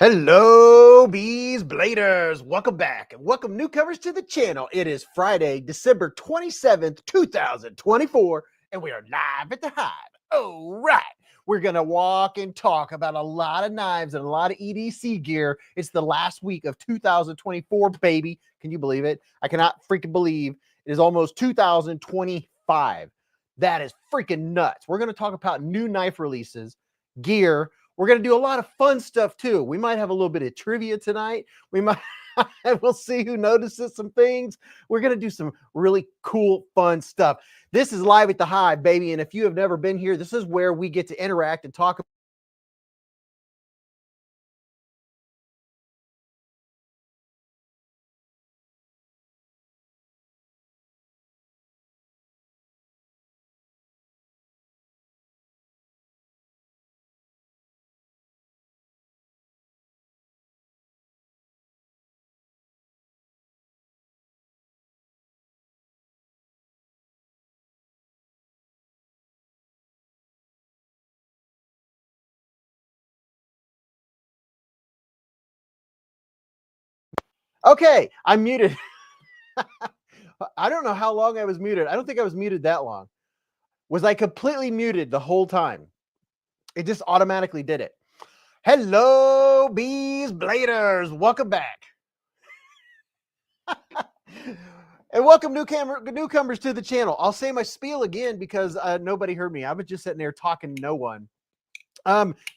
Hello, Beez Bladers. Welcome back and welcome newcomers to the channel. It is Friday, December 27th, 2024, and we are live at the Hive. All right. We're going to walk and talk about a lot of knives and a lot of EDC gear. It's the last week of 2024, baby. Can you believe it? I cannot freaking believe it is almost 2025. That is freaking nuts. We're going to talk about new knife releases, gear. We're going to do a lot of fun stuff too. We might have a little bit of trivia tonight. We might, we'll see who notices some things. We're going to do some really cool, fun stuff. This is live at the Hive, baby. And if you have never been here, this is where we get to interact and talk. Okay, I'm muted. I don't know how long I was muted. I don't think I was muted that long. Was I completely muted the whole time? It just automatically did it. Hello, Beez Bladers. Welcome back. And welcome newcomers to the channel. I'll say my spiel again because nobody heard me. I was just sitting there talking to no one.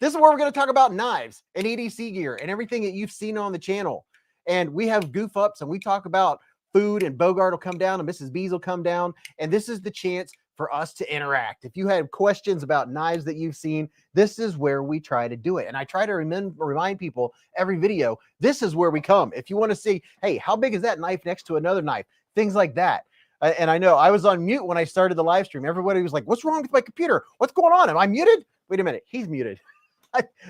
This is where we're going to talk about knives and EDC gear and everything that you've seen on the channel. And we have goof ups and we talk about food, and Bogart will come down and Mrs. Beez will come down. And this is the chance for us to interact. If you have questions about knives that you've seen, this is where we try to do it. And I try to remind people every video, this is where we come. If you want to see, hey, how big is that knife next to another knife? Things like that. And I know I was on mute when I started the live stream. Everybody was like, what's wrong with my computer? What's going on? Am I muted? Wait a minute. He's muted.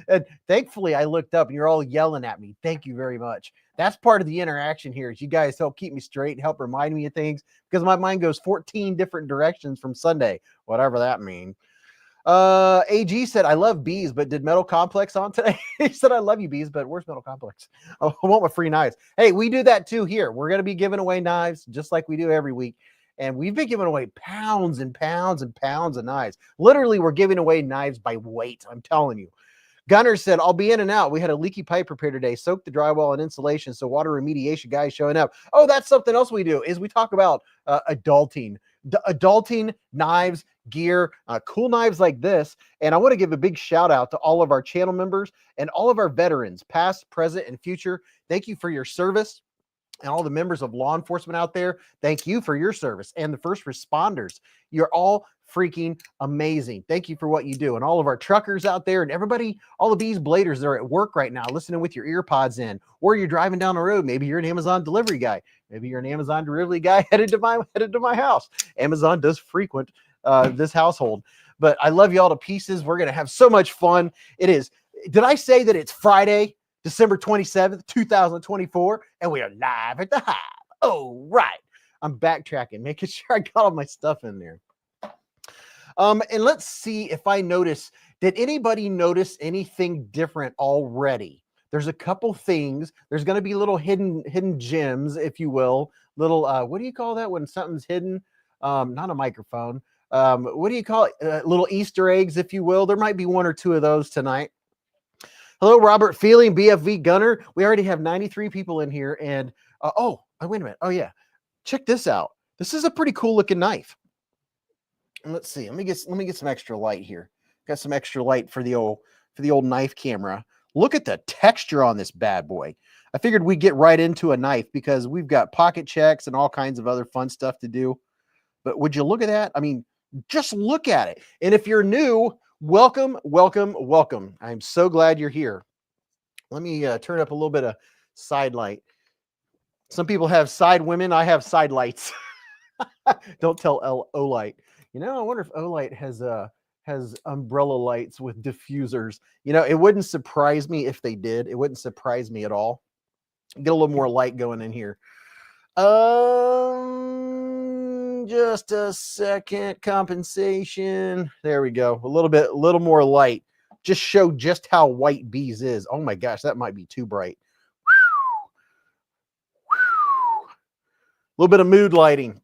And thankfully, I looked up and you're all yelling at me. Thank you very much. That's part of the interaction here, is you guys help keep me straight and help remind me of things, because my mind goes 14 different directions from Sunday, whatever that means. AG said, I love Beez, but did Metal Complex on today? He said, I love you, Beez, but where's Metal Complex? I want my free knives. Hey, we do that too here. We're going to be giving away knives just like we do every week. And we've been giving away pounds and pounds and pounds of knives. Literally, we're giving away knives by weight. I'm telling you. Gunner said, I'll be in and out. We had a leaky pipe repair today. Soaked the drywall and insulation. So water remediation guys showing up. Oh, that's something else we do, is we talk about adulting. Adulting knives, gear, cool knives like this. And I want to give a big shout out to all of our channel members and all of our veterans, past, present, and future. Thank you for your service. And all the members of law enforcement out there, thank you for your service. And the first responders, you're all freaking amazing. Thank you for what you do. And all of our truckers out there and everybody, all of these bladers that are at work right now, listening with your ear pods in, or you're driving down the road. Maybe you're an Amazon delivery guy. Maybe you're an Amazon delivery guy headed to my house. Amazon does frequent this household. But I love you all to pieces. We're going to have so much fun. It is. Did I say that it's Friday, December 27th, 2024, and we are live at the Hive. Oh, right. I'm backtracking, making sure I got all my stuff in there. And let's see if I notice, did anybody notice anything different already? There's a couple things. There's going to be little hidden gems, if you will. Little, what do you call that when something's hidden? Not a microphone. What do you call it? Little Easter eggs, if you will. There might be one or two of those tonight. Hello, Robert Feeling, BFV Gunner. We already have 93 people in here. And, oh, wait a minute. Oh, yeah. Check this out. This is a pretty cool looking knife. And let's see. Let me get some extra light here. Got some extra light for the old knife camera. Look at the texture on this bad boy. I figured we'd get right into a knife because we've got pocket checks and all kinds of other fun stuff to do. But would you look at that? I mean, just look at it. And if you're new, welcome, welcome, welcome. I'm so glad you're here. Let me turn up a little bit of side light. Some people have side women. I have side lights. Don't tell Olight. You know, I wonder if Olight has umbrella lights with diffusers. You know, it wouldn't surprise me if they did. It wouldn't surprise me at all. Get a little more light going in here. Just a second. Compensation. There we go. A little more light. just show just how white Beez is. Oh my gosh, that might be too bright. A little bit of mood lighting.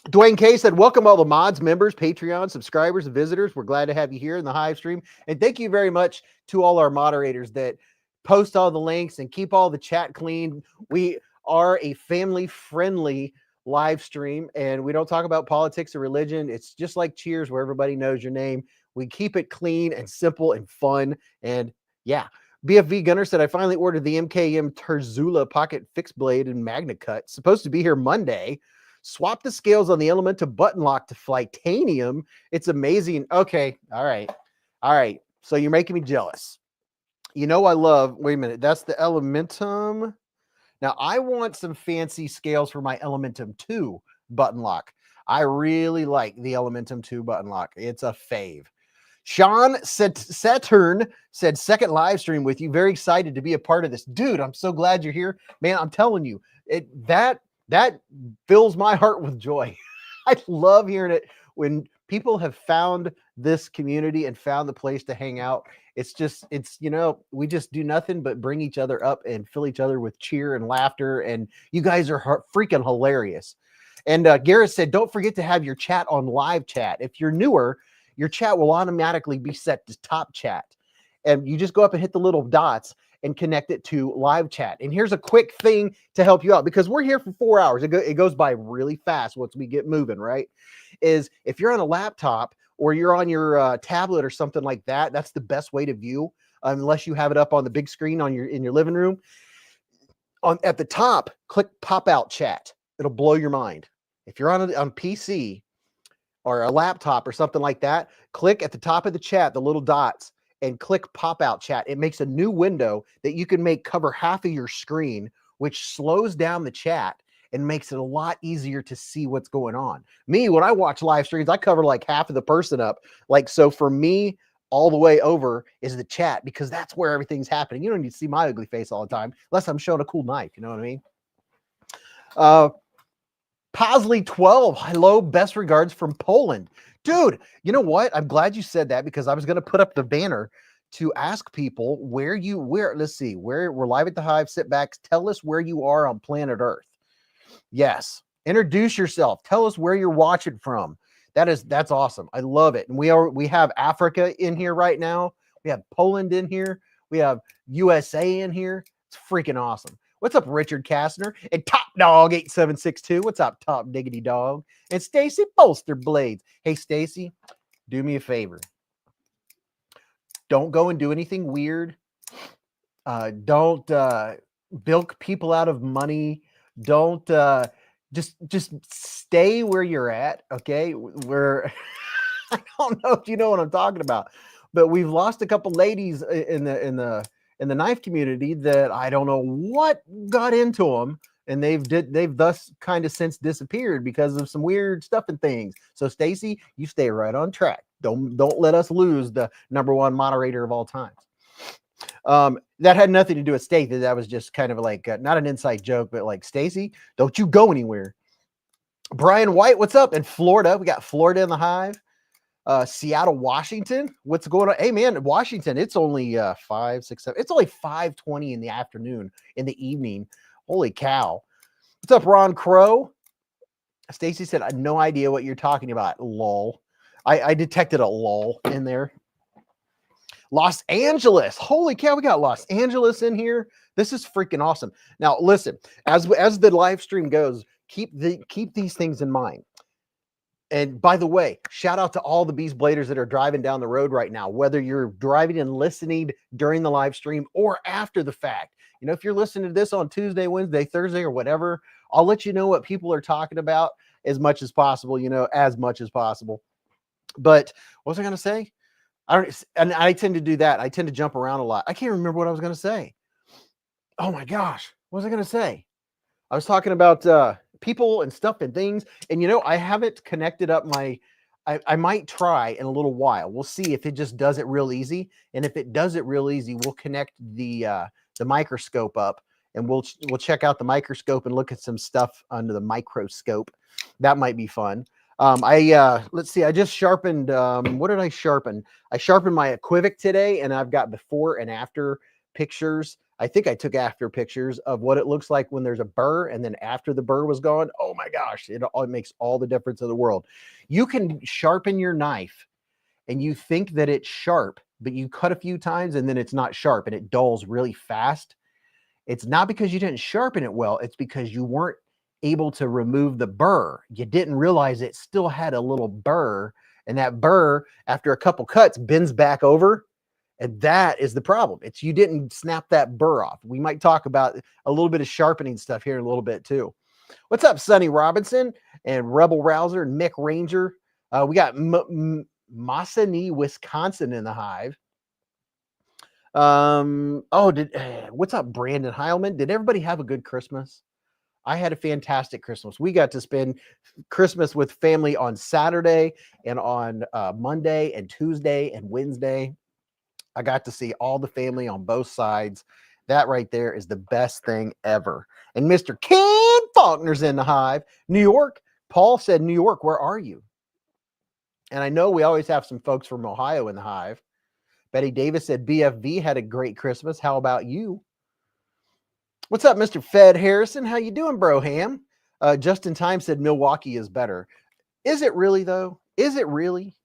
Dwayne K said, welcome all the mods, members, Patreon, subscribers, and visitors. We're glad to have you here in the Hive stream. And thank you very much to all our moderators that post all the links and keep all the chat clean. We are a family-friendly live stream, and we don't talk about politics or religion. It's just like Cheers, where everybody knows your name. We keep it clean and simple and fun. And yeah, BFV Gunner said, I finally ordered the MKM Terzula Pocket Fixed Blade and Magna Cut. Supposed to be here Monday. Swap the scales on the Elementum button lock to Flightanium. It's amazing. Okay. All right. All right. So you're making me jealous. You know, I love, wait a minute. That's the Elementum. Now I want some fancy scales for my Elementum 2 button lock. I really like the Elementum 2 button lock. It's a fave. Sean Saturn said, second live stream with you. Very excited to be a part of this. Dude, I'm so glad you're here. Man, I'm telling you, that fills my heart with joy. I love hearing it when people have found this community and found the place to hang out. It's you know, we just do nothing but bring each other up and fill each other with cheer and laughter. And you guys are freaking hilarious. And Garrett said, don't forget to have your chat on live chat. If you're newer, your chat will automatically be set to top chat. And you just go up and hit the little dots and connect it to live chat. And here's a quick thing to help you out, because we're here for 4 hours. It goes by really fast once we get moving, right? Is if you're on a laptop or you're on your tablet or something like that, that's the best way to view, unless you have it up on the big screen in your living room. At the top, click pop out chat. It'll blow your mind. If you're on PC or a laptop or something like that, click at the top of the chat, the little dots, and click pop out chat. It makes a new window that you can make cover half of your screen, which slows down the chat and makes it a lot easier to see what's going on. Me, when I watch live streams, I cover like half of the person up. Like, so for me, all the way over is the chat, because that's where everything's happening. You don't need to see my ugly face all the time, unless I'm showing a cool knife. You know what I mean? Posley 12, hello, best regards from Poland. Dude, you know what? I'm glad you said that, because I was going to put up the banner to ask people let's see, where we're live at the Hive. Sit back. Tell us where you are on planet Earth. Yes. Introduce yourself. Tell us where you're watching from. That's awesome. I love it. And we have Africa in here right now. We have Poland in here. We have USA in here. It's freaking awesome. What's up, Richard Kastner? And Top Dog 8762. What's up, Top Diggity Dog? And Stacy Bolster Blades. Hey, Stacy, do me a favor. Don't go and do anything weird. Don't bilk people out of money. Don't just stay where you're at. Okay, I don't know if you know what I'm talking about, but we've lost a couple ladies in the knife community that I don't know what got into them, and they've thus kind of since disappeared because of some weird stuff and things. So Stacy, you stay right on track. Don't let us lose the #1 moderator of all times. That had nothing to do with Stacy. That was just kind of like not an inside joke, but like, Stacy, don't you go anywhere. Brian White, what's up? In Florida, we got Florida in the Hive. Seattle, Washington, what's going on? Hey man, Washington, it's only 5, 6, 7. It's only 5:20 in the afternoon, in the evening. Holy cow. What's up, Ron Crow? Stacy said, I have no idea what you're talking about. Lol. I detected a lol in there. Los Angeles. Holy cow, we got Los Angeles in here. This is freaking awesome. Now, listen, as the live stream goes, keep these things in mind. And by the way, shout out to all the beezbladers that are driving down the road right now, whether you're driving and listening during the live stream or after the fact. You know, if you're listening to this on Tuesday, Wednesday, Thursday, or whatever, I'll let you know what people are talking about as much as possible, as much as possible. But what was I going to say? I tend to do that. I tend to jump around a lot. I can't remember what I was going to say. Oh my gosh. What was I going to say? I was talking about people and stuff and things. And, I haven't connected up I might try in a little while. We'll see if it just does it real easy. And if it does it real easy, we'll connect the microscope up, and we'll check out the microscope and look at some stuff under the microscope. That might be fun. Let's see, I just sharpened, what did I sharpen? I sharpened my Equivoc today, and I've got before and after pictures. I think I took after pictures of what it looks like when there's a burr, and then after the burr was gone. Oh my gosh, it makes all the difference in the world. You can sharpen your knife and you think that it's sharp, but you cut a few times and then it's not sharp and it dulls really fast. It's not because you didn't sharpen it well. It's because you weren't able to remove the burr. You didn't realize it still had a little burr, and that burr, after a couple cuts, bends back over. And that is the problem. It's you didn't snap that burr off. We might talk about a little bit of sharpening stuff here in a little bit too. What's up, Sonny Robinson and Rebel Rouser and Mick Ranger? We got Masseny, Wisconsin in the hive. What's up, Brandon Heilman? Did everybody have a good Christmas? I had a fantastic Christmas. We got to spend Christmas with family on Saturday and on Monday and Tuesday and Wednesday. I got to see all the family on both sides. That right there is the best thing ever. And Mr. Ken Faulkner's in the hive. New York. Paul said, New York, where are you? And I know we always have some folks from Ohio in the hive. Betty Davis said, BFV had a great Christmas. How about you? What's up, Mr. Fed Harrison? How you doing, bro ham? Just in Time said Milwaukee is better. Is it really, though? Is it really?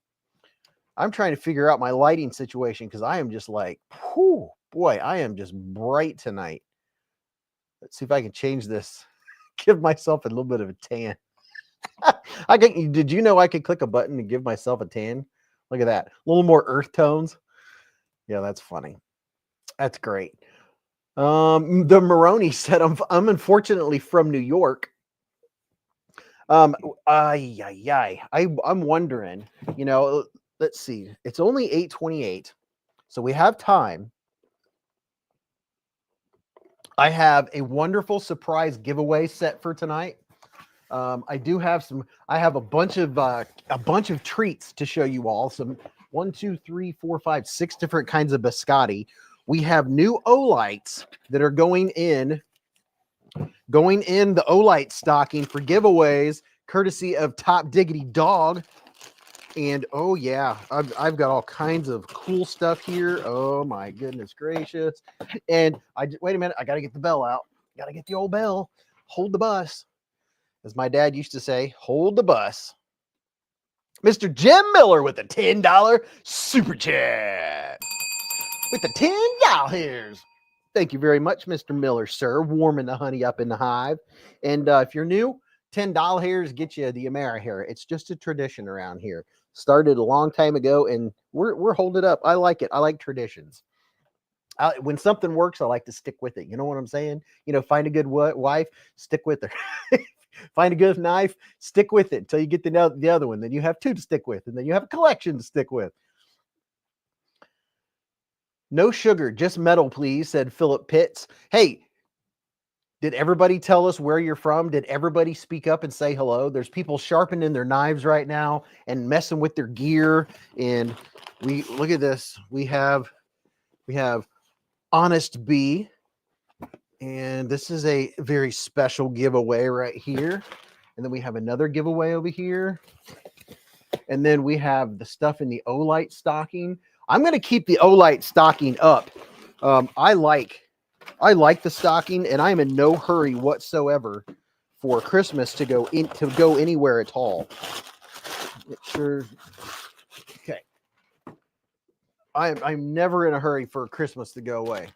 I'm trying to figure out my lighting situation because I am just like, whew, boy, I am just bright tonight. Let's see if I can change this. Give myself a little bit of a tan. Did you know I could click a button and give myself a tan? Look at that. A little more earth tones. Yeah, that's funny. That's great. The Maroney said, I'm unfortunately from New York. I'm wondering, you know, let's see. It's only 8:28, so we have time. I have a wonderful surprise giveaway set for tonight. I have a bunch of treats to show you all. Some 1, 2, 3, 4, 5, 6 different kinds of biscotti. We have new Olights that are going in the Olight stocking for giveaways, courtesy of Top Diggity Dog. And oh yeah, I've got all kinds of cool stuff here. Oh my goodness gracious! And wait a minute, I gotta get the bell out. Gotta get the old bell. Hold the bus, as my dad used to say. Hold the bus. Mr. Jim Miller with a $10 super chat with the $10. Thank you very much, Mr. Miller, sir. Warming the honey up in the hive. And if you're new, $10 get you the AmeriHair. It's just a tradition around here. Started a long time ago, and we're holding it up. I like it. I like traditions. When something works, I like to stick with it. You know what I'm saying? You know, find a good wife, stick with her. Find a good knife, stick with it until you get the other one. Then you have 2 to stick with, and then you have a collection to stick with. No sugar, just metal, please, said Philip Pitts. Hey, did everybody tell us where you're from? Did everybody speak up and say hello? There's people sharpening their knives right now and messing with their gear. And we look at this. We have Honest Bee. And this is a very special giveaway right here. And then we have another giveaway over here. And then we have the stuff in the Olight stocking. I'm going to keep the Olight stocking up. I like the stocking, and I'm in no hurry whatsoever for Christmas to go anywhere at all. Make sure. Okay. I'm never in a hurry for Christmas to go away.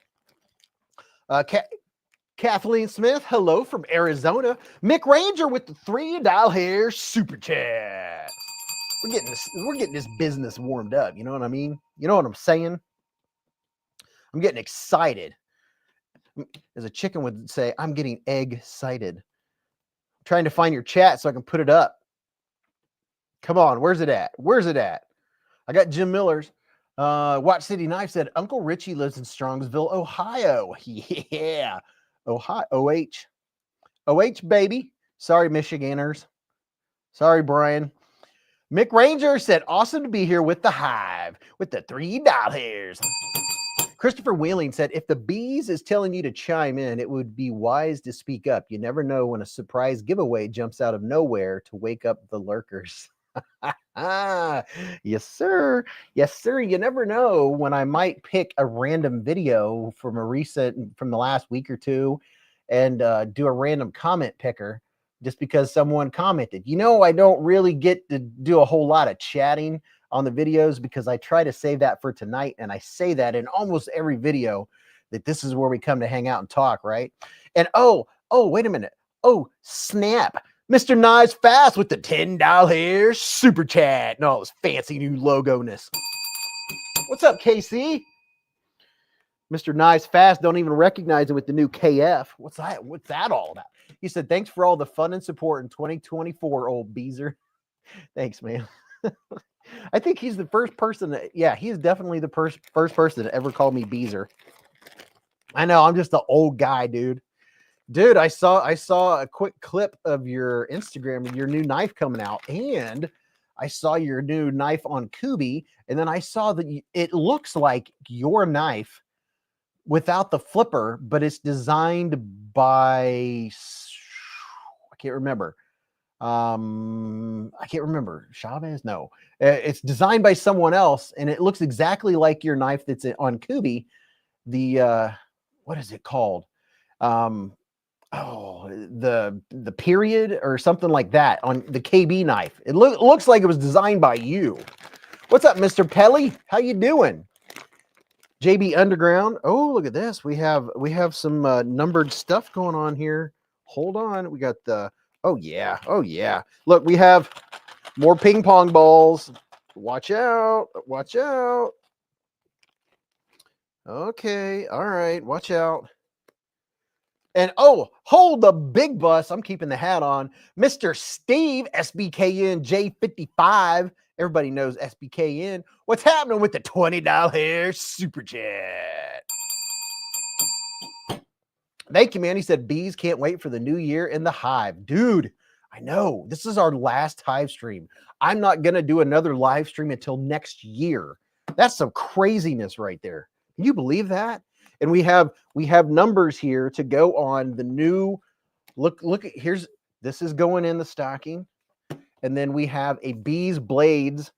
Kathleen Smith, hello from Arizona. Mick Ranger with the $3 super chat. We're getting this business warmed up. You know what I mean? You know what I'm saying? I'm getting excited. As a chicken would say, I'm getting egg-cited. Trying to find your chat so I can put it up. Come on, where's it at? Where's it at? I got Jim Miller's. Watch City Knife said, Uncle Richie lives in Strongsville, Ohio. Yeah. Ohio. OH, baby. Sorry, Michiganders. Sorry, Brian. Mick Ranger said, awesome to be here with the hive, with the $3. Christopher Wheeling said, if the Beez is telling you to chime in, it would be wise to speak up. You never know when a surprise giveaway jumps out of nowhere to wake up the lurkers. Yes, sir. Yes, sir. You never know when I might pick a random video from the last week or two and do a random comment picker just because someone commented. You know, I don't really get to do a whole lot of chatting on the videos because I try to save that for tonight. And I say that in almost every video that this is where we come to hang out and talk, right? And oh, wait a minute. Oh, snap. Mr. Knives Fast with the $10 super chat and all this fancy new logo-ness. What's up, KC? Mr. Knives Fast don't even recognize it with the new KF. What's that? What's that all about? He said, thanks for all the fun and support in 2024, old Beezer. Thanks, man. I think he's the first person that, yeah, he's definitely the first person that ever called me Beezer. I know, I'm just an old guy, dude. Dude, I saw a quick clip of your Instagram of your new knife coming out, and I saw your new knife on Kubi, and then I saw that it looks like your knife without the flipper, but it's designed by, I can't remember. Chavez? No, it's designed by someone else, and it looks exactly like your knife that's on Kubi. The what is it called? The period or something like that on the KB knife. It looks like it was designed by you. What's up, Mr. Pelly? How you doing? JB Underground. Oh, look at this. We have some numbered stuff going on here. Hold on. We got the, oh yeah. Look, we have more ping pong balls. Watch out. Watch out. Okay. All right. Watch out. And oh, hold the big bus. I'm keeping the hat on. Mr. Steve, SBKN J55. Everybody knows SBKN. What's happening with the $20 super chat? Thank you, man. He said, Bees can't wait for the new year in the hive. Dude, I know. This is our last hive stream. I'm not going to do another live stream until next year. That's some craziness right there. Can you believe that? And we have numbers here to go on the new, look at, this is going in the stocking. And then we have a BeezBlades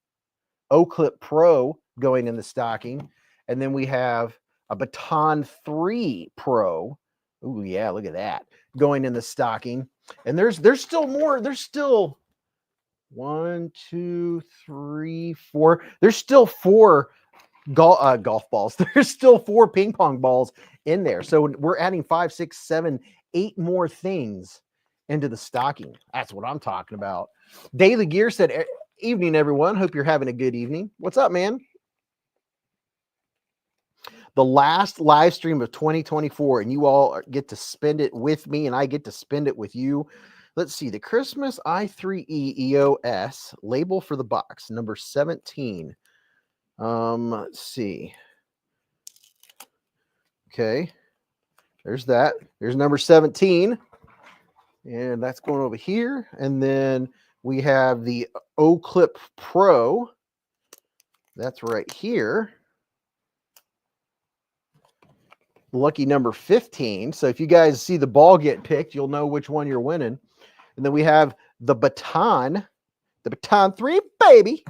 O-Clip Pro going in the stocking. And then we have a Baton 3 Pro. Oh yeah, look at that. Going in the stocking. And there's still more. There's still 1, 2, 3, 4. There's still 4 golf balls. There's still 4 ping pong balls in there. So we're adding 5, 6, 7, 8 more things into the stocking. That's what I'm talking about. Daily Gear said, evening, everyone. Hope you're having a good evening. What's up, man? The last live stream of 2024, and you all get to spend it with me, and I get to spend it with you. Let's see. The Christmas i3E EOS label for the box, number 17. Let's see. Okay, there's that. There's number 17, and that's going over here. And then we have the O-Clip Pro. That's right here. Lucky number 15. So if you guys see the ball get picked, you'll know which one you're winning. And then we have the Baton 3, baby.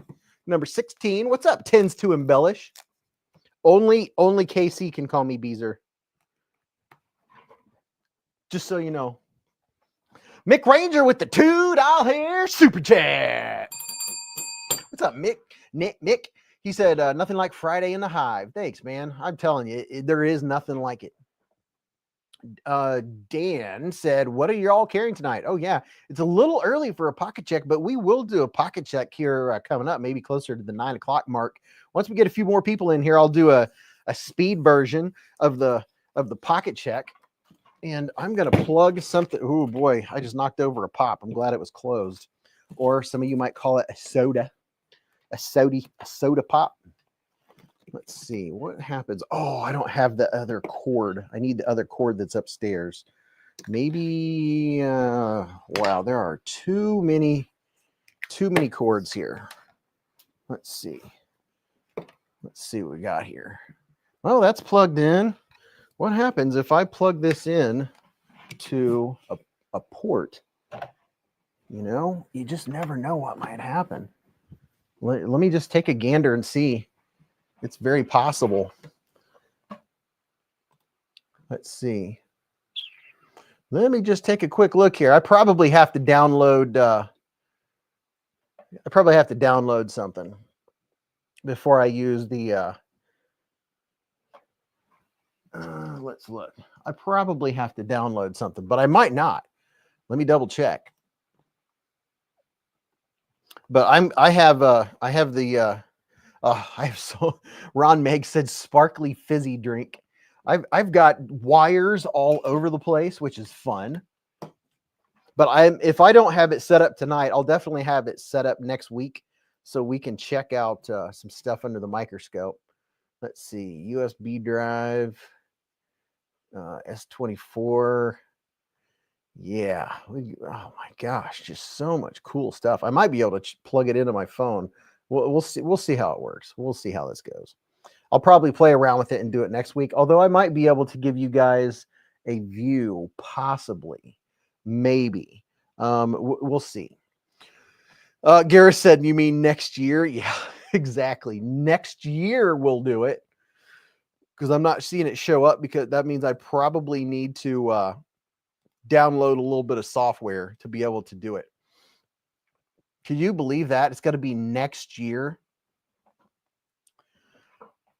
Number 16. What's up? Tends to embellish. Only KC can call me Beezer. Just so you know. Mick Ranger with the $2 super chat. What's up, Mick? Nick. He said, nothing like Friday in the hive. Thanks, man. I'm telling you, there is nothing like it. Dan said, what are you all carrying tonight? Oh yeah, it's a little early for a pocket check, but we will do a pocket check here coming up, maybe closer to the 9 o'clock mark. Once we get a few more people in here, I'll do a speed version of the pocket check. And I'm gonna plug something. Oh boy, I just knocked over a pop. I'm glad it was closed. Or some of you might call it a soda pop. Let's see what happens. Oh, I don't have the other cord. I need the other cord that's upstairs. Maybe, wow, there are too many cords here. Let's see what we got here. Well, that's plugged in. What happens if I plug this in to a port? You know, you just never know what might happen. Let me just take a gander and see. It's very possible. Let's see. Let me just take a quick look here. I probably have to download something before I use the let's look. I probably have to download something, but I might not. Let me double check. But I have Ron Meg said sparkly fizzy drink. I've got wires all over the place, which is fun. But if I don't have it set up tonight, I'll definitely have it set up next week so we can check out some stuff under the microscope. Let's see, USB drive, S24. Yeah. Oh my gosh, just so much cool stuff. I might be able to plug it into my phone. We'll see. We'll see how it works. We'll see how this goes. I'll probably play around with it and do it next week. Although I might be able to give you guys a view, possibly, maybe. We'll see. Gareth said, "You mean next year?" Yeah, exactly. Next year we'll do it because I'm not seeing it show up because that means I probably need to download a little bit of software to be able to do it. Can you believe that? It's got to be next year.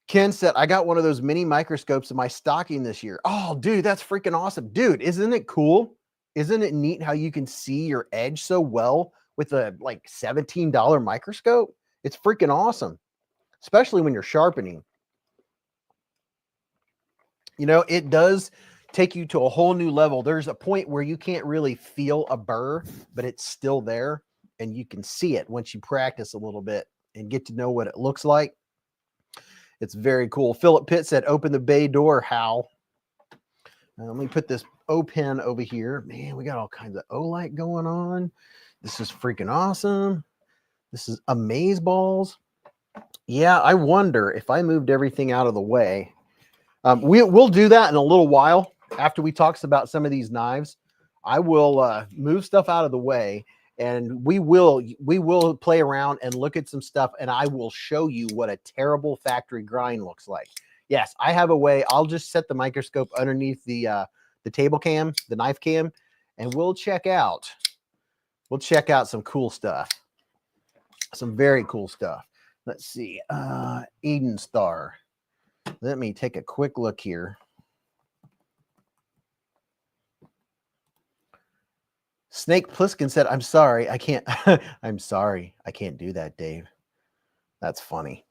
Ken said, I got one of those mini microscopes in my stocking this year. Oh, dude, that's freaking awesome. Dude, isn't it cool? Isn't it neat how you can see your edge so well with a like $17 microscope? It's freaking awesome, especially when you're sharpening. You know, it does take you to a whole new level. There's a point where you can't really feel a burr, but it's still there, and you can see it once you practice a little bit and get to know what it looks like. It's very cool. Philip Pitt said, open the bay door, Hal. Let me put this O pen over here. Man, we got all kinds of O light going on. This is freaking awesome. This is amaze balls. Yeah, I wonder if I moved everything out of the way. We'll do that in a little while after we talk about some of these knives. I will move stuff out of the way, and we will play around and look at some stuff, and I will show you what a terrible factory grind looks like. Yes, I have a way. I'll just set the microscope underneath the table cam, the knife cam, and we'll check out some cool stuff. Some very cool stuff. Let's see. Eden Star. Let me take a quick look here. Snake Pliskin said, I'm sorry, I can't. I'm sorry, I can't do that, Dave. That's funny.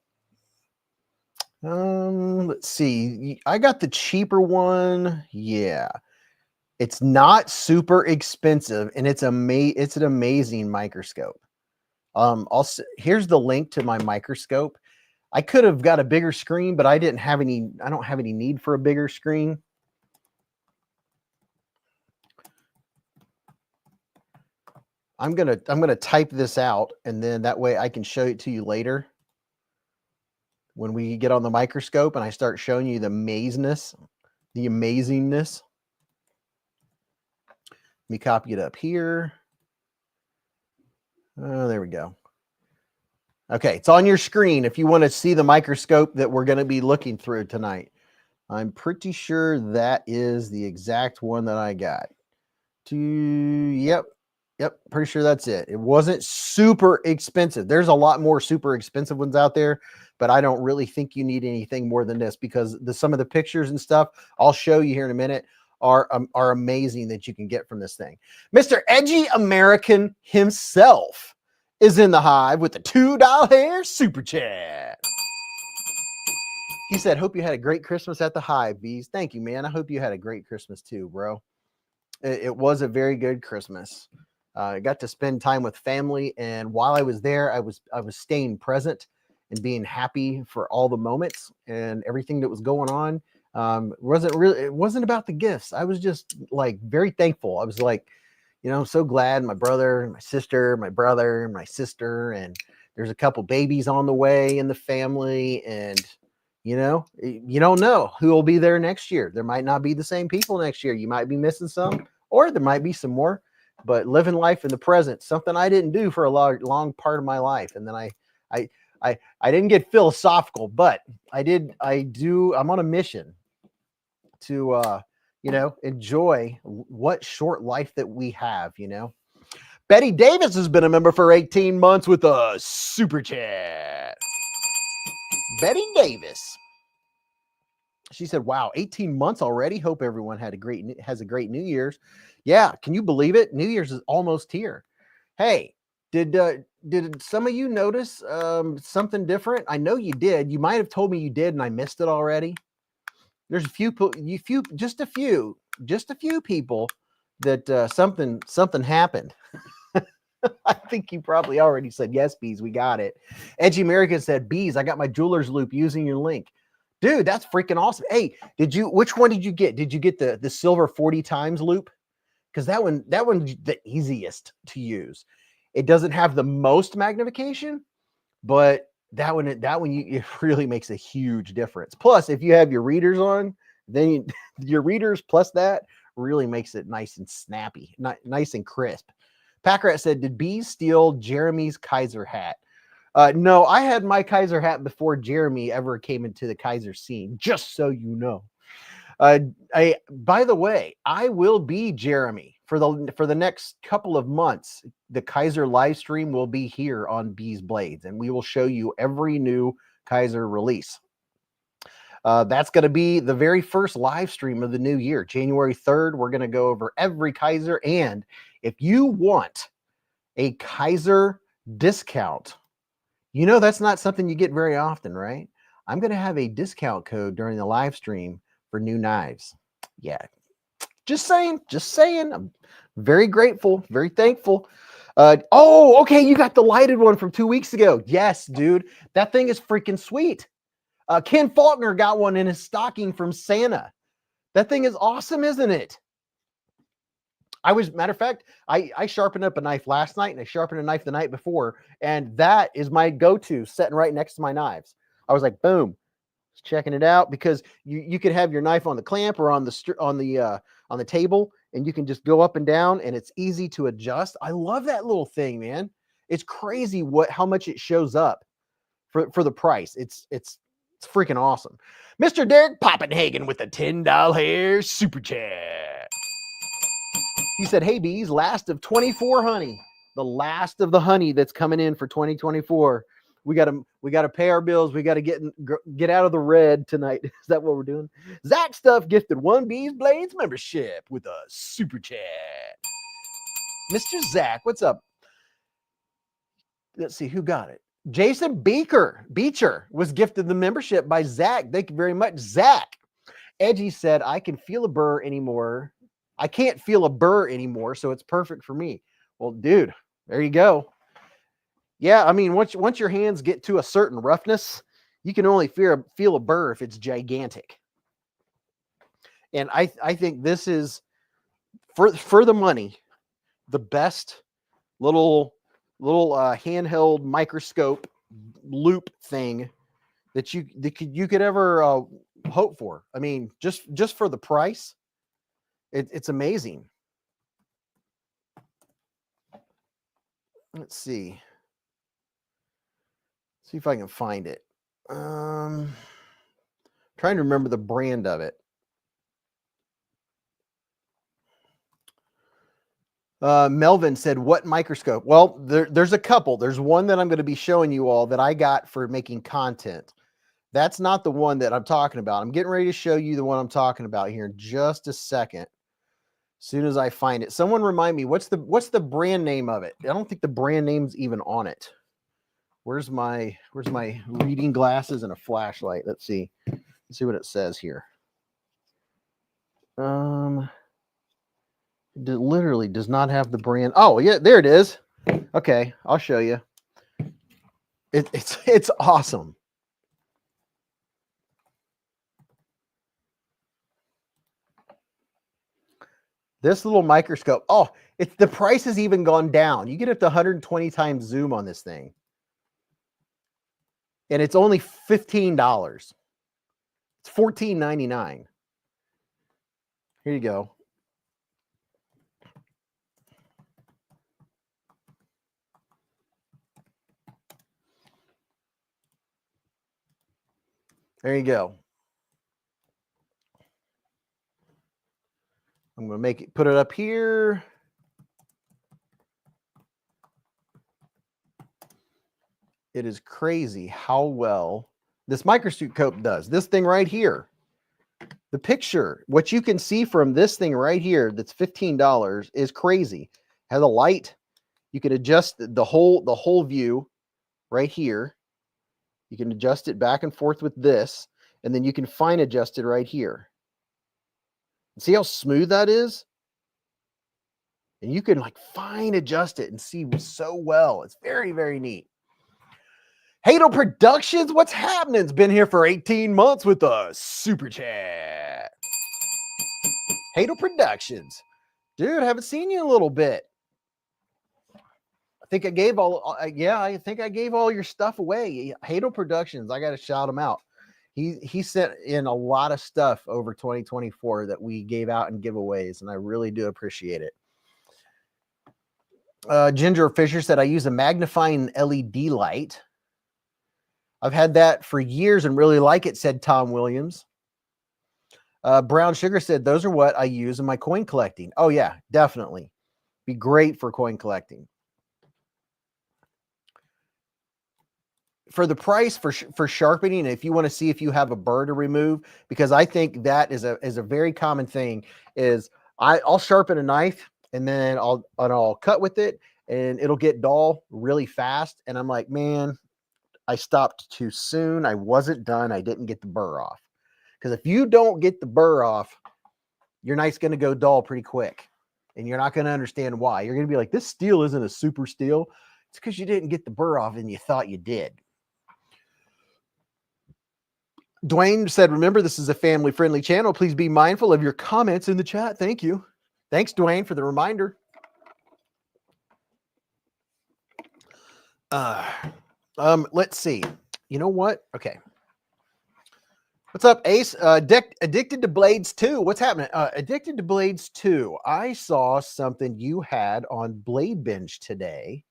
Let's see. I got the cheaper one. Yeah. It's not super expensive, and it's an amazing microscope. Here's the link to my microscope. I could have got a bigger screen, but I don't have any need for a bigger screen. I'm gonna type this out, and then that way I can show it to you later when we get on the microscope and I start showing you the amazingness. Let me copy it up here. Oh, there we go. Okay, it's on your screen if you want to see the microscope that we're going to be looking through tonight. I'm pretty sure that is the exact one that I got. Yep, pretty sure that's it. It wasn't super expensive. There's a lot more super expensive ones out there, but I don't really think you need anything more than this because some of the pictures and stuff I'll show you here in a minute are amazing that you can get from this thing. Mr. Edgy American himself is in the hive with the $2 super chat. He said, hope you had a great Christmas at the hive, Beez. Thank you, man. I hope you had a great Christmas too, bro. It was a very good Christmas. I got to spend time with family, and while I was there, I was staying present and being happy for all the moments and everything that was going on. It wasn't about the gifts. I was just like very thankful. I was like, you know, so glad my brother, my sister, my brother, my sister, and there's a couple babies on the way in the family, and You know, you don't know who will be there next year. There might not be the same people next year. You might be missing some, or there might be some more. But living life in the present, something I didn't do for a long part of my life. And then I didn't get philosophical, but I'm on a mission to you know, enjoy what short life that we have, you know. Betty Davis has been a member for 18 months with a super chat. Betty Davis. She said, wow, 18 months already. Hope everyone has a great New Year's. Yeah, can you believe it? New Year's is almost here. Hey, did some of you notice something different? I know you did. You might have told me you did and I missed it already. There's just a few people that something happened. I think you probably already said yes, Beez. We got it. Edgy American said, Beez, I got my jeweler's loop using your link. Dude, that's freaking awesome. Hey, which one did you get? Did you get the silver 40 times loop? Because that one's the easiest to use. It doesn't have the most magnification, but that one it really makes a huge difference. Plus, if you have your readers on, then your readers plus that really makes it nice and snappy, nice and crisp. Packrat said, did Beez steal Jeremy's Kaiser hat? No, I had my Kaiser hat before Jeremy ever came into the Kaiser scene, just so you know. By the way, I will be Jeremy for the next couple of months. The Kaiser live stream will be here on beezblades, and we will show you every new Kaiser release. That's going to be the very first live stream of the new year, January 3rd. We're going to go over every Kaiser, and if you want a Kaiser discount, you know that's not something you get very often, right? I'm going to have a discount code during the live stream for new knives. Yeah, just saying. I'm very grateful, very thankful. Oh, okay, you got the lighted one from 2 weeks ago. Yes, dude, that thing is freaking sweet. Ken Faulkner got one in his stocking from Santa. That thing is awesome, isn't it? Matter of fact, I sharpened up a knife last night and I sharpened a knife the night before, and that is my go-to, sitting right next to my knives. I was like, boom, checking it out, because you could have your knife on the clamp or on the table, and you can just go up and down, and it's easy to adjust. I love that little thing, man. It's crazy how much it shows up for the price. It's freaking awesome. Mr. Derek Poppenhagen with the $10 super chat. He said, hey, Beez, last of 24 honey. The last of the honey that's coming in for 2024. We got to pay our bills. We got to get out of the red tonight. Is that what we're doing? Zach Stuff gifted 1 beezblades membership with a super chat. Mr. Zach, what's up? Let's see who got it. Jason Beecher was gifted the membership by Zach. Thank you very much, Zach. Edgy said, I can feel a burr anymore. I can't feel a burr anymore, so it's perfect for me. Well, dude, there you go. Yeah, I mean, once your hands get to a certain roughness, you can only feel a burr if it's gigantic. And I think this is, for the money, the best little handheld microscope loop thing that you could ever hope for. I mean, just for the price, it's amazing. Let's see if I can find it. Trying to remember the brand of it. Melvin said, what microscope? Well, there's a couple. There's one that I'm going to be showing you all that I got for making content. That's not the one that I'm talking about. I'm getting ready to show you the one I'm talking about here in just a second. As soon as I find it. Someone remind me, what's the brand name of it? I don't think the brand name's even on it. Where's my reading glasses and a flashlight? Let's see what it says here. It literally does not have the brand. Oh, yeah, there it is. Okay, I'll show you. It's awesome. This little microscope. Oh, the price has even gone down. You get up to 120 times zoom on this thing. And it's only $15. It's $14.99. Here you go. There you go. I'm going to put it up here. It is crazy how well this microscope does. This thing right here, the picture, what you can see from this thing right here, that's $15, is crazy. Has a light. You can adjust the whole view right here. You can adjust it back and forth with this, and then you can fine adjust it right here. See how smooth that is? And you can like fine adjust it and see so well. It's very, very neat. Hadel Productions, what's happening? It's been here for 18 months with us. Super chat. Hadel Productions. Dude, haven't seen you in a little bit. I think I gave I think I gave all your stuff away. Hadel Productions, I got to shout him out. He sent in a lot of stuff over 2024 that we gave out in giveaways, and I really do appreciate it. Ginger Fisher said, I use a magnifying LED light. I've had that for years and really like it, said Tom Williams. Brown Sugar said, those are what I use in my coin collecting. Oh, yeah, definitely. Be great for coin collecting. For the price for sharpening, if you want to see if you have a burr to remove, because I think that is a very common thing, is I'll sharpen a knife and then I'll cut with it and it'll get dull really fast. And I'm like, man, I stopped too soon. I wasn't done. I didn't get the burr off. Because if you don't get the burr off, your knife's going to go dull pretty quick. And you're not going to understand why. You're going to be like, this steel isn't a super steel. It's because you didn't get the burr off and you thought you did. Dwayne said, remember, this is a family-friendly channel. Please be mindful of your comments in the chat. Thank you. Thanks, Dwayne, for the reminder. Let's see. You know what? Okay. What's up, Ace? Addicted to Blades 2. What's happening? Addicted to Blades 2. I saw something you had on Blade Binge today.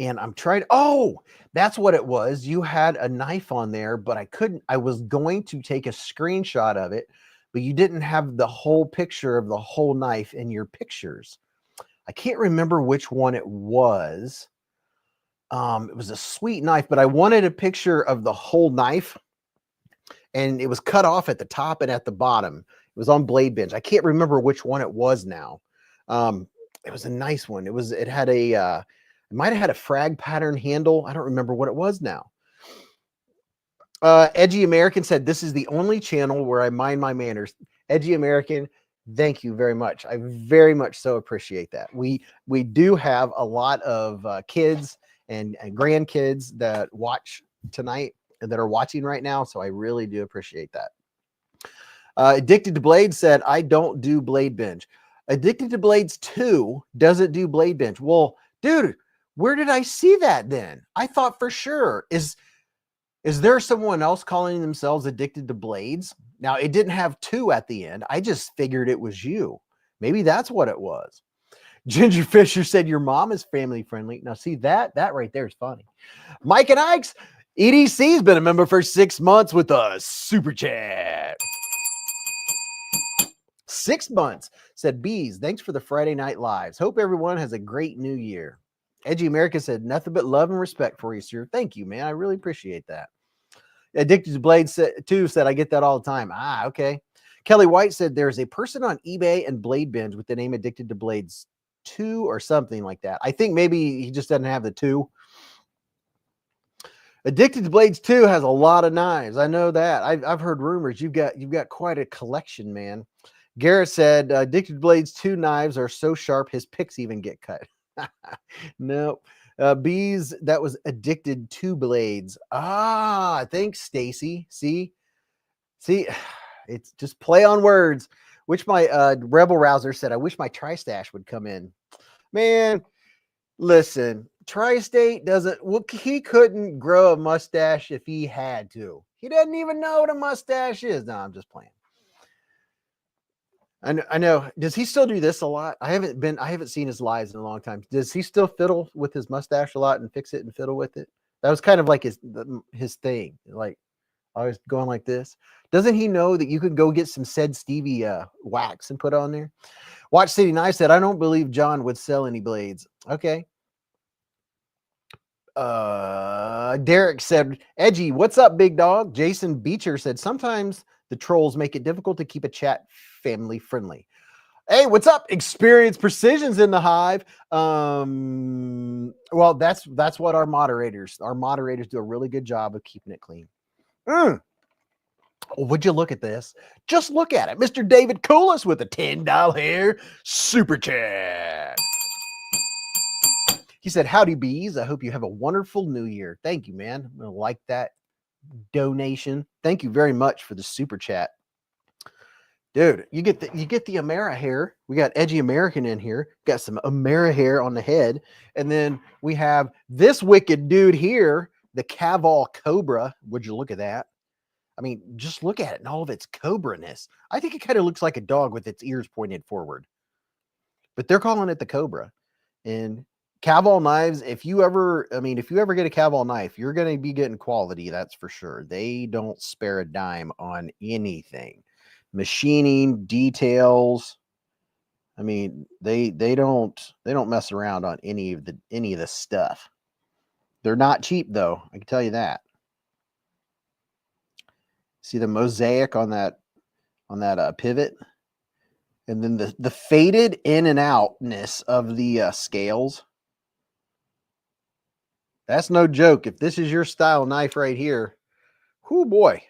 And I'm trying. Oh, that's what it was. You had a knife on there, but I couldn't. I was going to take a screenshot of it, but you didn't have the whole picture of the whole knife in your pictures. I can't remember which one it was. It was a sweet knife, but I wanted a picture of the whole knife, and it was cut off at the top and at the bottom. It was on Blade Binge. I can't remember which one it was now. It was a nice one. It had a. It might have had a frag pattern handle. I don't remember what it was now. Edgy American said, this is the only channel where I mind my manners. Edgy American, thank you very much. I very much so appreciate that. We do have a lot of kids and grandkids that watch tonight and that are watching right now. So I really do appreciate that. Addicted to Blades said, I don't do Blade Binge. Addicted to Blades 2 doesn't do Blade Binge. Well, dude, where did I see that then? I thought for sure. Is there someone else calling themselves Addicted to Blades? Now, it didn't have 2 at the end. I just figured it was you. Maybe that's what it was. Ginger Fisher said, your mom is family friendly. Now, see, that right there is funny. Mike and Ike's EDC's been a member for 6 months with us. Super chat. 6 months. Said, Beez, thanks for the Friday night lives. Hope everyone has a great new year. Edgy America said, nothing but love and respect for you, sir. Thank you, man. I really appreciate that. Addicted to Blades 2 said, I get that all the time. Ah, okay. Kelly White said, there's a person on eBay and Blade Binge with the name Addicted to Blades 2 or something like that. I think maybe he just doesn't have the 2. Addicted to Blades 2 has a lot of knives. I know that. I've heard rumors. You've got quite a collection, man. Garrett said, Addicted to Blades 2 knives are so sharp his picks even get cut. No. Beez, that was Addicted to Blades. Ah, thanks, Stacy. See, it's just play on words. Which my Rebel Rouser said, I wish my Tri-Stash would come in. Man, listen, Tri-State doesn't, well, he couldn't grow a mustache if he had to. He doesn't even know what a mustache is. No, I'm just playing. I know. Does he still do this a lot? I haven't seen his lives in a long time. Does he still fiddle with his mustache a lot and fix it and fiddle with it? That was kind of like his thing. Like always going like this. Doesn't he know that you could go get some said Stevie wax and put on there? Watch City Knife said, I don't believe John would sell any blades. Okay. Derek said, Edgy, what's up, big dog? Jason Beecher said, sometimes the trolls make it difficult to keep a chat family friendly. Hey, what's up? Experience Precision's in the hive. Well, that's what our moderators do a really good job of keeping it clean. Would you look at this? Just look at it. Mr. David Coolis with a $10 super chat. He said, howdy, Beez. I hope you have a wonderful new year. Thank you, man. I'm going to like that donation. Thank you very much for the super chat. Dude, you get the Amera hair. We got Edgy American in here. Got some Amera hair on the head. And then we have this wicked dude here, the Caval Cobra. Would you look at that? I mean, just look at it and all of its cobra-ness. I think it kind of looks like a dog with its ears pointed forward. But they're calling it the Cobra. And Caval knives, if you ever get a Caval knife, you're going to be getting quality, that's for sure. They don't spare a dime on anything. Machining, details. I mean, they don't mess around on any of the stuff. They're not cheap though, I can tell you that. See the mosaic on that pivot, and then the faded in and outness of the scales. That's no joke. If this is your style knife right here, whoo boy.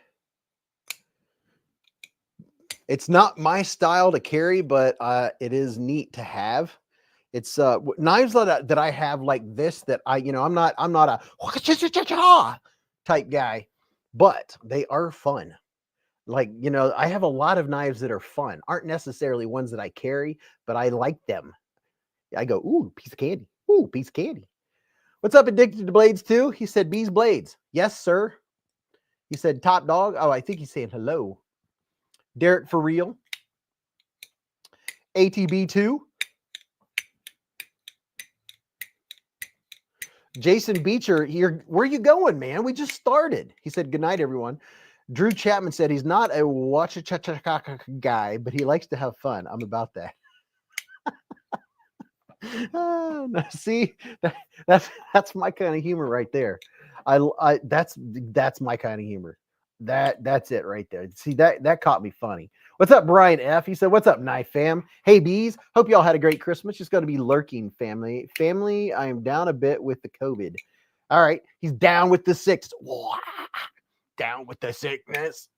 It's not my style to carry, but it is neat to have. It's knives that I have like this that I'm not a type guy, but they are fun. Like, I have a lot of knives that are fun, aren't necessarily ones that I carry, but I like them. I go, ooh, piece of candy. Ooh, piece of candy. What's up, Addicted to Blades too? He said, Beez Blades. Yes, sir. He said, top dog. Oh, I think he's saying hello. Derek for real. ATB2. Jason Beecher, where you going, man? We just started. He said, good night, everyone. Drew Chapman said he's not a watch-a-cha-cha-cha guy, but he likes to have fun. I'm about that. No, see, that's my kind of humor right there. That's my kind of humor. That's it right there. See, that caught me funny. What's up, Brian F? He said, what's up, Knife fam? Hey, Beez, hope y'all had a great Christmas. Just going to be lurking, family. I am down a bit with the COVID. All right, he's down with the six. Down with the sickness.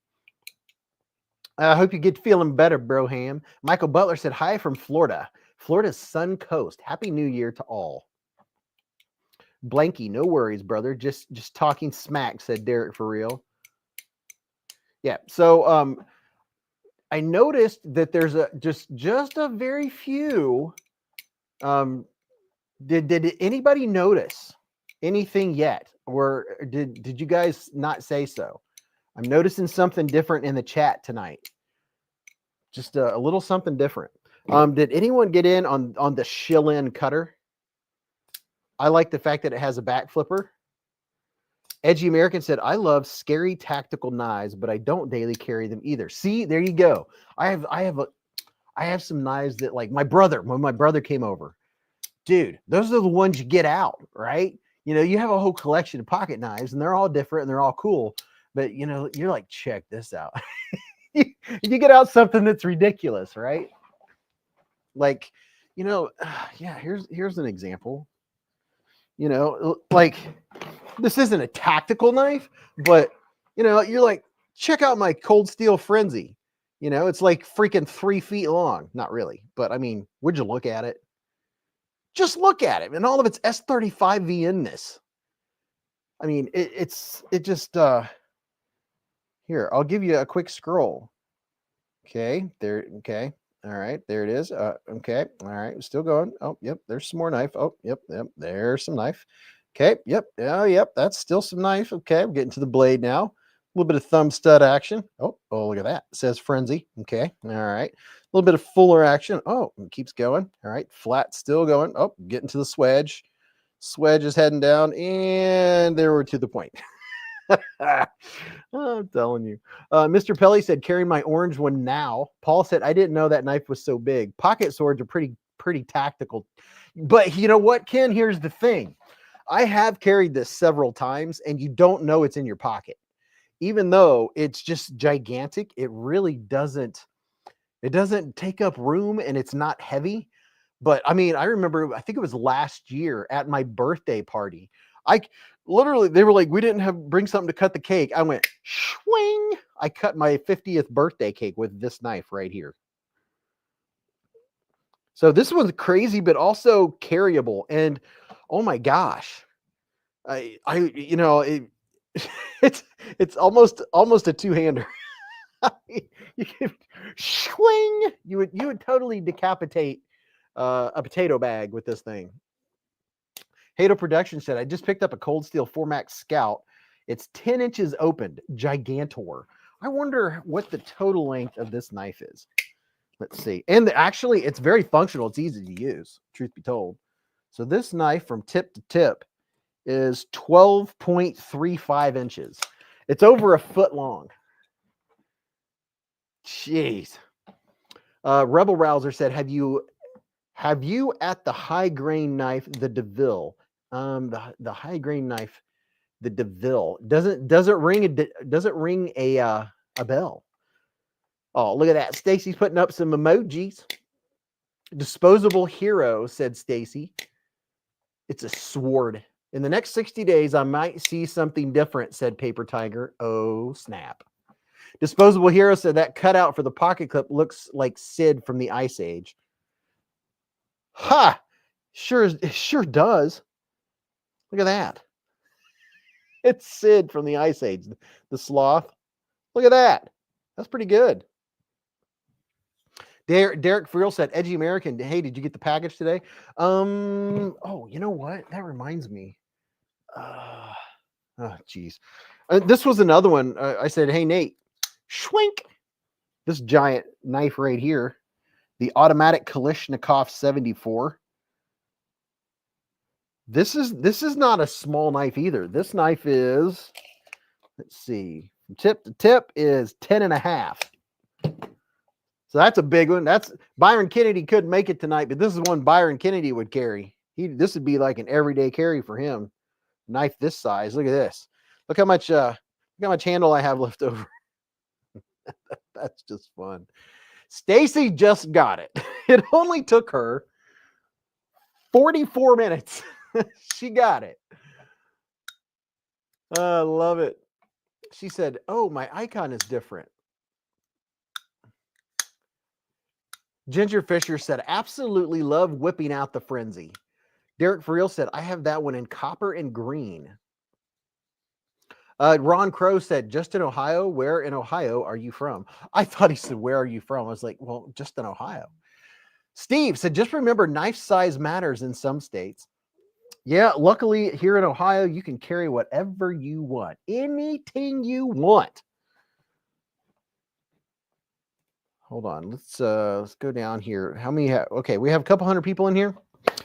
I hope you get feeling better, Broham. Michael Butler said, hi from Florida. Florida's Sun Coast. Happy New Year to all. Blanky, no worries, brother. Just talking smack, said Derek for real. Yeah, so I noticed that there's just a very few. Did anybody notice anything yet? Or did you guys not say so? I'm noticing something different in the chat tonight. Just a little something different. Did anyone get in on the shill-in cutter? I like the fact that it has a back flipper. Edgy American said, I love scary tactical knives, but I don't daily carry them either. See, there you go. I have some knives that, like, when my brother came over, dude, those are the ones you get out, right? You have a whole collection of pocket knives and they're all different and they're all cool, but you're like, check this out. You get out something that's ridiculous, right? Like, yeah, here's an example. Like, this isn't a tactical knife, but you're like, check out my Cold Steel Frenzy. It's like freaking 3 feet long. Not really, but I mean, would you look at it? Just look at it and all of its S35VN-ness. I mean, it just here, I'll give you a quick scroll. Okay, there. Okay, all right, there it is. Okay, all right, still going. Oh, yep, there's some more knife. Oh, yep, there's some knife. Okay, yep, yep, that's still some knife. Okay, I'm getting to the blade now. little bit of thumb stud action. Oh, look at that. It says frenzy. Okay. All right. A little bit of fuller action. Oh, it keeps going. All right. Flat still going. Oh, getting to the swedge. Swedge is heading down, and there we're to the point. I'm telling you. Mr. Pelly said, carry my orange one now. Paul said, I didn't know that knife was so big. Pocket swords are pretty tactical. But you know what, Ken? Here's the thing. I have carried this several times, and you don't know it's in your pocket. Even though it's just gigantic, it really doesn't take up room, and it's not heavy. But I mean, I remember, I think it was last year at my birthday party. I literally, they were like, we didn't bring something to cut the cake. I went, swing. I cut my 50th birthday cake with this knife right here. So this one's crazy, but also carryable. And oh my gosh, you know, it's almost a two-hander. You can swing. You would totally decapitate a potato bag with this thing. Hato Production said, I just picked up a Cold Steel 4MAX Scout. It's 10 inches opened, Gigantor. I wonder what the total length of this knife is. Let's see. And actually, it's very functional. It's easy to use, truth be told. So this knife from tip to tip is 12.35 inches. It's over a foot long. Jeez. Rebel Rouser said, have you at the high grain knife, the DeVille? The high grain knife, the DeVille. Does it ring a bell? Oh, look at that. Stacy's putting up some emojis. Disposable hero, said Stacy. It's a sword. In the next 60 days, I might see something different, said Paper Tiger. Oh, snap. Disposable hero said that cutout for the pocket clip looks like Sid from the Ice Age. Ha! It sure does. Look at that. It's Sid from the Ice Age, the sloth. Look at that. That's pretty good. Derek Friel said, Edgy American, hey, did you get the package today? Oh, you know what? That reminds me. Oh, geez. This was another one. I said, hey, Nate, schwink. This giant knife right here, the automatic Kalashnikov 74. This is not a small knife either. This knife is, let's see, from tip to tip is 10.5. So that's a big one. That's Byron Kennedy couldn't make it tonight, but this is one Byron Kennedy would carry. This would be like an everyday carry for him. Knife this size. Look at this. Look how much handle I have left over. That's just fun. Stacy just got it. It only took her 44 minutes. She got it. I love it. She said, oh, my icon is different. Ginger Fisher said, absolutely love whipping out the frenzy. Derek Friel said, I have that one in copper and green. Ron Crow said, just in Ohio. Where in Ohio are you from? I thought he said, where are you from? I was like, well, just in Ohio. Steve said, just remember, knife size matters in some states. Yeah, luckily here in Ohio, you can carry whatever you want. Anything you want. Hold on. Let's go down here. How many have? Okay, we have a couple hundred people in here.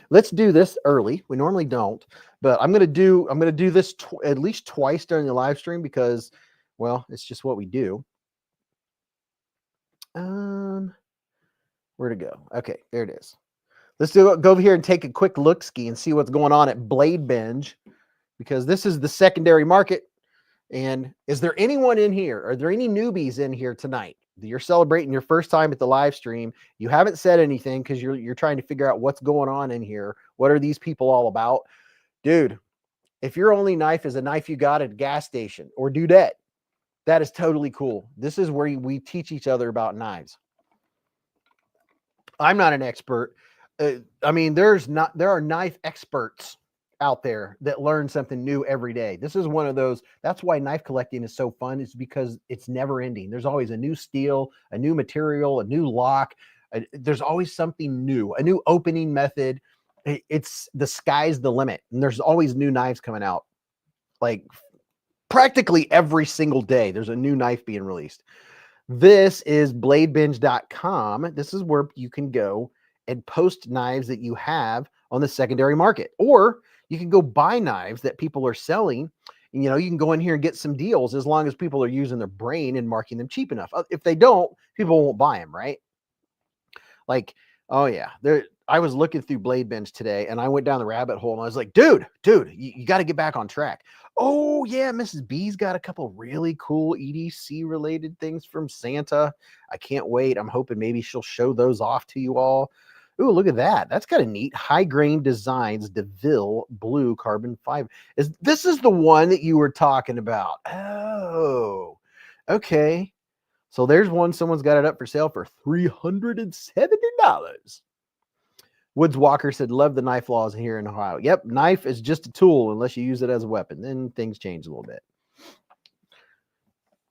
Let's do this early. We normally don't, but I'm gonna do this at least twice during the live stream because, well, it's just what we do. Where to go? Okay, there it is. Let's go over here and take a quick look-ski and see what's going on at Blade Binge, because this is the secondary market. And is there anyone in here? Are there any newbies in here tonight? You're celebrating your first time at the live stream. You haven't said anything because you're trying to figure out what's going on in here. What are these people all about? Dude, if your only knife is a knife you got at a gas station or dudette, that is totally cool. This is where we teach each other about knives. I'm not an expert. I mean, there are knife experts out there that learn something new every day. This is one of those. That's why knife collecting is so fun, is because it's never ending. There's always a new steel, a new material, a new lock. There's always something new, a new opening method. It's the sky's the limit, and there's always new knives coming out. Like practically every single day, there's a new knife being released. This is bladebinge.com. This is where you can go and post knives that you have on the secondary market, or you can go buy knives that people are selling. And, you can go in here and get some deals as long as people are using their brain and marking them cheap enough. If they don't, people won't buy them, right? Like, oh yeah, I was looking through Blade Binge today, and I went down the rabbit hole, and I was like, dude, you got to get back on track. Oh yeah, Mrs. B's got a couple really cool EDC related things from Santa. I can't wait. I'm hoping maybe she'll show those off to you all. Ooh, look at that. That's kind of neat. High Grain Designs DeVille Blue Carbon Fiber. This is the one that you were talking about? Oh, okay. So there's one. Someone's got it up for sale for $370. Woods Walker said, love the knife laws here in Ohio. Yep, knife is just a tool unless you use it as a weapon. Then things change a little bit.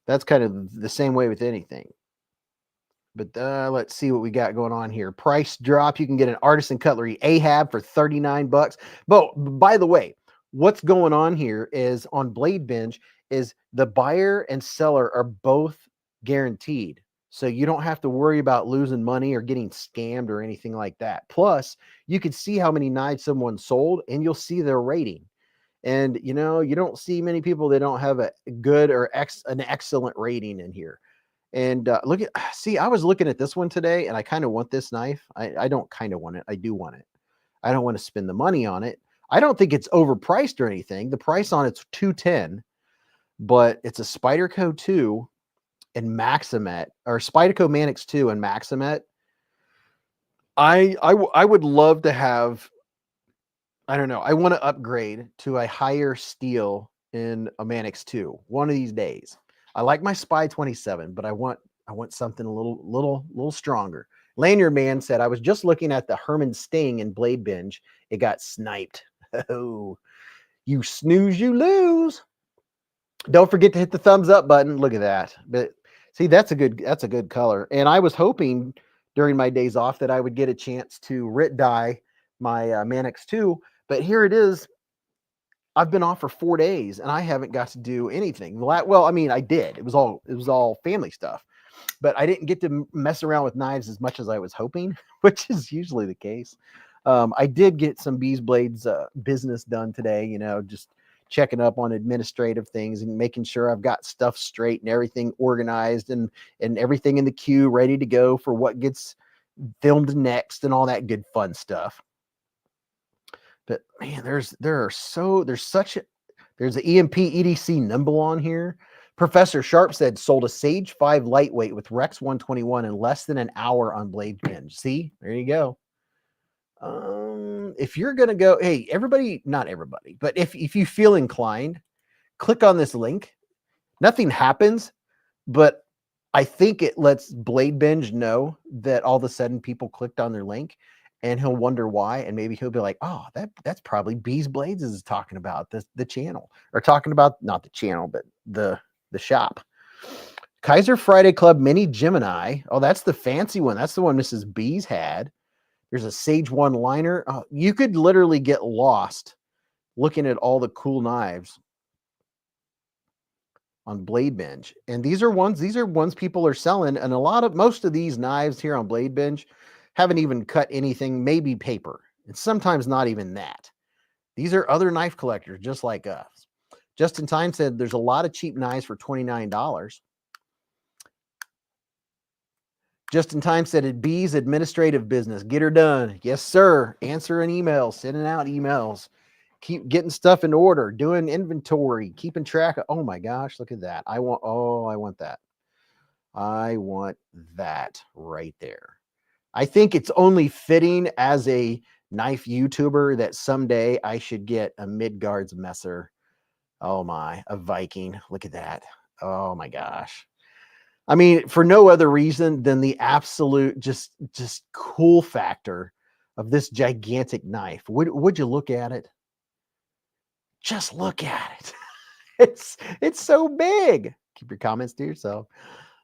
That's kind of the same way with anything. But let's see what we got going on here. Price drop. You can get an Artisan Cutlery Ahab for $39. But by the way, what's going on here is on Blade Binge is the buyer and seller are both guaranteed. So you don't have to worry about losing money or getting scammed or anything like that. Plus, you can see how many knives someone sold and you'll see their rating. And, you don't see many people that don't have a good or an excellent rating in here. And I was looking at this one today and I kind of want this knife. I don't kind of want it. I do want it. I don't want to spend the money on it. I don't think it's overpriced or anything. The price on it's $210, but it's a Spyderco 2 and Maximet, or Spyderco Manix 2 and Maximet. I would love to have, I don't know. I want to upgrade to a higher steel in a Manix 2 one of these days. I like my Spy 27, but I want something a little stronger. Lanyard Man said, I was just looking at the Herman Sting in Blade Binge. It got sniped. Oh, you snooze, you lose. Don't forget to hit the thumbs up button. Look at that. But see, that's a good color. And I was hoping during my days off that I would get a chance to writ dye my Manix 2, but here it is. I've been off for 4 days and I haven't got to do anything. Well, I mean, I did. It was all family stuff, but I didn't get to mess around with knives as much as I was hoping, which is usually the case. I did get some BeezBlades business done today, just checking up on administrative things and making sure I've got stuff straight and everything organized and everything in the queue ready to go for what gets filmed next and all that good fun stuff. But man, there's an EMP EDC nimble on here. Professor Sharp said sold a Sage 5 lightweight with Rex 121 in less than an hour on Blade Binge. See, there you go. If you're gonna go, hey, everybody, not everybody, but if you feel inclined, click on this link. Nothing happens, but I think it lets Blade Binge know that all of a sudden people clicked on their link. And he'll wonder why, and maybe he'll be like, "Oh, that's probably BeezBlades is talking about the channel, or talking about not the channel, but the shop." Kaiser Friday Club Mini Gemini. Oh, that's the fancy one. That's the one Mrs. Beez had. There's a Sage 1 liner. Oh, you could literally get lost looking at all the cool knives on Blade Binge. And these are ones people are selling, and most of these knives here on Blade Binge haven't even cut anything, maybe paper, and sometimes not even that. These are other knife collectors just like us. Just in Time said there's a lot of cheap knives for $29. Just in Time said it Beez administrative business. Get her done. Yes, sir. Answering emails, sending out emails, keep getting stuff in order, doing inventory, keeping track of. Oh my gosh, look at that. I want that. I want that right there. I think it's only fitting as a knife YouTuber that someday I should get a Midgard's Messer. Oh my, a Viking. Look at that. Oh my gosh. I mean, for no other reason than the absolute just cool factor of this gigantic knife. Would you look at it? Just look at it. It's so big. Keep your comments to yourself.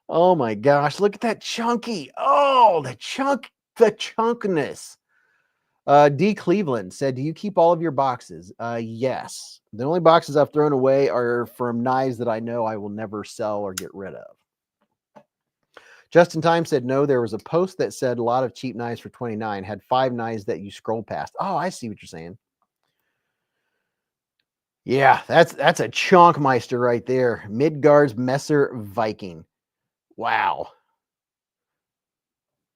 Oh my gosh, look at that chunky. Oh, the chunkiness. D. Cleveland said, do you keep all of your boxes? Yes. The only boxes I've thrown away are from knives that I know I will never sell or get rid of. Justin Time said, no, there was a post that said a lot of cheap knives for $29, had 5 knives that you scroll past. Oh, I see what you're saying. Yeah, that's a Chonkmeister right there. Midgard's Messer Viking. Wow.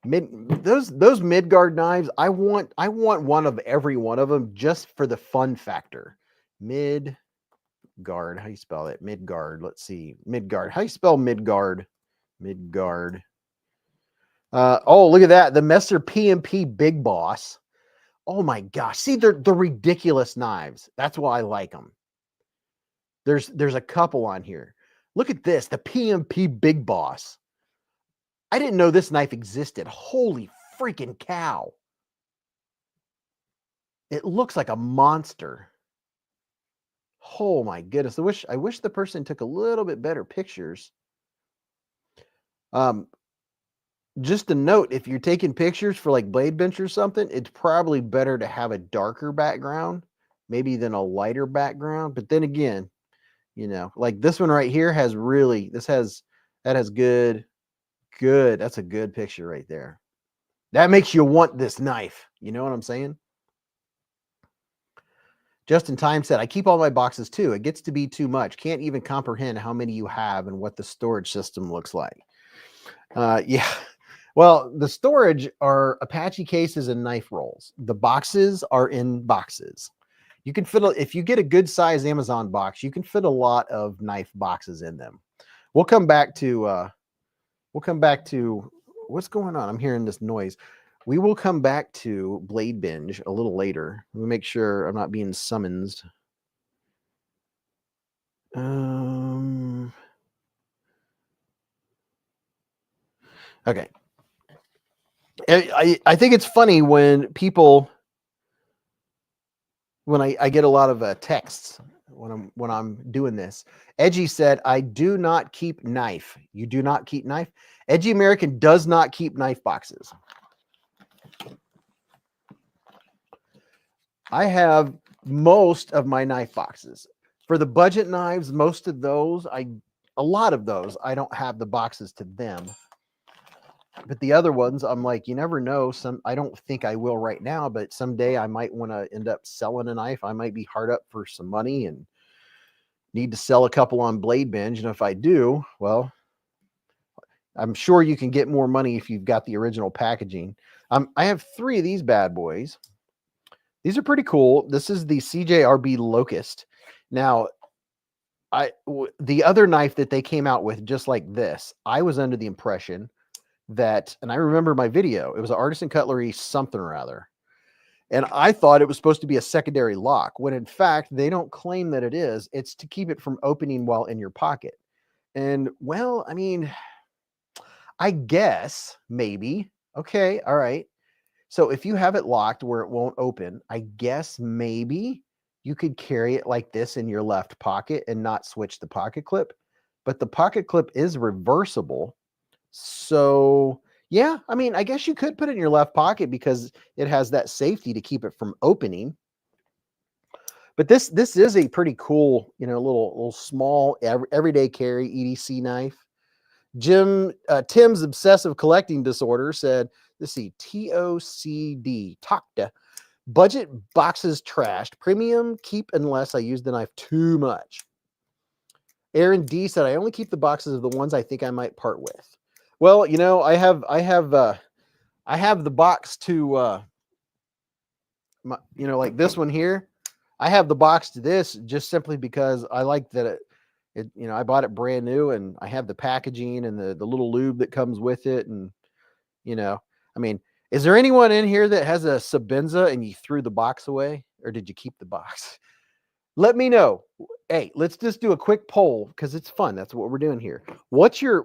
Those Midgard knives, I want one of every one of them just for the fun factor. Midgard, how do you spell it? Midgard. Let's see. Midgard. How do you spell Midgard? Midgard. Oh, look at that. The Messer P&P Big Boss. Oh my gosh. See, they're the ridiculous knives. That's why I like them. There's a couple on here. Look at this. The P&P Big Boss. I didn't know this knife existed. Holy freaking cow. It looks like a monster. Oh my goodness. I wish the person took a little bit better pictures. Just a note, if you're taking pictures for like Blade Bench or something, it's probably better to have a darker background, maybe than a lighter background. But then again, you know, like this one right here has really, that has good. That's a good picture right there. That makes you want this knife. You know what I'm saying? Justin Time said, I keep all my boxes too. It gets to be too much. Can't even comprehend how many you have and what the storage system looks like. Yeah. Well, the storage are Apache cases and knife rolls. The boxes are in boxes. You can fit, if you get a good size Amazon box, you can fit a lot of knife boxes in them. We'll come back to what's going on. I'm hearing this noise. We will come back to Blade Binge a little later. Let me make sure I'm not being summoned. Okay. I think it's funny when people, when I get a lot of texts when I'm doing this. Edgy said, I do not keep knife. You do not keep knife? Edgy American does not keep knife boxes. I have most of my knife boxes. For the budget knives, most of those, a lot of those, I don't have the boxes to them. But the other ones, I'm like, you never know. I don't think I will right now, but someday I might want to end up selling a knife. I might be hard up for some money and need to sell a couple on Blade Binge. And if I do, well, I'm sure you can get more money if you've got the original packaging. I have 3 of these bad boys. These are pretty cool. This is the CJRB Locust. Now, the other knife that they came out with, just like this, I was under the impression that, and I remember my video, it was an Artisan Cutlery something or other. And I thought it was supposed to be a secondary lock, when in fact, they don't claim that it is. It's to keep it from opening while in your pocket. And well, I mean, I guess maybe. Okay, all right. So if you have it locked where it won't open, I guess maybe you could carry it like this in your left pocket and not switch the pocket clip. But the pocket clip is reversible. So yeah, I mean, I guess you could put it in your left pocket because it has that safety to keep it from opening. But this is a pretty cool, you know, little small everyday carry EDC knife. Tim's obsessive collecting disorder said, let's see, TOCD, Tokta. Budget boxes trashed. Premium keep unless I use the knife too much. Aaron D said, I only keep the boxes of the ones I think I might part with. Well, you know, I have the box to, you know, like this one here. I have the box to this just simply because I like that it, you know, I bought it brand new and I have the packaging and the little lube that comes with it. And, you know, I mean, is there anyone in here that has a Sabenza and you threw the box away, or did you keep the box? Let me know. Hey, let's just do a quick poll because it's fun. That's what we're doing here. What's your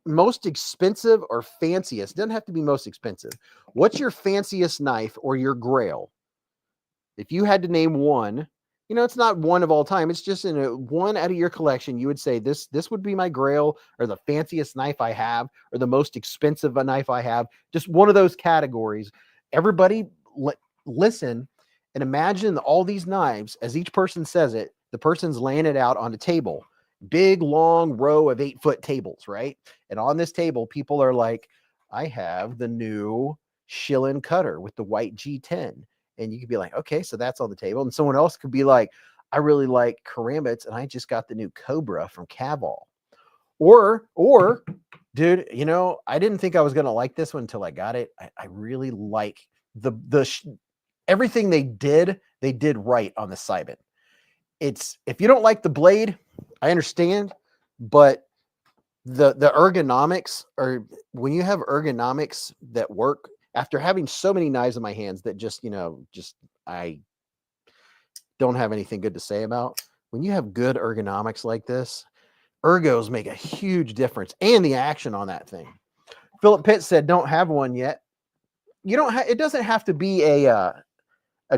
most expensive or fanciest? Doesn't have to be most expensive. What's your fanciest knife or your grail? If you had to name one, you know, it's not one of all time. It's just in one out of your collection. You would say this would be my grail, or the fanciest knife I have, or the most expensive knife I have. Just one of those categories. Everybody, listen and imagine all these knives. As each person says it, the person's laying it out on a table, big long row of 8-foot tables, right? And on this table, people are like, I have the new Schillen cutter with the white G10. And you could be like, okay, so that's on the table. And someone else could be like, I really like Karambits, and I just got the new Cobra from Caval. Or, dude, you know, I didn't think I was going to like this one until I got it. I really like everything they did right on the Cybin. It's, if you don't like the blade, I understand, but the ergonomics, or when you have ergonomics that work, after having so many knives in my hands that just, you know, I don't have anything good to say about, when you have good ergonomics like this, ergos make a huge difference, and the action on that thing. Philip Pitt said, don't have one yet. You don't have, it doesn't have to be a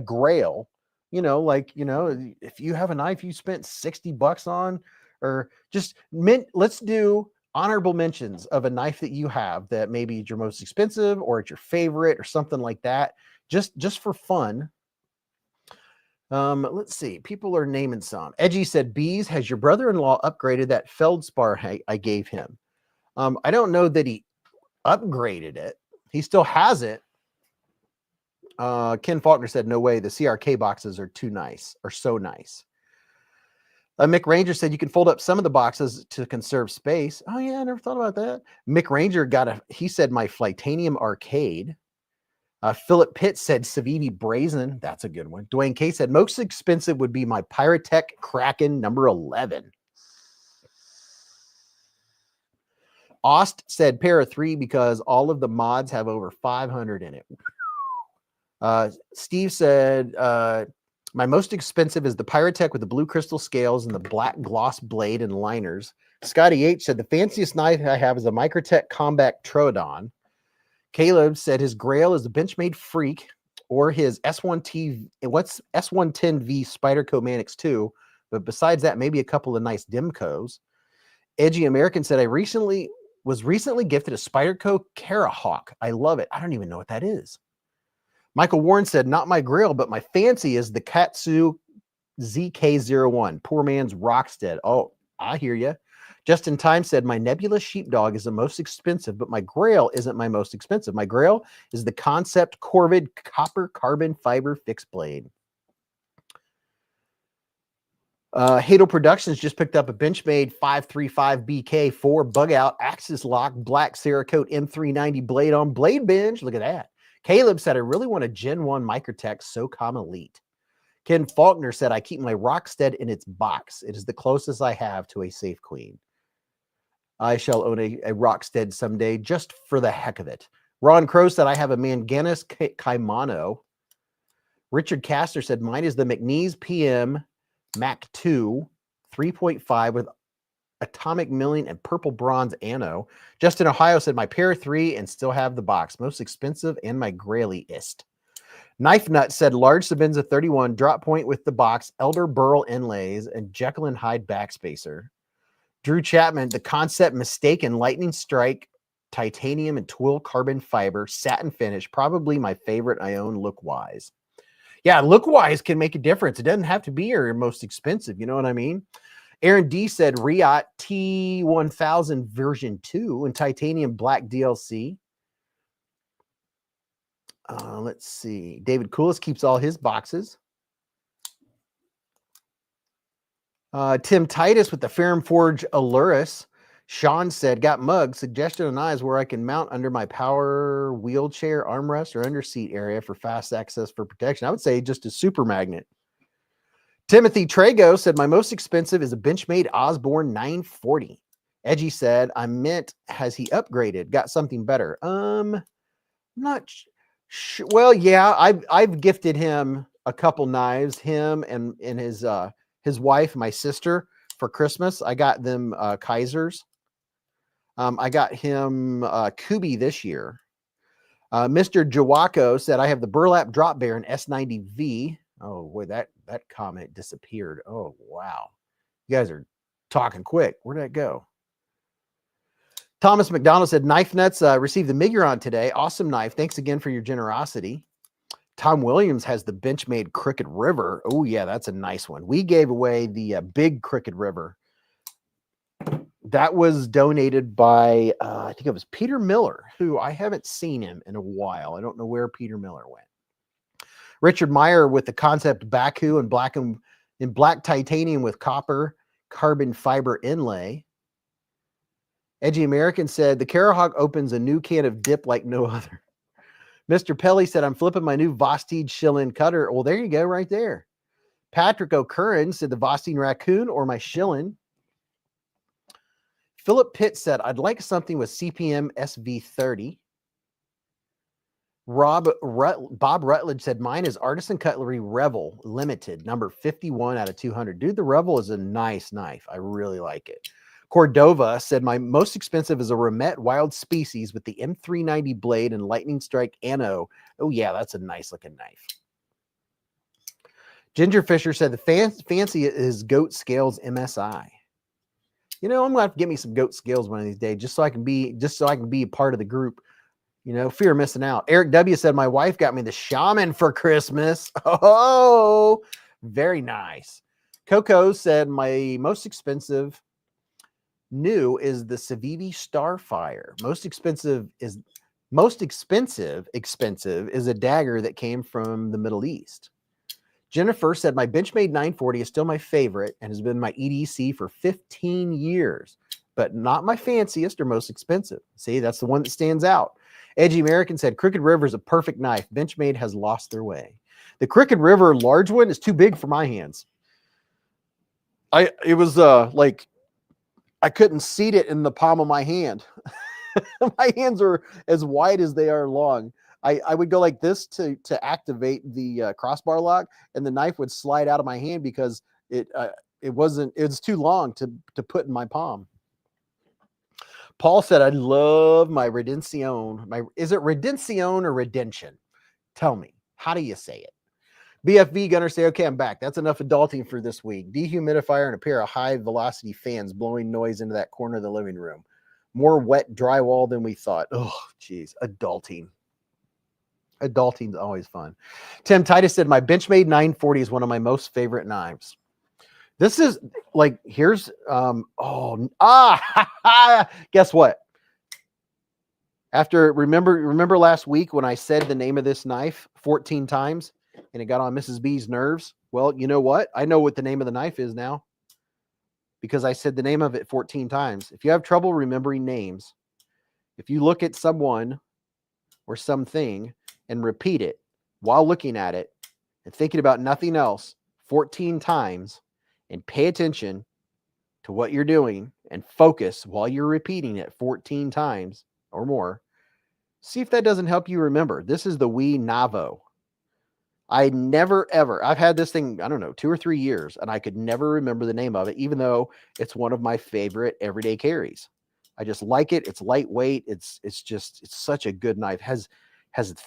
grail, you know, like, you know, if you have a knife you spent $60 on, or just let's do honorable mentions of a knife that you have that maybe it's your most expensive, or it's your favorite, or something like that, just for fun. Let's see. People are naming some. Edgy said, Beez, has your brother-in-law upgraded that feldspar I gave him? I don't know that he upgraded it. He still has it. Ken Faulkner said, no way. The CRK boxes are too nice, or so nice. Mick Ranger said, you can fold up some of the boxes to conserve space. Oh yeah, I never thought about that. Mick Ranger he said, my Flightanium Arcade. Philip Pitt said Civivi Brazen. That's a good one. Dwayne K said most expensive would be my Pyrotech Kraken number 11. Ost said pair of 3 because all of the mods have over 500 in it. Steve said my most expensive is the Pyrotech with the blue crystal scales and the black gloss blade and liners. Scotty H said the fanciest knife I have is a Microtech Combat Troodon. Caleb said his grail is the Benchmade Freak, or his S110V Spyderco Manix 2. But besides that, maybe a couple of nice Dimcos. Edgy American said, I was recently gifted a Spyderco Carahawk. I love it. I don't even know what that is. Michael Warren said, not my grail, but my fancy is the Katsu ZK01. Poor man's Rockstead. Oh, I hear you. Justin Time said, my Nebula Sheepdog is the most expensive, but my grail isn't my most expensive. My grail is the Concept Corvid Copper Carbon Fiber Fixed Blade. Hado Productions just picked up a Benchmade 535 BK4 bug out Axis Lock Black Cerakote M390 blade on blade bench. Look at that. Caleb said, I really want a Gen 1 Microtech SOCOM Elite. Ken Faulkner said, I keep my Rockstead in its box. It is the closest I have to a Safe Queen. I shall own a Rockstead someday just for the heck of it. Ron Crow said, I have a Manganus Kaimano. Richard Castor said, mine is the McNeese PM Mac 2 3.5 with atomic milling and purple bronze anno. Justin Ohio said, my pair 3 and still have the box. Most expensive and my grailiest. Knife Nut said, large Sabenza 31 drop point with the box, Elder Burl inlays, and Jekyll and Hyde backspacer. Drew Chapman, the Concept Mistaken Lightning Strike, titanium and twill carbon fiber, satin finish, probably my favorite I own look-wise. Yeah, look-wise can make a difference. It doesn't have to be your most expensive, you know what I mean? Aaron D said, Riot T1000 version 2 and titanium black DLC. Let's see. David Coolis keeps all his boxes. Tim Titus with the Ferrum Forge Aluris. Sean said, got mugs. Suggestion on eyes where I can mount under my power wheelchair, armrest, or under seat area for fast access for protection. I would say just a super magnet. Timothy Trago said, my most expensive is a Benchmade Osborne 940. Edgy said, I meant, has he upgraded? Got something better? Not sure. Well, yeah, I've gifted him a couple knives, him and his wife, my sister, for Christmas. I got them Kaisers. I got him Kubi this year. Mr. Jawako said, I have the Burlap Drop Baron S90V. Oh, boy, that comment disappeared. Oh, wow. You guys are talking quick. Where'd that go? Thomas McDonald said, Knife Nuts received the Miguron today. Awesome knife. Thanks again for your generosity. Tom Williams has the Benchmade Crooked River. Oh, yeah, that's a nice one. We gave away the big Crooked River. That was donated by, I think it was Peter Miller, who I haven't seen him in a while. I don't know where Peter Miller went. Richard Meyer with the Concept Baku and black titanium with copper carbon fiber inlay. Edgy American said, the Carahawk opens a new can of dip like no other. Mr. Pelly said, I'm flipping my new Vostede Shillin cutter. Well, there you go, right there. Patrick O'Curran said, the Vostede Raccoon or my Shillin. Philip Pitt said, I'd like something with CPM SV30. Bob Rutledge said, mine is Artisan Cutlery Revel Limited, number 51 out of 200. Dude, the Revel is a nice knife. I really like it. Cordova said, my most expensive is a Remet Wild Species with the M390 blade and Lightning Strike Anno. Oh, yeah, that's a nice looking knife. Ginger Fisher said, the fancy is Goat Scales MSI. You know, I'm gonna have to get me some Goat Scales one of these days, just so I can be a part of the group. You know, fear of missing out. Eric W said, my wife got me the Shaman for Christmas. Oh, very nice. Coco said, my most expensive new is the Civivi Starfire. Most expensive is a dagger that came from the Middle East. Jennifer said, my Benchmade 940 is still my favorite and has been my EDC for 15 years, but not my fanciest or most expensive. See, that's the one that stands out. Edgy American said, Crooked River is a perfect knife. Benchmade has lost their way. The Crooked River large one is too big for my hands. It was like I couldn't seat it in the palm of my hand. My hands are as wide as they are long. I would go like this to activate the crossbar lock, and the knife would slide out of my hand because it was too long to put in my palm. Paul said, I love my Redención. Is it Redención or Redemption? Tell me, how do you say it? BFV Gunner say, okay, I'm back. That's enough adulting for this week. Dehumidifier and a pair of high velocity fans blowing noise into that corner of the living room. More wet drywall than we thought. Oh, geez, adulting. Adulting's always fun. Tim Titus said, my Benchmade 940 is one of my most favorite knives. This is like, here's, guess what? After, remember last week when I said the name of this knife 14 times and it got on Mrs. B's nerves? Well, you know what? I know what the name of the knife is now because I said the name of it 14 times. If you have trouble remembering names, if you look at someone or something and repeat it while looking at it and thinking about nothing else 14 times and pay attention to what you're doing and focus while you're repeating it 14 times or more, see if that doesn't help you remember. This is the Wii Navo. I never, ever, I've had this thing, I don't know, 2 or 3 years, and I could never remember the name of it, even though it's one of my favorite everyday carries. I just like it. It's lightweight. It's such a good knife. Has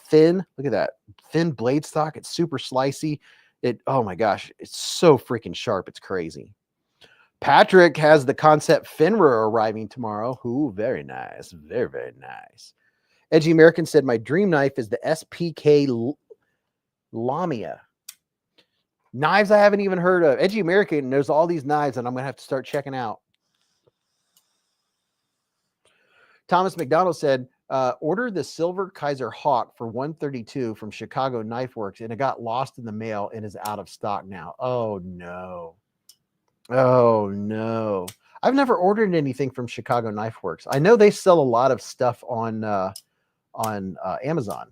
thin, look at that, thin blade stock. It's super slicey. Oh my gosh, it's so freaking sharp. It's crazy. Patrick has the Concept Finra arriving tomorrow. Ooh, very nice. Very, very nice. Edgy American said, my dream knife is the SPK Lamia. Knives I haven't even heard of. Edgy American knows all these knives, and I'm going to have to start checking out. Thomas McDonald said, order the Silver Kaiser Hawk for $132 from Chicago Knife Works, and it got lost in the mail and is out of stock now. Oh, no. Oh, no. I've never ordered anything from Chicago Knife Works. I know they sell a lot of stuff on Amazon.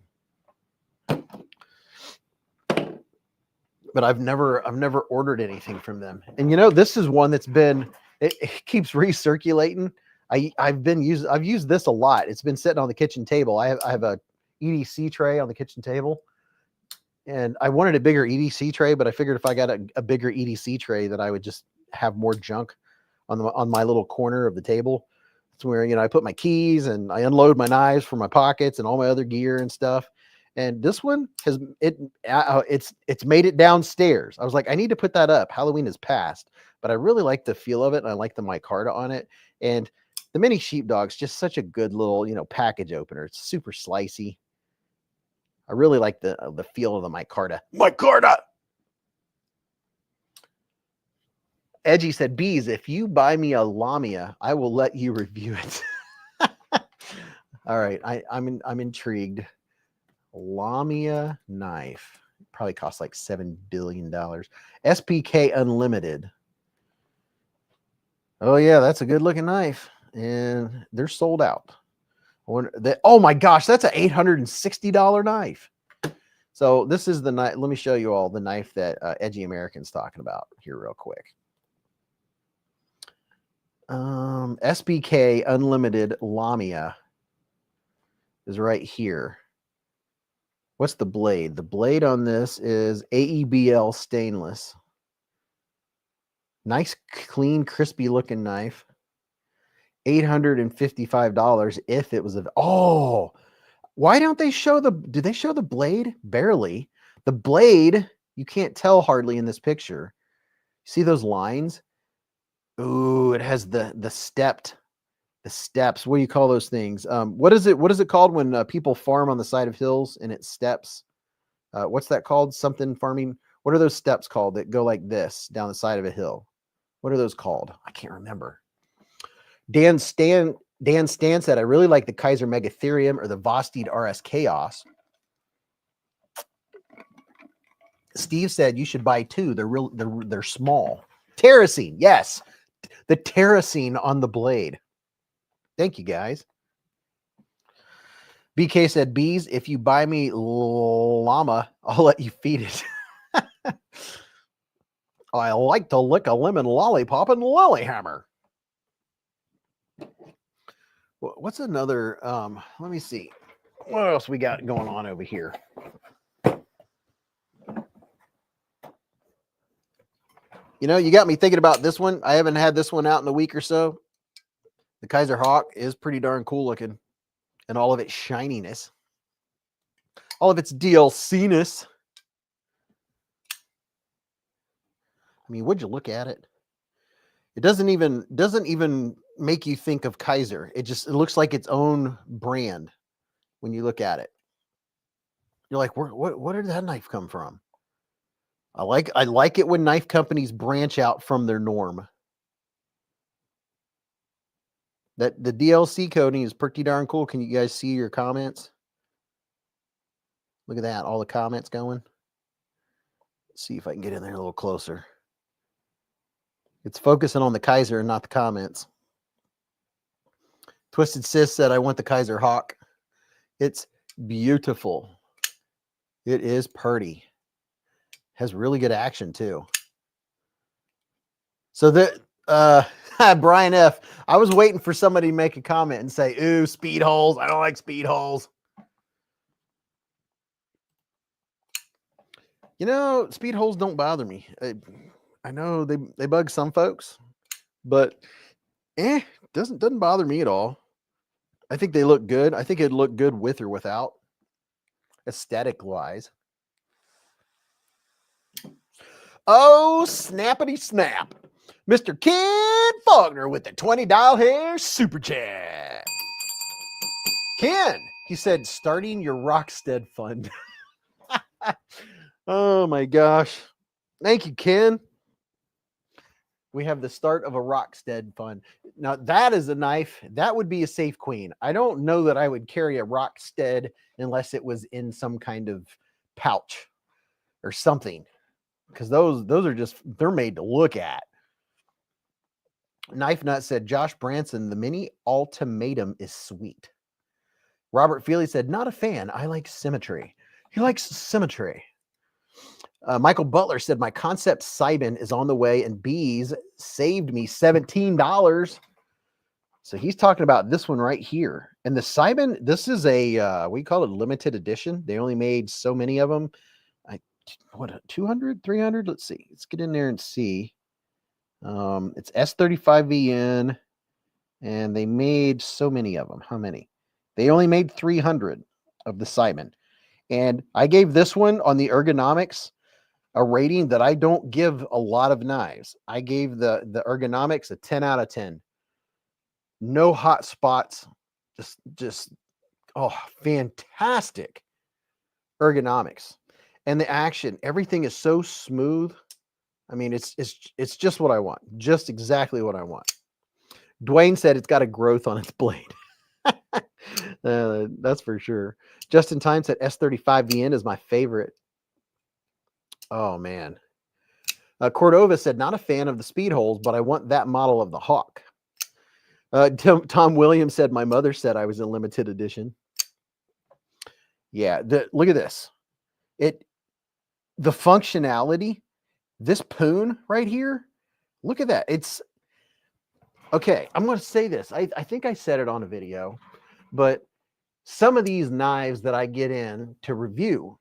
But I've never ordered anything from them. And you know, this is one that's been, it keeps recirculating. I've used this a lot. It's been sitting on the kitchen table. I have a EDC tray on the kitchen table, and I wanted a bigger EDC tray, but I figured if I got a bigger EDC tray that I would just have more junk on my little corner of the table. It's where, you know, I put my keys and I unload my knives from my pockets and all my other gear and stuff. And this one has it's made it downstairs. I was like, I need to put that up. Halloween is past, but I really like the feel of it. And I like the micarta on it. And the Mini Sheepdog's just such a good little, you know, package opener. It's super slicey. I really like the feel of the micarta. Micarta! Edgy said, Beez, if you buy me a Lamia, I will let you review it. All right, I'm intrigued. Lamia knife. Probably costs like $7 billion. SPK Unlimited. Oh yeah, that's a good looking knife. And they're sold out. Oh my gosh, that's an $860 knife. So this is the knife. Let me show you all the knife that Edgy American's talking about here real quick. SPK Unlimited Lamia is right here. What's the blade? The blade on this is AEBL stainless. Nice, clean, crispy looking knife. $855 if it was why don't they show do they show the blade? Barely. The blade, you can't tell hardly in this picture. See those lines? Ooh, it has the steps. What do you call those things? What is it called when people farm on the side of hills and it steps? What's that called? Something farming. What are those steps called that go like this down the side of a hill? What are those called? I can't remember. Dan Stan said, I really like the Kaiser Megatherium or the Vosteed RS Chaos. Steve said you should buy two. They're small. Terracene, yes. The terracene on the blade. Thank you, guys. BK said, Beez, if you buy me llama, I'll let you feed it. I like to lick a lemon lollipop and lollyhammer. What's another, let me see. What else we got going on over here? You know, you got me thinking about this one. I haven't had this one out in a week or so. The Kaiser Hawk is pretty darn cool looking. And all of its shininess. All of its DLC-ness. I mean, would you look at it? It doesn't even make you think of Kaiser. It looks like its own brand when you look at it. You're like, where did that knife come from? I like it when knife companies branch out from their norm. That the DLC coding is pretty darn cool. Can you guys see your comments? Look at that, all the comments going. Let's see if I can get in there a little closer. It's focusing on the Kaiser and not the comments. Twisted Sis said, I want the Kaiser Hawk. It's beautiful. It is pretty. Has really good action too. So Brian F. I was waiting for somebody to make a comment and say, ooh, speed holes. I don't like speed holes. You know, speed holes don't bother me. I know they bug some folks, but doesn't bother me at all. I think they look good. I think it'd look good with or without, aesthetic wise. Oh, snappity snap. Mr. Ken Faulkner with the $20 hair super chat. Ken, he said, starting your Rockstead fund. Oh my gosh. Thank you, Ken. We have the start of a Rockstead fund. Now, that is a knife. That would be a safe queen. I don't know that I would carry a Rockstead unless it was in some kind of pouch or something. Because those are just, they're made to look at. Knife Nut said, Josh Branson, the mini ultimatum is sweet. Robert Feely said, not a fan. I like symmetry. He likes symmetry. Michael Butler said, my concept Sibin is on the way and Beez saved me $17. So he's talking about this one right here. And the Sibin, this is a, we call it limited edition. They only made so many of them. 200, 300? Let's see. Let's get in there and see. It's S35VN, and they made so many of them. How many? They only made 300 of the Sibin. And I gave this one on the ergonomics a rating that I don't give a lot of knives. I gave the ergonomics a 10 out of 10. No hot spots. Just fantastic ergonomics and the action. Everything is so smooth. I mean, it's just what I want. Just exactly what I want. Dwayne said it's got a growth on its blade. That's for sure. Justin Time said S35VN is my favorite. Oh, man. Cordova said, not a fan of the speed holes, but I want that model of the Hawk. Tom Williams said, my mother said I was in limited edition. Yeah, look at this. The functionality, this poon right here, look at that. It's, okay, I'm going to say this. I think I said it on a video, but some of these knives that I get in to review,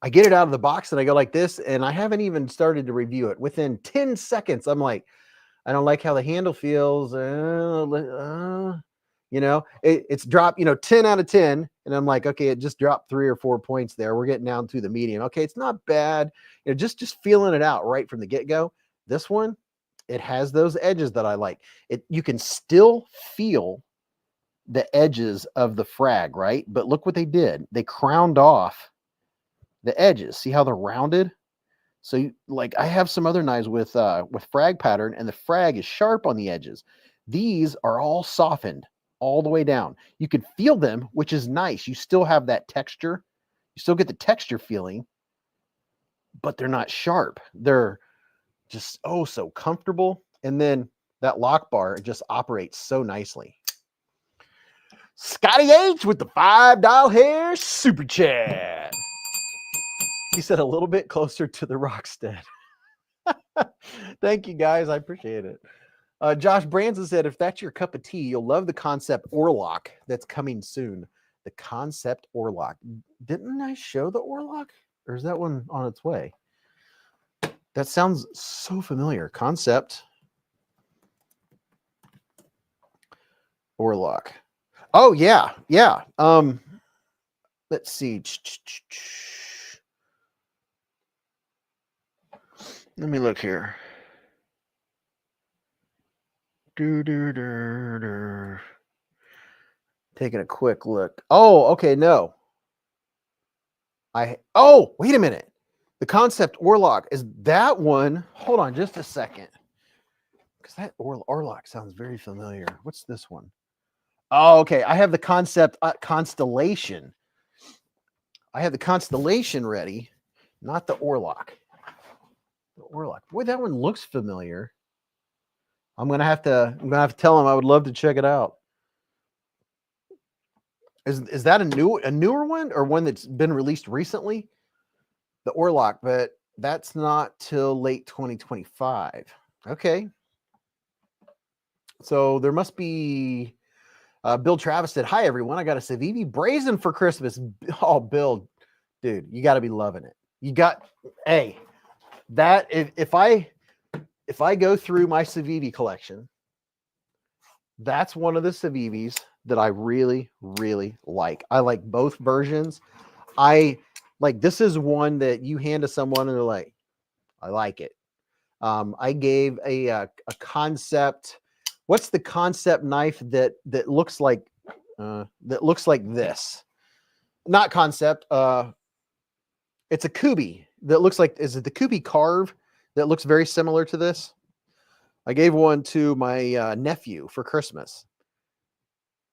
I get it out of the box and I go like this, and I haven't even started to review it. Within 10 seconds, I'm like, I don't like how the handle feels. You know, it's dropped, 10 out of 10. And I'm like, okay, it just dropped 3 or 4 points there. We're getting down to the medium. Okay, it's not bad. Just feeling it out right from the get-go. This one, it has those edges that I like. You can still feel the edges of the frag, right? But look what they did. They crowned off the edges. See how they're rounded? So like I have some other knives with frag pattern, and the frag is sharp on the edges. These are all softened all the way down. You can feel them, which is nice. You still have that texture. You still get the texture feeling, but they're not sharp. They're just, oh, so comfortable. And then that lock bar just operates so nicely. Scotty H with the $5 hair super chat. He said a little bit closer to the Rockstead. Thank you, guys. I appreciate it. Josh Branson said, if that's your cup of tea, you'll love the Concept Orlock that's coming soon. The Concept Orlock. Didn't I show the Orlock? Or is that one on its way? That sounds so familiar. Concept Orlock. Oh, yeah. Yeah. Let's see. Let me look here. Taking a quick look. Oh, okay, no. Oh, wait a minute. The Concept Orlock, is that one? Hold on just a second. Because that Orlock sounds very familiar. What's this one? Oh, okay. I have the Concept Constellation. I have the Constellation ready, not the Orlock. The Orlock. Boy, that one looks familiar. I'm gonna have to tell him I would love to check it out. Is that a newer one, or one that's been released recently? The Orlock, but that's not till late 2025. Okay. So there must be. Bill Travis said, "Hi everyone, I got a Civivi Brazen for Christmas." Oh, Bill, dude, you got to be loving it. You got, hey, that if I go through my Civivi collection, that's one of the Civivis that I really, really like. I like both versions. This is one that you hand to someone and they're like, I like it. I gave a Concept. What's the Concept knife that looks like this? Not Concept. It's a Kubi that looks like, is it the Kubi Carve that looks very similar to this? I gave one to my nephew for Christmas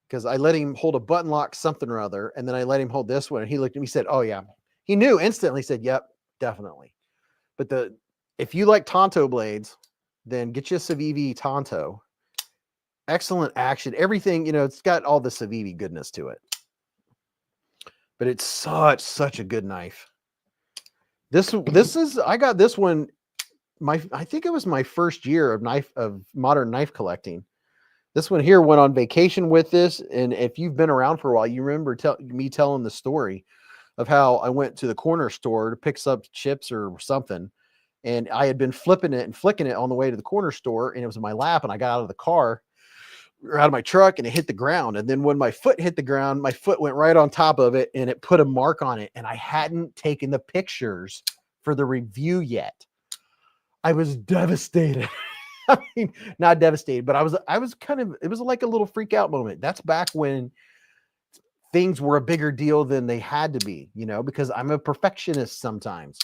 because I let him hold a button lock something or other, and then I let him hold this one, and he looked at me, said, "Oh yeah," he knew instantly. Said, "Yep, definitely." But if you like Tonto blades, then get you a Civivi Tonto. Excellent action, everything, it's got all the Civivi goodness to it. But it's such a good knife. This is, I got this one. I think it was my first year of modern knife collecting. This one here went on vacation with this, and if you've been around for a while, you remember me telling the story of how I went to the corner store to pick up chips or something, and I had been flipping it and flicking it on the way to the corner store, and it was in my lap, and I got out of the car, or out of my truck, and it hit the ground. And then when my foot hit the ground, my foot went right on top of it, and it put a mark on it, and I hadn't taken the pictures for the review yet. I was devastated. I mean, not devastated, but I was kind of, it was like a little freak out moment. That's back when things were a bigger deal than they had to be, you know, because I'm a perfectionist sometimes.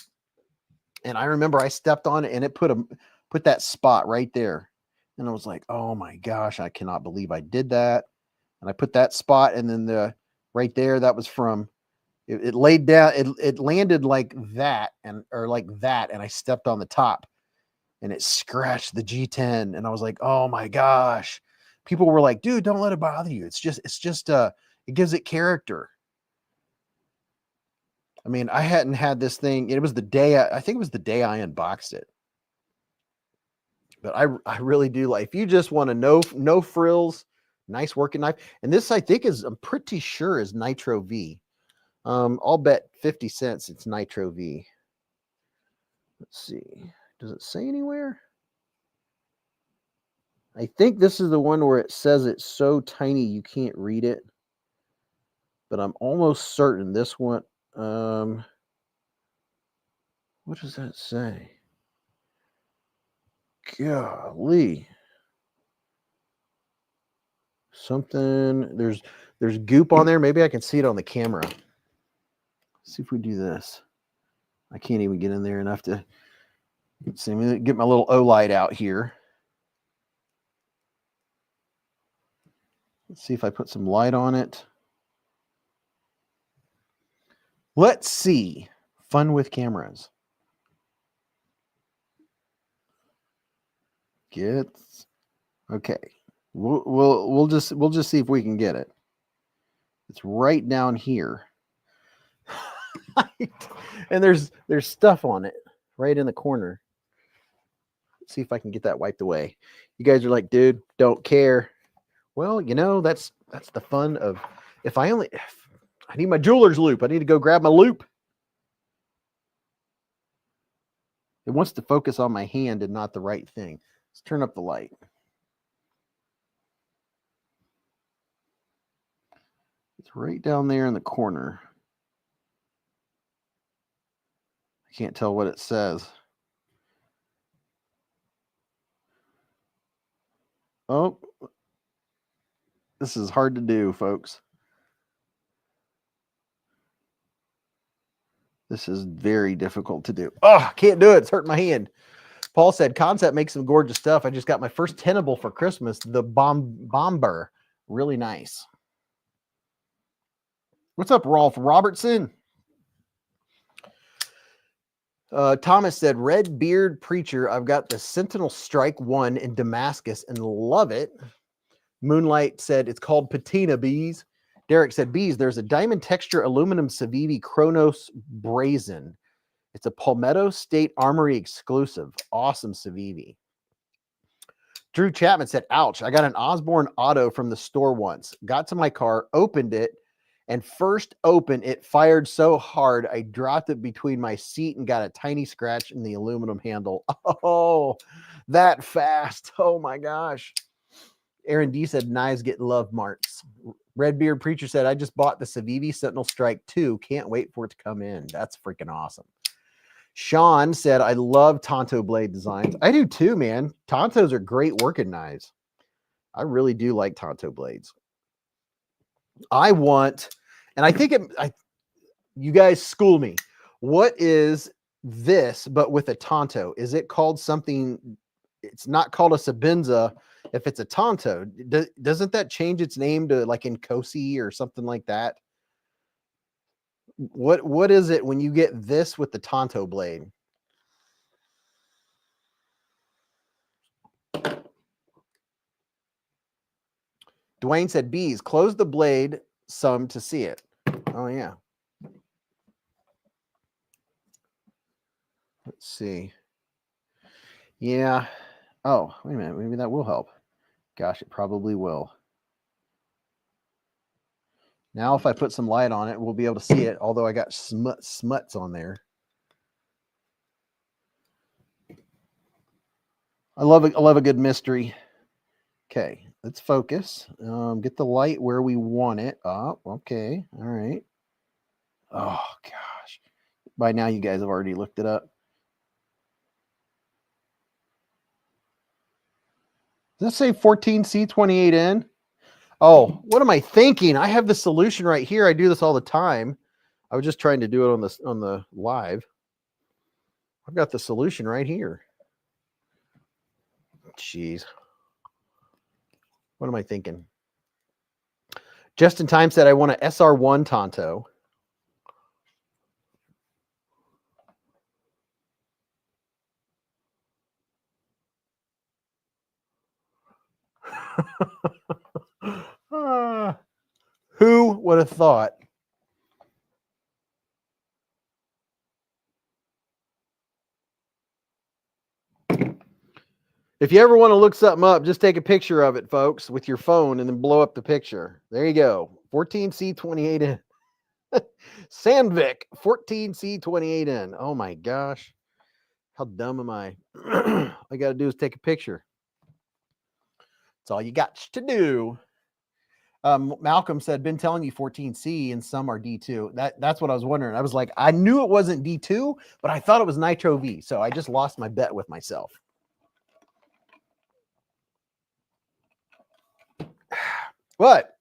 And I remember I stepped on it and it put that spot right there. And I was like, oh my gosh, I cannot believe I did that. And I put that spot, and then the right there, that was from it laid down, it landed like that, or like that, and I stepped on the top and it scratched the G10. And I was like, oh my gosh. People were like, dude, don't let it bother you. It's just it gives it character. I mean, I hadn't had this thing. It was the day, I think it was the day I unboxed it. But I really do like, if you just want to no frills, nice working knife. And this, I think, I'm pretty sure is Nitro V. I'll bet 50 cents it's Nitro V. Let's see. Does it say anywhere? I think this is the one where it says it's so tiny you can't read it. But I'm almost certain this one. What does that say? Golly. Something, there's goop on there. Maybe I can see it on the camera. Let's see if we do this. I can't even get in there enough to see. Let me get my little O-light out here. Let's see if I put some light on it. Let's see. Fun with cameras. Okay. We'll just see if we can get it. It's right down here. And there's stuff on it right in the corner. Let's see if I can get that wiped away. You guys are like, dude, don't care. Well, you know, that's the fun of, if I need my jeweler's loop. I need to go grab my loop. It wants to focus on my hand and not the right thing. Let's turn up the light. It's right down there in the corner. I can't tell what it says. Oh, this is hard to do, folks. This is very difficult to do. Oh, can't do it. It's hurting my hand. Paul said, Concept makes some gorgeous stuff. I just got my first tenable for Christmas, the Bomber. Really nice. What's up, Rolf Robertson? Thomas said, Red Beard Preacher. I've got the Sentinel Strike 1 in Damascus and love it. Moonlight said, it's called Patina Beez. Derek said, Beez, there's a diamond texture aluminum Civivi Kronos Brazen. It's a Palmetto State Armory exclusive. Awesome Civivi. Drew Chapman said, ouch, I got an Osborne Auto from the store once. Got to my car, opened it, and first open, it fired so hard, I dropped it between my seat and got a tiny scratch in the aluminum handle. Oh, that fast. Oh my gosh. Aaron D said, knives get love marks. Redbeard Preacher said, I just bought the Civivi Sentinel Strike 2. Can't wait for it to come in. That's freaking awesome. Sean said, I love Tonto blade designs. I do too, man. Tontos are great working knives. I really do like Tonto blades. I want, and I think you guys school me. What is this, but with a Tonto? Is it called something? It's not called a Sabenza if it's a Tonto. Doesn't that change its name to like Nkosi or something like that? What is it when you get this with the Tonto blade? Dwayne said, Beez, close the blade some to see it. Oh, yeah. Let's see. Yeah. Oh, wait a minute. Maybe that will help. Gosh, it probably will. Now, if I put some light on it, we'll be able to see it, although I got smuts on there. I love a good mystery. Okay, let's focus. Get the light where we want it. Oh, okay. All right. Oh, gosh. By now, you guys have already looked it up. Does that say 14C28N? Oh, what am I thinking? I have the solution right here. I do this all the time. I was just trying to do it on the live. I've got the solution right here. Jeez. What am I thinking? Just in Time said I want an SR1 Tonto. Who would have thought? If you ever want to look something up, just take a picture of it, folks, with your phone and then blow up the picture. There you go. 14C28N. Sandvik, 14C28N. Oh my gosh. How dumb am I? All I got to do is take a picture. That's all you got to do. Malcolm said, been telling you 14C and some are D2. That's what I was wondering. I was like, I knew it wasn't D2, but I thought it was Nitro V. So I just lost my bet with myself. But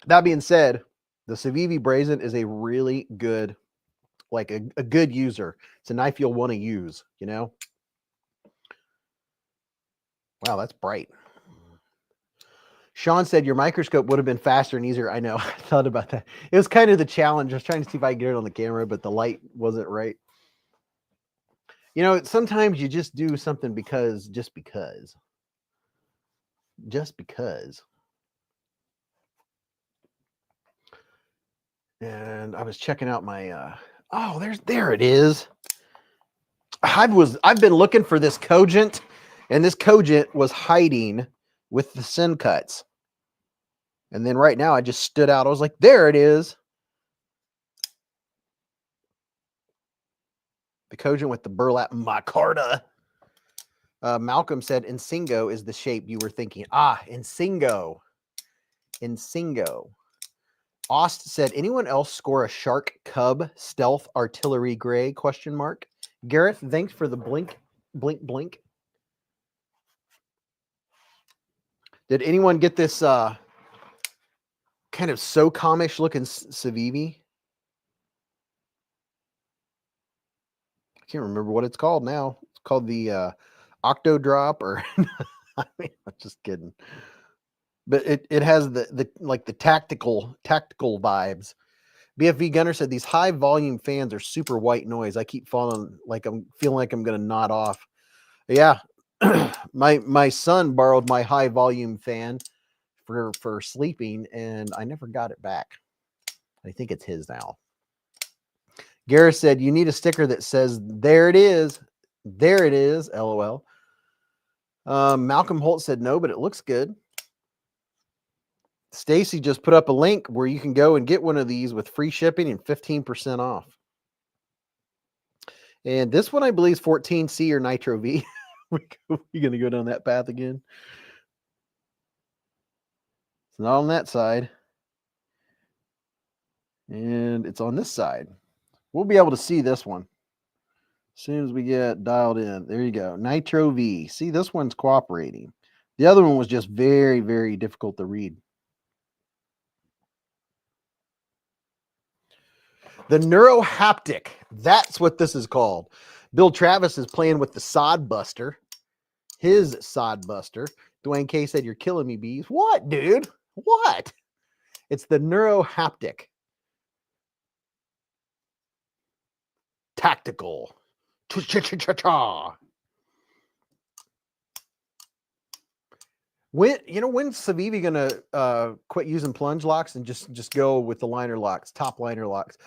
that being said, the Civivi Brazen is a really good, like a good user. It's a knife you'll want to use, you know? Wow, that's bright. Sean said your microscope would have been faster and easier. I know. I thought about that. It was kind of the challenge. I was trying to see if I could get it on the camera, but the light wasn't right. You know, sometimes you just do something just because. And I was checking out my oh, there it is. I've been looking for this Cogent, and this Cogent was hiding with the sin cuts. And then right now I just stood out. I was like, there it is. The Cogent with the burlap micarta. Malcolm said Insingo is the shape you were thinking. Ah, Insingo. Ost said, anyone else score a Shark Cub Stealth Artillery Gray? ? Gareth, thanks for the blink. Did anyone get this kind of SOCOM-ish looking Civivi? I can't remember what it's called now. It's called the Octo Drop, or I mean, I'm just kidding. But it has the like the tactical vibes. BFV Gunner said these high volume fans are super white noise. I keep feeling like I'm gonna nod off. Yeah, my son borrowed my high volume fan for sleeping, and I never got it back. I think it's his now. Gareth said you need a sticker that says there it is. LOL. Malcolm Holt said no, but it looks good. Stacy just put up a link where you can go and get one of these with free shipping and 15% off. And this one, I believe, is 14C or Nitro V. We're going to go down that path again. It's not on that side. And it's on this side. We'll be able to see this one as soon as we get dialed in. There you go. Nitro V. See, this one's cooperating. The other one was just very, very difficult to read. The Neurohaptic. That's what this is called. Bill Travis is playing with the Sod Buster. His Sod Buster. Dwayne K said, you're killing me, Beez. What, dude? What? It's the Neurohaptic. Tactical. Cha-cha-cha-cha. When's Civivi gonna quit using plunge locks and just go with the liner locks, top liner locks?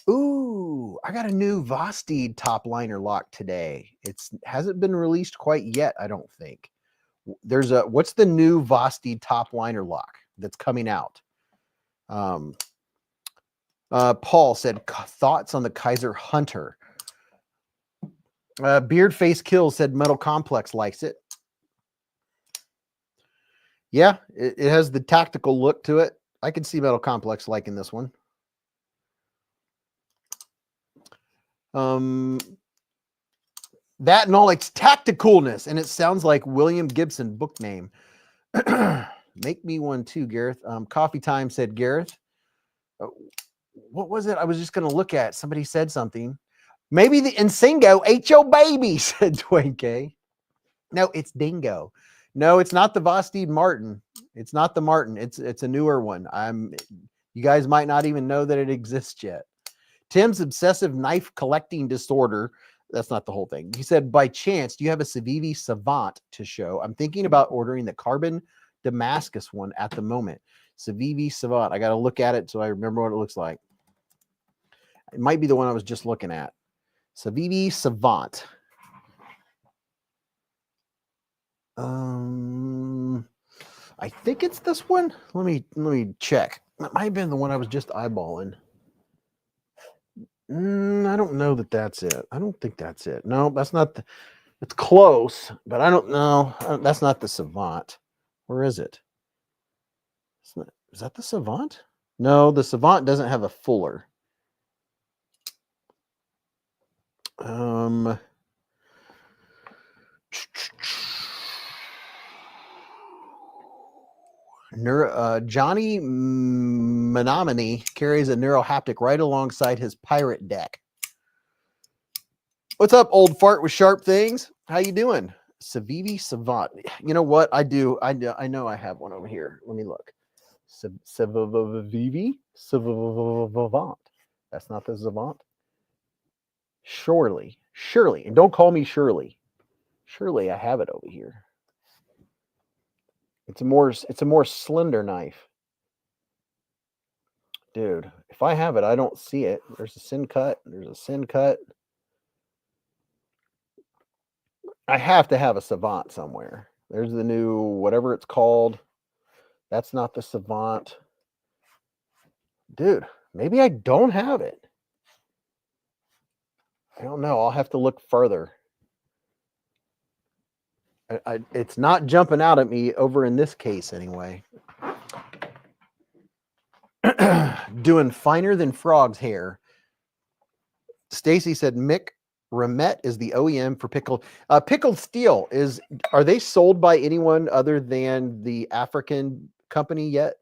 Ooh, I got a new Vosteed top liner lock today. It hasn't been released quite yet, I don't think. There's what's the new Vosteed top liner lock that's coming out? Paul said thoughts on the Kaiser Hunter. Beard Face Kills said Metal Complex likes it. Yeah, it has the tactical look to it. I can see Metal Complex liking this one. That and all its tacticalness, and it sounds like William Gibson book name. Make me one too, Gareth. Coffee time, said Gareth. What was it? I was just going to look at. Somebody said something. Maybe the Nsingo ate your baby, said Dwayne K. No, it's Dingo. No, it's not the Vosteed Martin. It's not the Martin. It's a newer one. You guys might not even know that it exists yet. Tim's obsessive knife collecting disorder. That's not the whole thing. He said, by chance, do you have a Civivi Savant to show? I'm thinking about ordering the carbon Damascus one at the moment. Civivi Savant. I got to look at it so I remember what it looks like. It might be the one I was just looking at. Civivi Savant. I think it's this one. Let me check. That might have been the one I was just eyeballing. I don't know that that's it. I don't think that's it. No, that's not. It's close, but I don't know. That's not the Savant. Where is it? Is that the Savant? No, the Savant doesn't have a fuller. Johnny Menominee carries a neurohaptic right alongside his pirate deck. What's up, old fart with sharp things? How you doing? Civivi Savant. You know what? I do. I know I have one over here. Let me look. Civivi Savant. That's not the Savant. Surely. And don't call me Shirley. Surely I have it over here. It's a more slender knife. Dude, if I have it, I don't see it. There's a sin cut. I have to have a Savant somewhere. There's the new, whatever it's called. That's not the Savant. Dude, maybe I don't have it. I don't know. I'll have to look further. It's not jumping out at me over in this case anyway. Doing finer than frog's hair. Stacy said Mick Remet is the OEM for pickled steel. Are they sold by anyone other than the African company yet?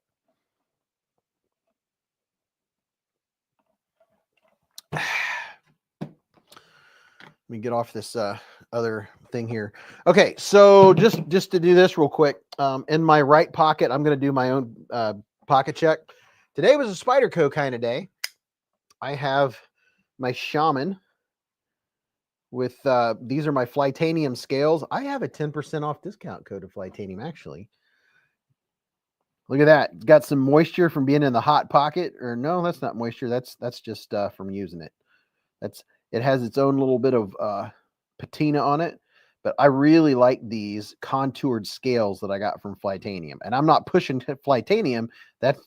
Let me get off this other thing here. Okay, so just to do this real quick, in my right pocket, I'm going to do my own pocket check. Today was a Spyderco kind of day. I have my Shaman with, these are my Flytanium scales. I have a 10% off discount code of Flytanium, actually. Look at that. Got some moisture from being in the hot pocket. Or no, that's not moisture. That's just from using it. It has its own little bit of patina on it. But I really like these contoured scales that I got from Flytanium. And I'm not pushing Flytanium. That's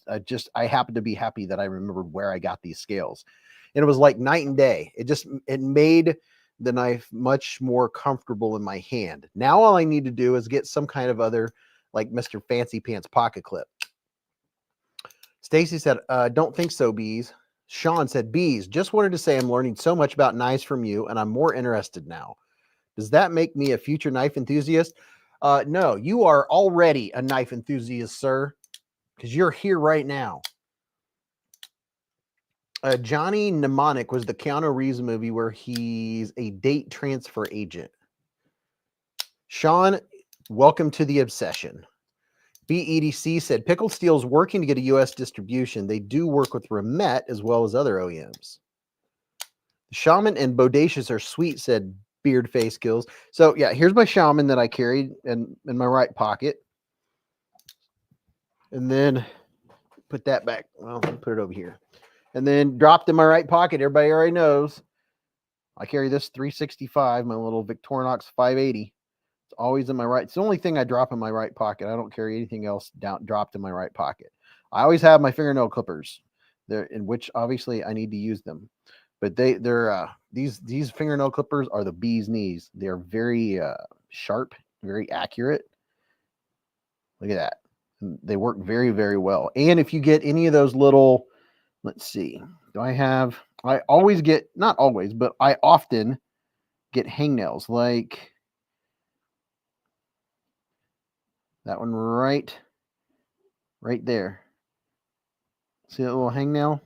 I happen to be happy that I remembered where I got these scales. And it was like night and day. It made the knife much more comfortable in my hand. Now all I need to do is get some kind of other, like Mr. Fancy Pants pocket clip. Stacy said, don't think so, Beez. Sean said, Beez, just wanted to say I'm learning so much about knives from you, and I'm more interested now. Does that make me a future knife enthusiast? No, you are already a knife enthusiast, sir, because you're here right now. Johnny Mnemonic was the Keanu Reeves movie where he's a date transfer agent. Sean, welcome to the obsession. BEDC said, Pickled Steel's working to get a U.S. distribution. They do work with Remet as well as other OEMs. Shaman and Bodacious are sweet, said Beard Face Kills. So, yeah, here's my Shaman that I carried in my right pocket. And then put that back. Well, let me put it over here. And then dropped in my right pocket. Everybody already knows. I carry this 365, my little Victorinox 580. It's always in my right. It's the only thing I drop in my right pocket. I don't carry anything else dropped in my right pocket. I always have my fingernail clippers there, in which obviously I need to use them. But these fingernail clippers are the bee's knees. They're very sharp, very accurate. Look at that. They work very, very well. And if you get any of those little, let's see, I always get, not always, but I often get hangnails like that one right right there. See that little hangnail?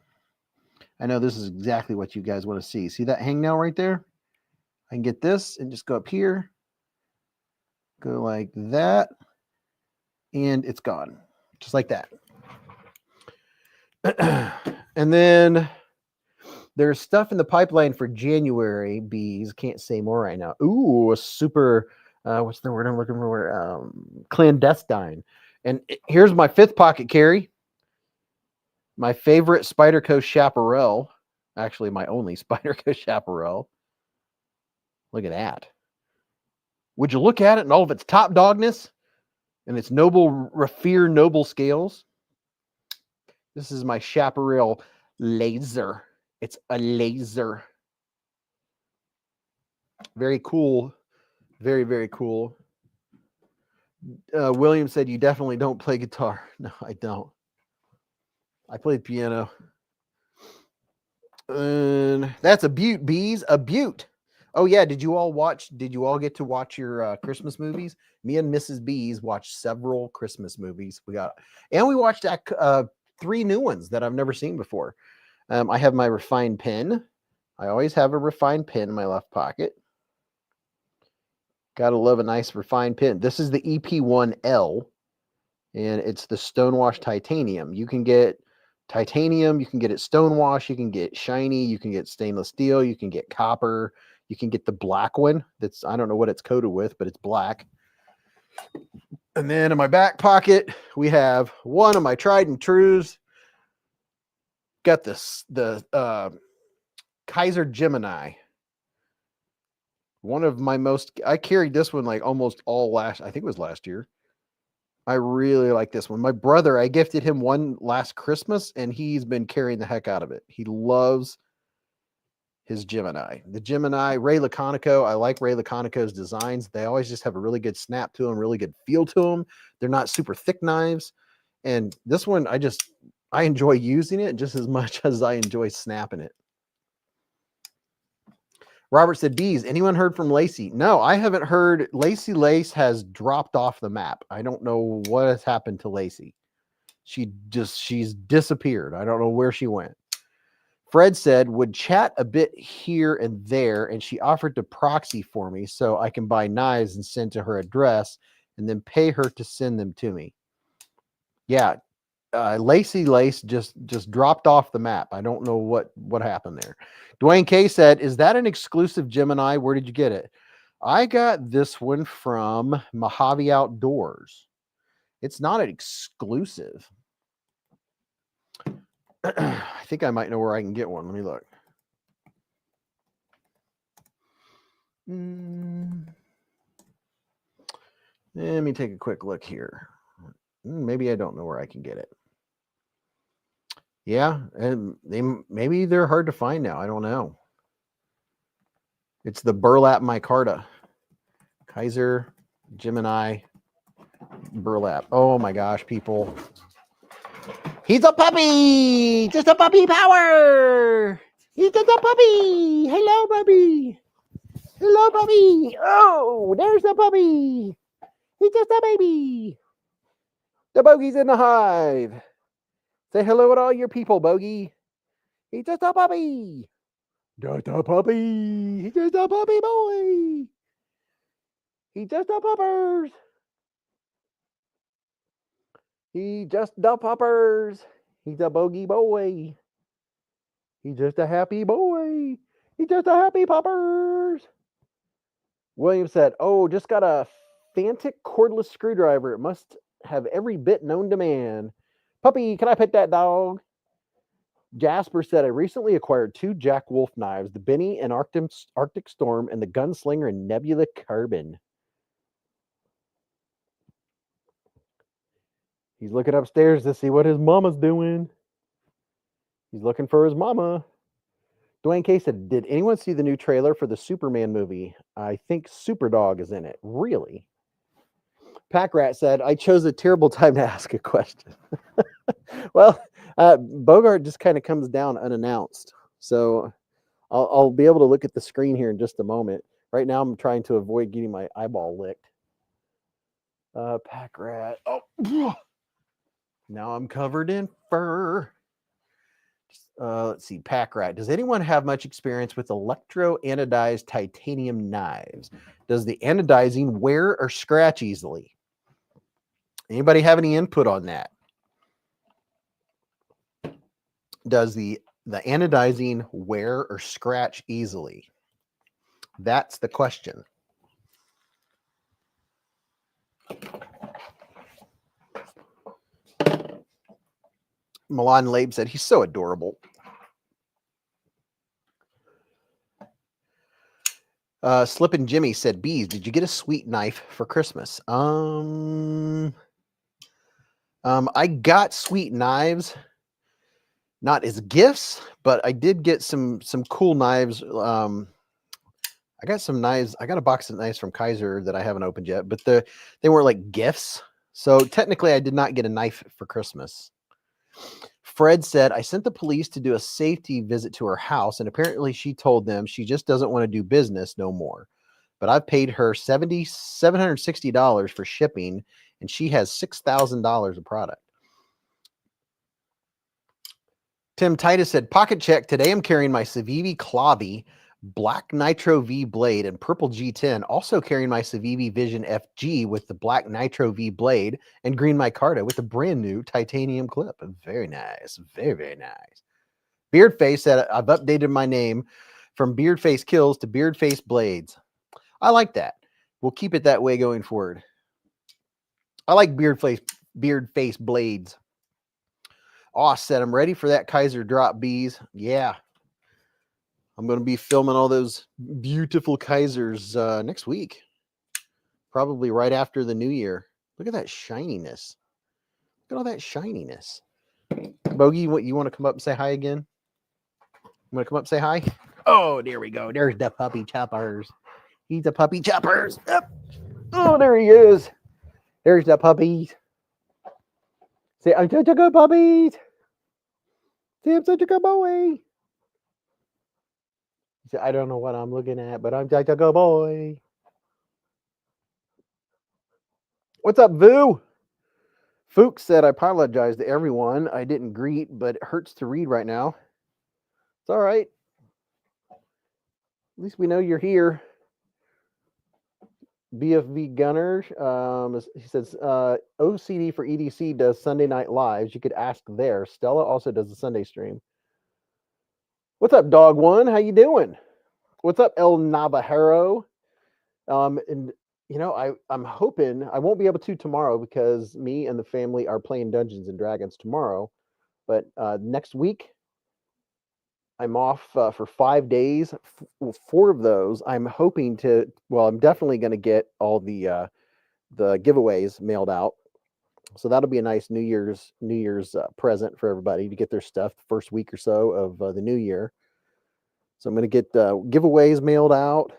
I know this is exactly what you guys want to see. See that hangnail right there? I can get this and just go up here, go like that, and it's gone. Just like that. And then there's stuff in the pipeline for January. Bees, can't say more right now. Ooh, a super, what's the word I'm looking for? Clandestine. And here's my 5th pocket carry. My favorite Spyderco Chaparral. Actually, my only Spyderco Chaparral. Look at that. Would you look at it in all of its top dogness and its noble, Raffir noble scales? This is my Chaparral laser. It's a laser. Very cool. Very, very cool. William said, you definitely don't play guitar. No, I don't. I played piano. And that's a beaut, Beez. A beaut. Oh, yeah. Did you all get to watch your Christmas movies? Me and Mrs. Beez watched several Christmas movies. We watched 3 new ones that I've never seen before. I have my refined pen. I always have a refined pen in my left pocket. Gotta love a nice refined pen. This is the EP1L, and it's the Stonewash Titanium. You can get titanium, you can get it stonewash, you can get shiny, you can get stainless steel, you can get copper, you can get the black one. That's, I don't know what it's coated with, but it's black. And then in my back pocket, we have one of my tried and trues. Got this, the Kaiser Gemini. One of my most, I carried this one like almost all I think it was last year. I really like this one. My brother, I gifted him one last Christmas, and he's been carrying the heck out of it. He loves his Gemini. The Gemini, Ray Laconico, I like Ray Laconico's designs. They always just have a really good snap to them, really good feel to them. They're not super thick knives. And this one, I enjoy using it just as much as I enjoy snapping it. Robert said, Beez, anyone heard from Lacey? No, I haven't heard. Lacey Lace has dropped off the map. I don't know what has happened to Lacey. She's disappeared. I don't know where she went. Fred said, would chat a bit here and there, and she offered to proxy for me so I can buy knives and send to her address and then pay her to send them to me. Yeah, Lacey Lace just dropped off the map. I don't know what happened there. Dwayne K said, is that an exclusive Gemini? Where did you get it? I got this one from Mojave Outdoors. It's not an exclusive. I think I might know where I can get one. Let me look. Let me take a quick look here. Maybe I don't know where I can get it. Yeah, and maybe they're hard to find now. I don't know. It's the burlap micarta. Kaiser Gemini burlap. Oh my gosh, people. He's a puppy! Just a puppy power! He's just a puppy! Hello, puppy! Hello, puppy! Oh, there's the puppy! He's just a baby! The bogey's in the hive! Say hello to all your people, Bogey. He's just a puppy. Just a puppy. He's just a puppy boy. He's just a puppers. He just the puppers. He's a bogey boy. He's just a happy boy. He's just a happy puppers. William said, oh, just got a Fantic cordless screwdriver. It must have every bit known to man. Puppy, can I pet that dog? Jasper said, I recently acquired 2 Jack Wolf knives, the Benny and Arctic Storm and the Gunslinger and Nebula Carbon. He's looking upstairs to see what his mama's doing. He's looking for his mama. Dwayne K said, did anyone see the new trailer for the Superman movie? I think Superdog is in it. Really? Packrat said, I chose a terrible time to ask a question. Well, Bogart just kind of comes down unannounced. So I'll be able to look at the screen here in just a moment. Right now, I'm trying to avoid getting my eyeball licked. Packrat. Oh, Now I'm covered in fur. Let's see, Pack Rat. Does anyone have much experience with electro-anodized titanium knives? Does the anodizing wear or scratch easily? Anybody have any input on that? Does the anodizing wear or scratch easily? That's the question. Milan Labe said he's so adorable. Slippin' Jimmy said, Beez, did you get a sweet knife for Christmas? I got sweet knives, not as gifts, but I did get some cool knives. I got some knives. I got a box of knives from Kaiser that I haven't opened yet, but they weren't like gifts. So technically I did not get a knife for Christmas. Fred said, I sent the police to do a safety visit to her house, and apparently she told them she just doesn't want to do business no more. But I've paid her $760 for shipping, and she has $6,000 of product. Tim Titus said, pocket check. Today I'm carrying my Civivi Clavi Black Nitro V blade and purple G10. Also carrying my Civivi Vision FG with the Black Nitro V blade and green micarta with a brand new titanium clip. Very nice. Very, very nice. Beardface said, I've updated my name from Beardface Kills to Beardface Blades. I like that. We'll keep it that way going forward. I like Beardface Blades. Oss said, I'm ready for that Kaiser drop, Beez. Yeah. I'm going to be filming all those beautiful Kaisers next week. Probably right after the new year. Look at that shininess. Look at all that shininess. Bogey, you want to come up and say hi again? You want to come up and say hi? Oh, there we go. There's the puppy choppers. He's the puppy choppers. Oh, there he is. There's the puppies. Say, I'm such a good puppy. Say, I'm such a good boy. Say, I don't know what I'm looking at, but I'm such a good boy. What's up, Vu? Fuchs said, I apologize to everyone I didn't greet, but it hurts to read right now. It's all right. At least we know you're here. BFV Gunner, he says, OCD for EDC does Sunday Night Lives. You could ask there. Stella also does the Sunday stream. What's up, Dog One? How you doing? What's up, El Navajero? And you know, I'm hoping I won't be able to tomorrow because me and the family are playing Dungeons and Dragons tomorrow. But next week, I'm off for 5 days. 4 of those, I'm hoping to. Well, I'm definitely going to get all the giveaways mailed out. So that'll be a nice New Year's present for everybody to get their stuff the first week or so of the new year. So I'm going to get giveaways mailed out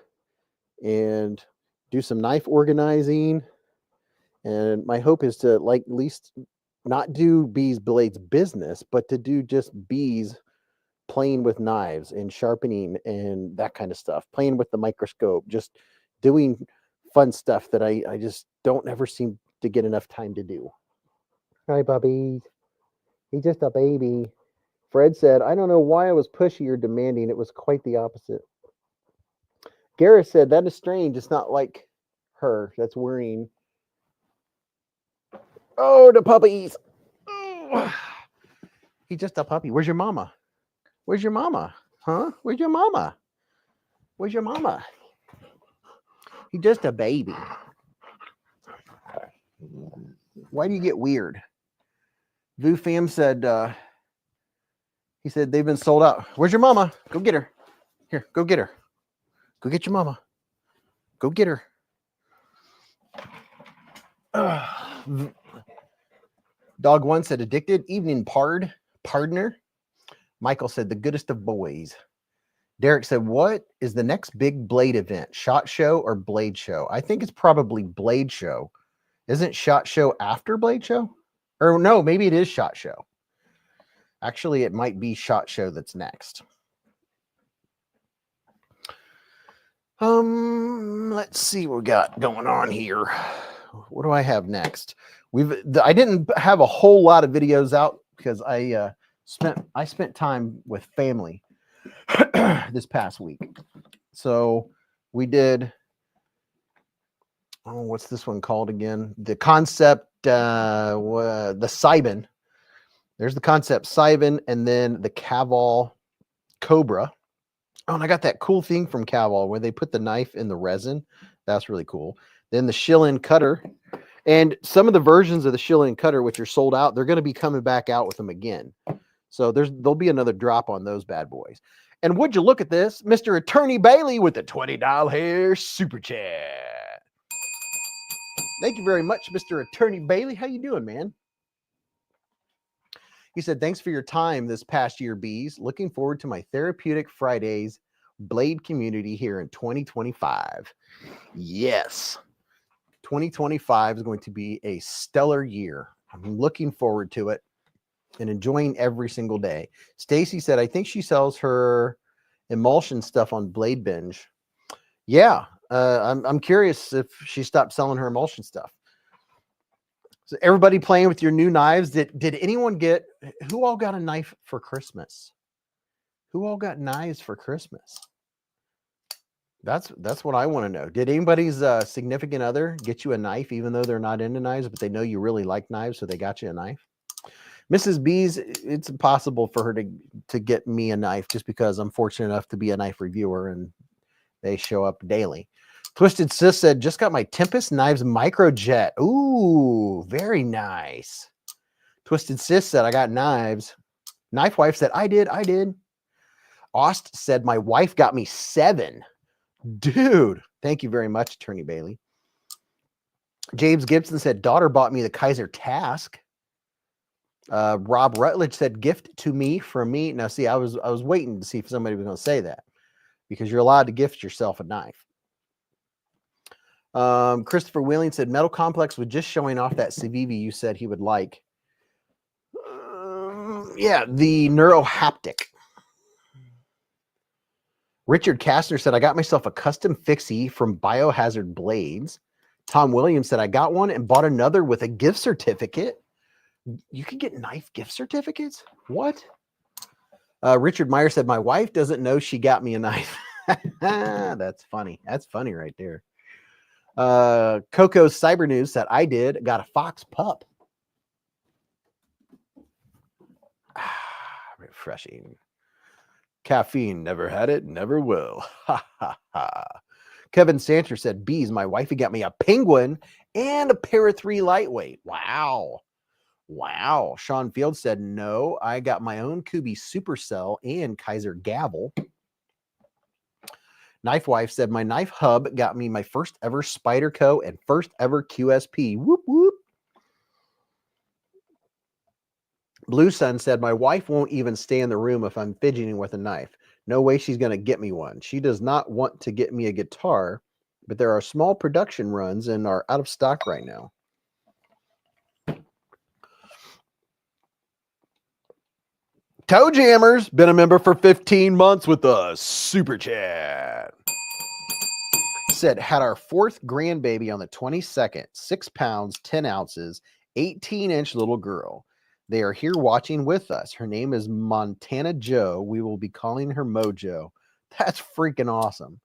and do some knife organizing. And my hope is to at least not do BeezBlades business, but to do just Beez playing with knives and sharpening and that kind of stuff, playing with the microscope, just doing fun stuff that I just don't ever seem to get enough time to do. Hi, Bubby. He's just a baby. Fred said, I don't know why I was pushy or demanding. It was quite the opposite. Gareth said, that is strange. It's not like her. That's worrying. Oh, the puppies. Oh. He's just a puppy. Where's your mama? Where's your mama? Huh? Where's your mama? Where's your mama? He's just a baby. Why do you get weird? Vu Fam said, he said they've been sold out. Where's your mama? Go get her. Here, go get her. Go get your mama. Go get her. Dog One said addicted. Evening partner. Michael said the goodest of boys. Derek said, what is the next big blade event? SHOT Show or Blade Show? I think it's probably Blade Show. Isn't SHOT Show after Blade Show? Or no, maybe it is SHOT Show. Actually, it might be SHOT Show that's next. Let's see what we got going on here. What do I have next? I didn't have a whole lot of videos out because I spent time with family this past week. So we did, oh, what's this one called again? The concept, the Cybin. There's the concept Cybin, and then the Caval Cobra. Oh, and I got that cool thing from Caval where they put the knife in the resin. That's really cool. Then the Shillin cutter. And some of the versions of the Shillin cutter, which are sold out, they're going to be coming back out with them again. So there'll be another drop on those bad boys. And would you look at this? Mr. Attorney Bailey with the $20 super chat. Thank you very much, Mr. Attorney Bailey. How you doing, man? He said, thanks for your time this past year, Beez. Looking forward to my Therapeutic Fridays Blade community here in 2025. Yes. 2025 is going to be a stellar year. I'm looking forward to it and enjoying every single day. Stacy said, I think she sells her emulsion stuff on Blade Binge. Yeah, I'm curious if she stopped selling her emulsion stuff. So everybody playing with your new knives. Did anyone get, who all got a knife for Christmas? Who all got knives for Christmas? That's what I want to know. Did anybody's significant other get you a knife, even though they're not into knives, but they know you really like knives, so they got you a knife? Mrs. Beez, it's impossible for her to get me a knife just because I'm fortunate enough to be a knife reviewer and they show up daily. Twisted Sis said, just got my Tempest Knives Microjet. Ooh, very nice. Twisted Sis said, I got knives. Knife Wife said, I did. Ost said, my wife got me 7. Dude, thank you very much, Attorney Bailey. James Gibson said, daughter bought me the Kaiser Task. Rob Rutledge said, gift to me from me. Now, see, I was waiting to see if somebody was going to say that because you're allowed to gift yourself a knife. Christopher Wheeling said, Metal Complex was just showing off that Civivi you said he would like. Yeah, the Neurohaptic. Richard Kastner said, I got myself a custom fixie from Biohazard Blades. Tom Williams said, I got one and bought another with a gift certificate. You can get knife gift certificates? What? Richard Meyer said, my wife doesn't know she got me a knife. That's funny. That's funny right there. Coco Cyber News said, I did. Got a Fox pup. Refreshing. Caffeine, never had it, never will. Ha ha ha. Kevin Sancher said, Beez, my wifey got me a penguin and a pair of 3 lightweight. Wow. Wow. Sean Field said, no, I got my own Kubi Supercell and Kaiser Gavel. Knife Wife said, my knife hub got me my first ever Spyderco and first ever QSP. Whoop, whoop. Blue Sun said, my wife won't even stay in the room if I'm fidgeting with a knife. No way she's going to get me one. She does not want to get me a guitar, but there are small production runs and are out of stock right now. Toe Jammers, been a member for 15 months with us. Super chat. Said, had our 4th grandbaby on the 22nd, 6 pounds, 10 ounces, 18-inch little girl. They are here watching with us. Her name is Montana Joe. We will be calling her Mojo. That's freaking awesome.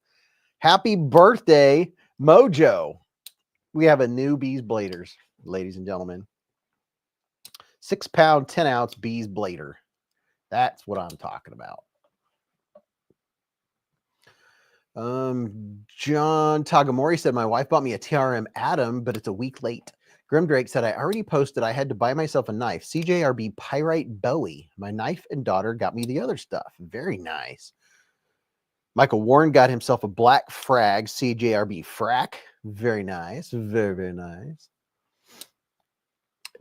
Happy birthday, Mojo. We have a new Beez Bladers, ladies and gentlemen. 6 pound, 10 ounce Beez Blader. That's what I'm talking about. John Tagamori said, my wife bought me a TRM Atom, but it's a week late. Grimdrake said, I already posted I had to buy myself a knife. CJRB Pyrite Bowie. My knife and daughter got me the other stuff. Very nice. Michael Warren got himself a black frag, CJRB Frack. Very nice. Very, very nice.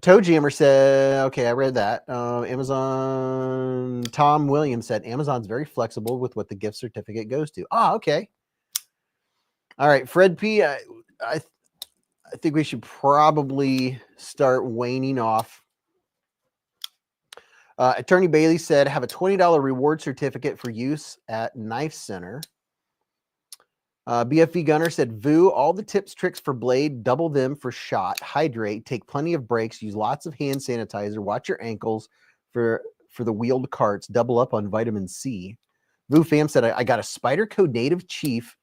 Toe Jammer said, okay, I read that. Amazon. Tom Williams said, Amazon's very flexible with what the gift certificate goes to. Ah, okay. All right, Fred P. I think we should probably start waning off. Attorney Bailey said, have a $20 reward certificate for use at Knife Center. BFV Gunner said, Vu, all the tips, tricks for blade, double them for shot, hydrate, take plenty of breaks, use lots of hand sanitizer, watch your ankles for the wheeled carts, double up on vitamin C. Vu Fam said, I got a Spyderco Native Chief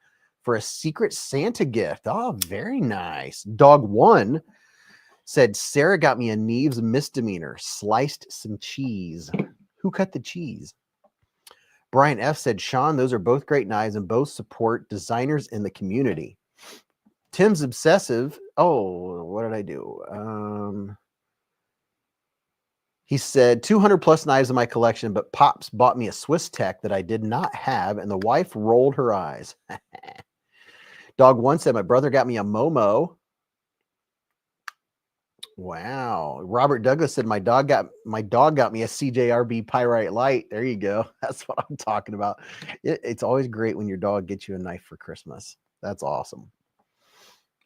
for a Secret Santa gift. Oh, very nice. Dog One said, Sarah got me a Neves misdemeanor, sliced some cheese. Who cut the cheese? Brian F. said, Sean, those are both great knives and both support designers in the community. Tim's Obsessive. Oh, what did I do? He said, 200 plus knives in my collection, but Pops bought me a Swiss Tech that I did not have, and the wife rolled her eyes. Dog One said, my brother got me a Momo. Wow. Robert Douglas said, my dog got me a CJRB Pyrite Light. There you go. That's what I'm talking about. It's always great when your dog gets you a knife for Christmas. That's awesome.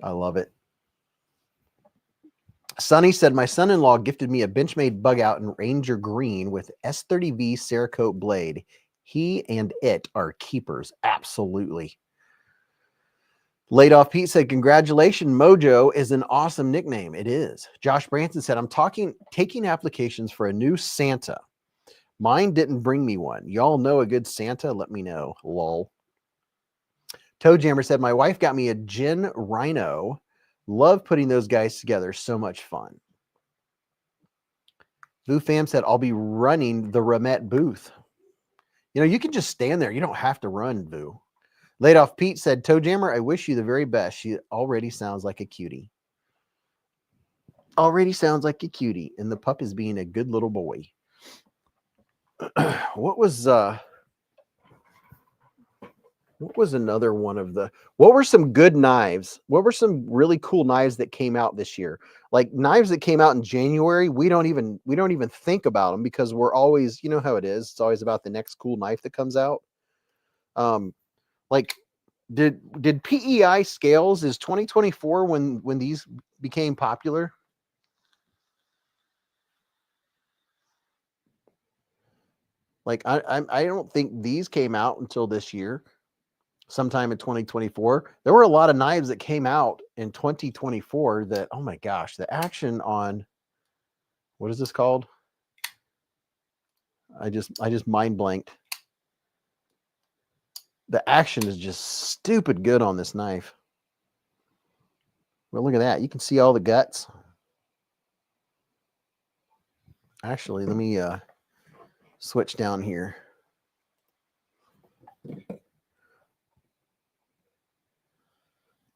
I love it. Sonny said, my son-in-law gifted me a Benchmade bug out in Ranger Green with S30V Cerakote blade. He and it are keepers. Absolutely. Laid Off Pete said, congratulations, Mojo is an awesome nickname. It is. Josh Branson said, I'm taking applications for a new Santa. Mine didn't bring me one. Y'all know a good Santa? Let me know. Lol. Toe Jammer said, my wife got me a Gin Rhino. Love putting those guys together. So much fun. Vu Fam said, I'll be running the Ramet booth. You know, you can just stand there. You don't have to run, Vu. Laid Off Pete said, Toe Jammer, I wish you the very best. She already sounds like a cutie. Already sounds like a cutie. And the pup is being a good little boy. What was another one of the, what were some good knives? What were some really cool knives that came out this year? Like knives that came out in January, we don't even think about them because we're always, you know how it is. It's always about the next cool knife that comes out. Like did PEI scales is 2024 when these became popular? Like I don't think these came out until this year. Sometime in 2024. There were a lot of knives that came out in 2024 that, oh my gosh, the action on, what is this called? I just mind blanked. The action is just stupid good on this knife. Well, look at that. You can see all the guts. Actually, let me switch down here.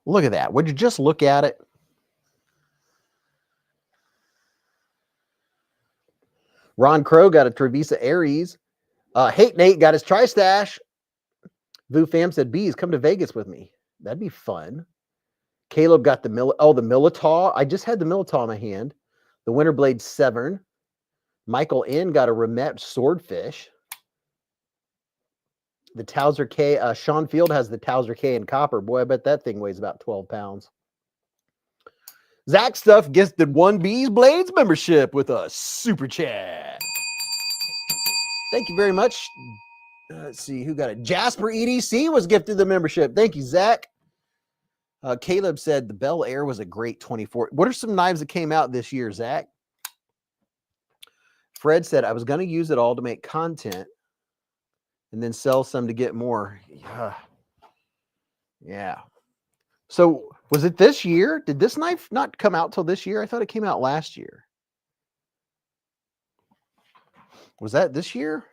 Look at that. Would you just look at it? Ron Crow got a Trevisa Aries. Hate Nate got his Tri-Stash. Vu Fam said, Beez, come to Vegas with me. That'd be fun. Caleb got the Militaw. I just had the Militaw in my hand. The Winterblade Severn. Michael N got a Ramet Swordfish. The Towser K. Sean Field has the Towser K in copper. Boy, I bet that thing weighs about 12 pounds. Zach Stuff gifted one beezblades membership with a super chat. Thank you very much. Let's see who got it. Jasper EDC was gifted the membership. Thank you, Zach. Caleb said the Bel Air was a great 24. What are some knives that came out this year, Zach? Fred said, I was going to use it all to make content and then sell some to get more. Yeah. So was it this year? Did this knife not come out till this year? I thought it came out last year. Was that this year?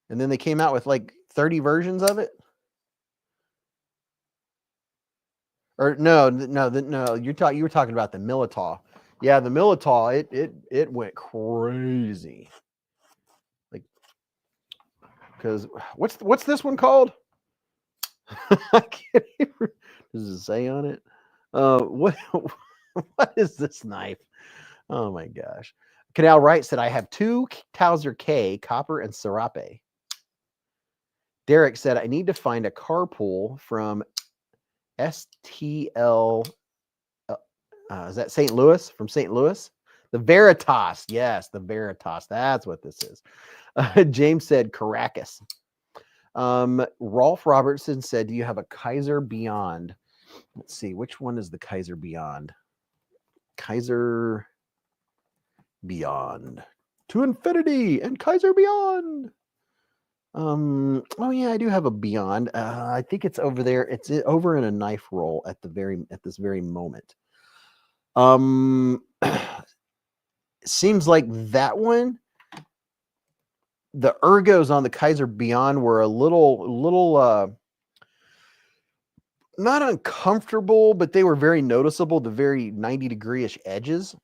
And then they came out with like 30 versions of it? Or no, you were talking about the Militaw. Yeah, the Militaw, it went crazy. Like, because what's this one called? I can't even, does it say on it? What is this knife? Oh my gosh. Canal Wright said, I have two Towser K, copper and Serape. Derek said, I need to find a carpool from STL. Is that St. Louis? From St. Louis? The Veritas. Yes, the Veritas. That's what this is. James said Caracas. Rolf Robertson said, do you have a Kaiser Beyond? Let's see, which one is the Kaiser Beyond? Kaiser Beyond to Infinity and Kaiser Beyond. Oh yeah, I do have a Beyond. I think it's over there. It's over in a knife roll at this very moment. Seems like that one, the ergos on the Kaiser Beyond were a little not uncomfortable, but they were very noticeable, the very 90-degree-ish edges.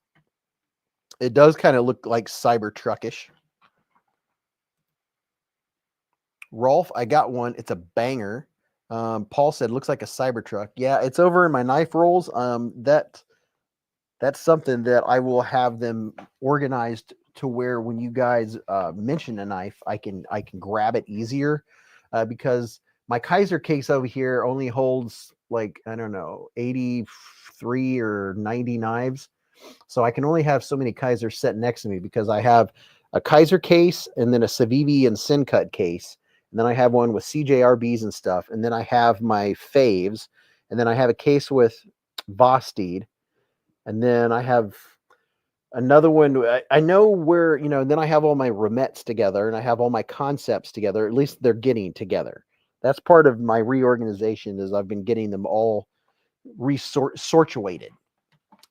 It does kind of look like Cybertruckish. Rolf, I got one. It's a banger. Paul said, looks like a Cybertruck. Yeah, it's over in my knife rolls. That's something that I will have them organized to where when you guys mention a knife, I can grab it easier because my Kaiser case over here only holds like, I don't know, 83 or 90 knives. So I can only have so many Kaisers set next to me because I have a Kaiser case and then a Civivi and Syncut case. And then I have one with CJRBs and stuff. And then I have my faves. And then I have a case with Vosteed. And then I have another one. I know where, then I have all my Remets together and I have all my concepts together. At least they're getting together. That's part of my reorganization is I've been getting them all sortuated.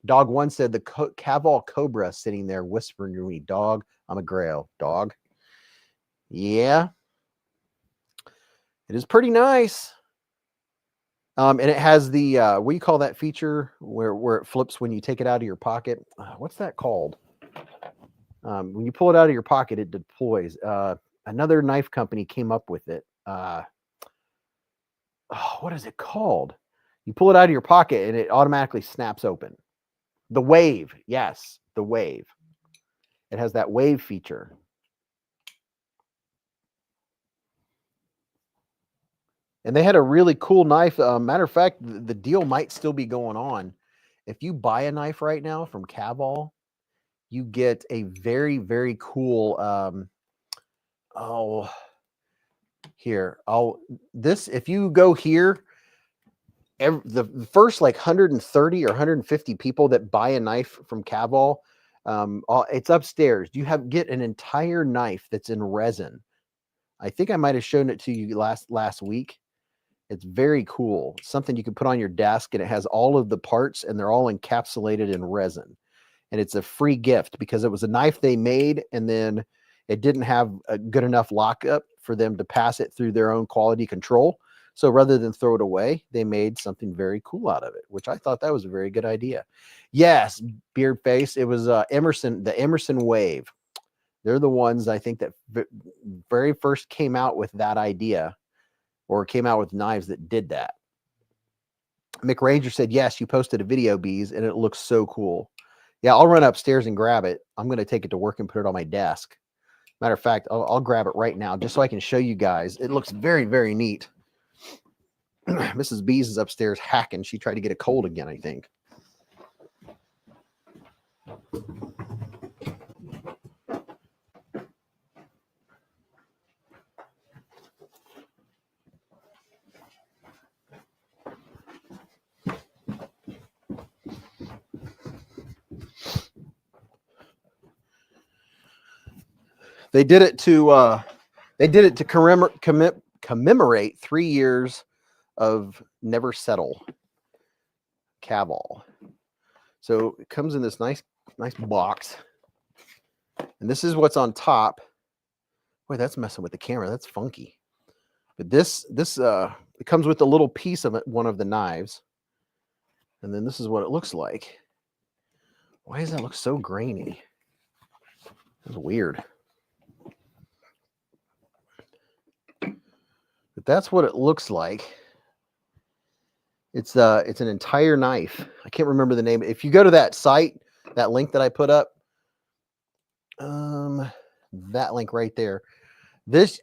Dog one said the Caval Cobra sitting there whispering to me, dog, I'm a Grail. Dog. Yeah. It is pretty nice. And it has the, what do you call that feature where it flips when you take it out of your pocket? What's that called? When you pull it out of your pocket, it deploys. Another knife company came up with it. What is it called? You pull it out of your pocket and it automatically snaps open. The wave. Yes, the wave. It has that wave feature. And they had a really cool knife. Matter of fact, the deal might still be going on. If you buy a knife right now from Caval, you get a very, very cool, if you go here, the first like 130 or 150 people that buy a knife from Caval, it's upstairs. You get an entire knife that's in resin. I think I might have shown it to you last week. It's very cool. Something you can put on your desk, and it has all of the parts, and they're all encapsulated in resin. And it's a free gift because it was a knife they made, and then it didn't have a good enough lockup for them to pass it through their own quality control. So rather than throw it away, they made something very cool out of it, which I thought that was a very good idea. Yes, Beard Face. It was the Emerson Wave. They're the ones I think that very first came out with that idea, or came out with knives that did that. Mick Ranger said, yes, you posted a video, Beez, and it looks so cool. Yeah, I'll run upstairs and grab it. I'm going to take it to work and put it on my desk. Matter of fact, I'll grab it right now just so I can show you guys. It looks very, very neat. Mrs. Beez is upstairs hacking. She tried to get a cold again, I think. They did it to commemorate 3 years of Never Settle Caval. So it comes in this nice box, and this is what's on top. Boy, that's messing with the camera. That's funky. But this it comes with a little piece of it, one of the knives, and then this is what it looks like. Why does that look so grainy? That's weird. But that's what it looks like. It's an entire knife. I can't remember the name. If you go to that site, that link that I put up, that link right there, this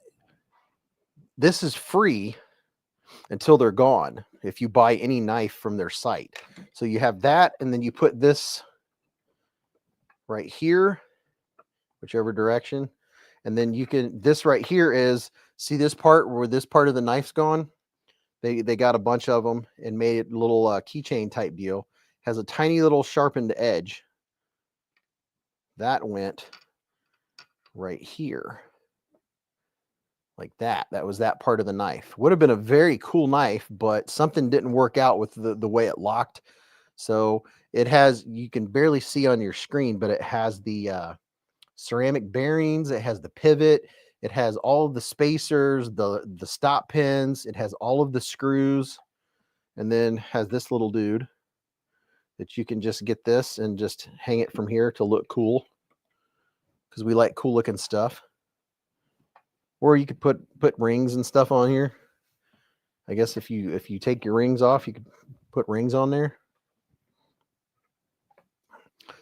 is free until they're gone if you buy any knife from their site. So you have that, and then you put this right here, whichever direction, and then you can, this right here is See this part where this part of the knife's gone? They got a bunch of them and made it a little keychain type deal. Has a tiny little sharpened edge. That went right here. Like that. That was that part of the knife. Would have been a very cool knife, but something didn't work out with the way it locked. So it has, you can barely see on your screen, but it has the ceramic bearings. It has the pivot. It has all of the spacers, the stop pins. It has all of the screws, and then has this little dude that you can just get this and just hang it from here to look cool, because we like cool looking stuff. Or you could put rings and stuff on here. I guess if you take your rings off, you could put rings on there.